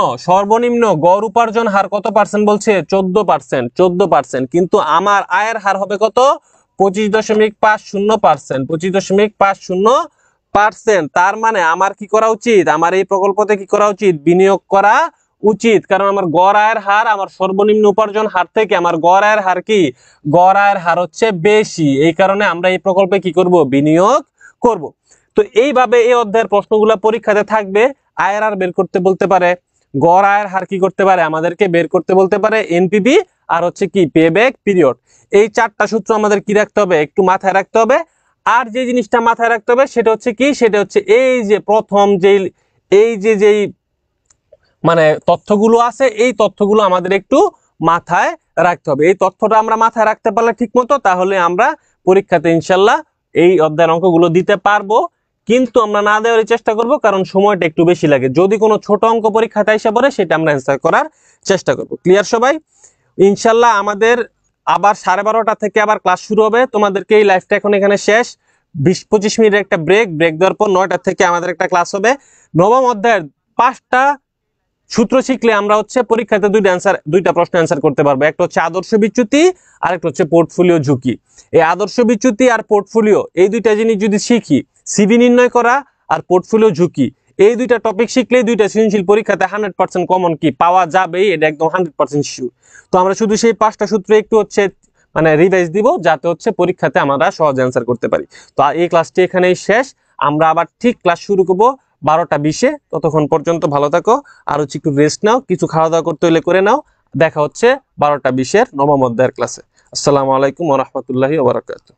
গড় উপার্জন হার কত পার্সেন্ট বলছে, 14%, 14%। কিন্তু আমার আয়ের হার হবে কত, 25.50%, 25.50%। তার মানে আমার কি করা উচিত, আমার এই প্রকল্পতে কি করা উচিত, বিনিয়োগ করা উচিত। কারণ আমার গড় আয়ের হার আমার সর্বনিম্ন উপার্জন হার থেকে আমার গড় আয়ের হার কি, গড় আয়ের হার হচ্ছে বেশি, এই কারণে আমরা এই প্রকল্পে কি করব, বিনিয়োগ করব। তো এইভাবে এই অধ্যায়ের প্রশ্নগুলো পরীক্ষাতে থাকবে। আয়ের হার বের করতে বলতে পারে, গড় আয়ের হার কি করতে পারে, আমাদেরকে বের করতে বলতে পারে এনপিভি, আর হচ্ছে কি পেব্যাক পিরিয়ড। এই 4টা সূত্র আমাদের কি রাখতে হবে, একটু মাথায় রাখতে হবে। আর যে জিনিসটা মাথায় রাখতে হবে সেটা হচ্ছে কি, সেটা হচ্ছে এই যে প্রথম যেই মানে তথ্যগুলো আছে, এই তথ্যগুলো আমাদের একটু মাথায় রাখতে হবে। এই তথ্যটা আমরা মাথায় রাখতে পারলে ঠিক মতো, তাহলে আমরা পরীক্ষাতে ইনশাল্লাহ এই অধ্যায়ের অঙ্কগুলো দিতে পারবো। কিন্তু আমরা না দেওয়ার চেষ্টা করব, কারণ সময়টা একটু বেশি লাগে। যদি কোনো ছোট অঙ্ক পরীক্ষাতে এসে পড়ে সেটা আমরা অ্যান্সার করার চেষ্টা করব। ক্লিয়ার সবাই? ইনশাল্লাহ আমাদের আবার 12:30টা থেকে আবার ক্লাস শুরু হবে। তোমাদেরকে এই লাইভটা এখন এখানে শেষ, 20-25 মিনিটের একটা ব্রেক দেওয়ার পর 9টা থেকে আমাদের একটা ক্লাস হবে। নবম অধ্যায়ের 5টা সূত্র শিখলে আমরা হচ্ছে পরীক্ষাতে দুইটা প্রশ্ন অ্যান্সার করতে পারবো। একটা হচ্ছে আদর্শ বিচ্যুতি, আর একটা হচ্ছে পোর্টফোলিও ঝুঁকি। এই আদর্শ বিচ্যুতি আর পোর্টফোলিও, এই দুইটা জিনিস যদি শিখি, সিবি নির্ণয় করা আর পোর্টফোলিও ঝুঁকি, এই দুইটা টপিক শিখলে দুইটা সৃজনশীল পরীক্ষাতে 100% কমন কি পাওয়া যাবেই, এটা একদম 100% শিওর। তো আমরা শুধু সেই 5টা সূত্র একটু হচ্ছে মানে রিভাইজ দিব, যাতে হচ্ছে পরীক্ষাতে আমরা সহজ অ্যান্সার করতে পারি। তো এই ক্লাসটি এখানেই শেষ, আমরা আবার ঠিক ক্লাস শুরু করব 12টা 20-এ। ততক্ষণ পর্যন্ত ভালো থাকো, আর হচ্ছে একটু রেস্ট নাও, কিছু খাওয়া দাওয়া করতে হলে করে নাও। দেখা হচ্ছে 12টা 20-এর নবম অধ্যায়ের ক্লাসে। আসসালামু আলাইকুম ওয়া রাহমাতুল্লাহি ওয়া বারাকাতুহু।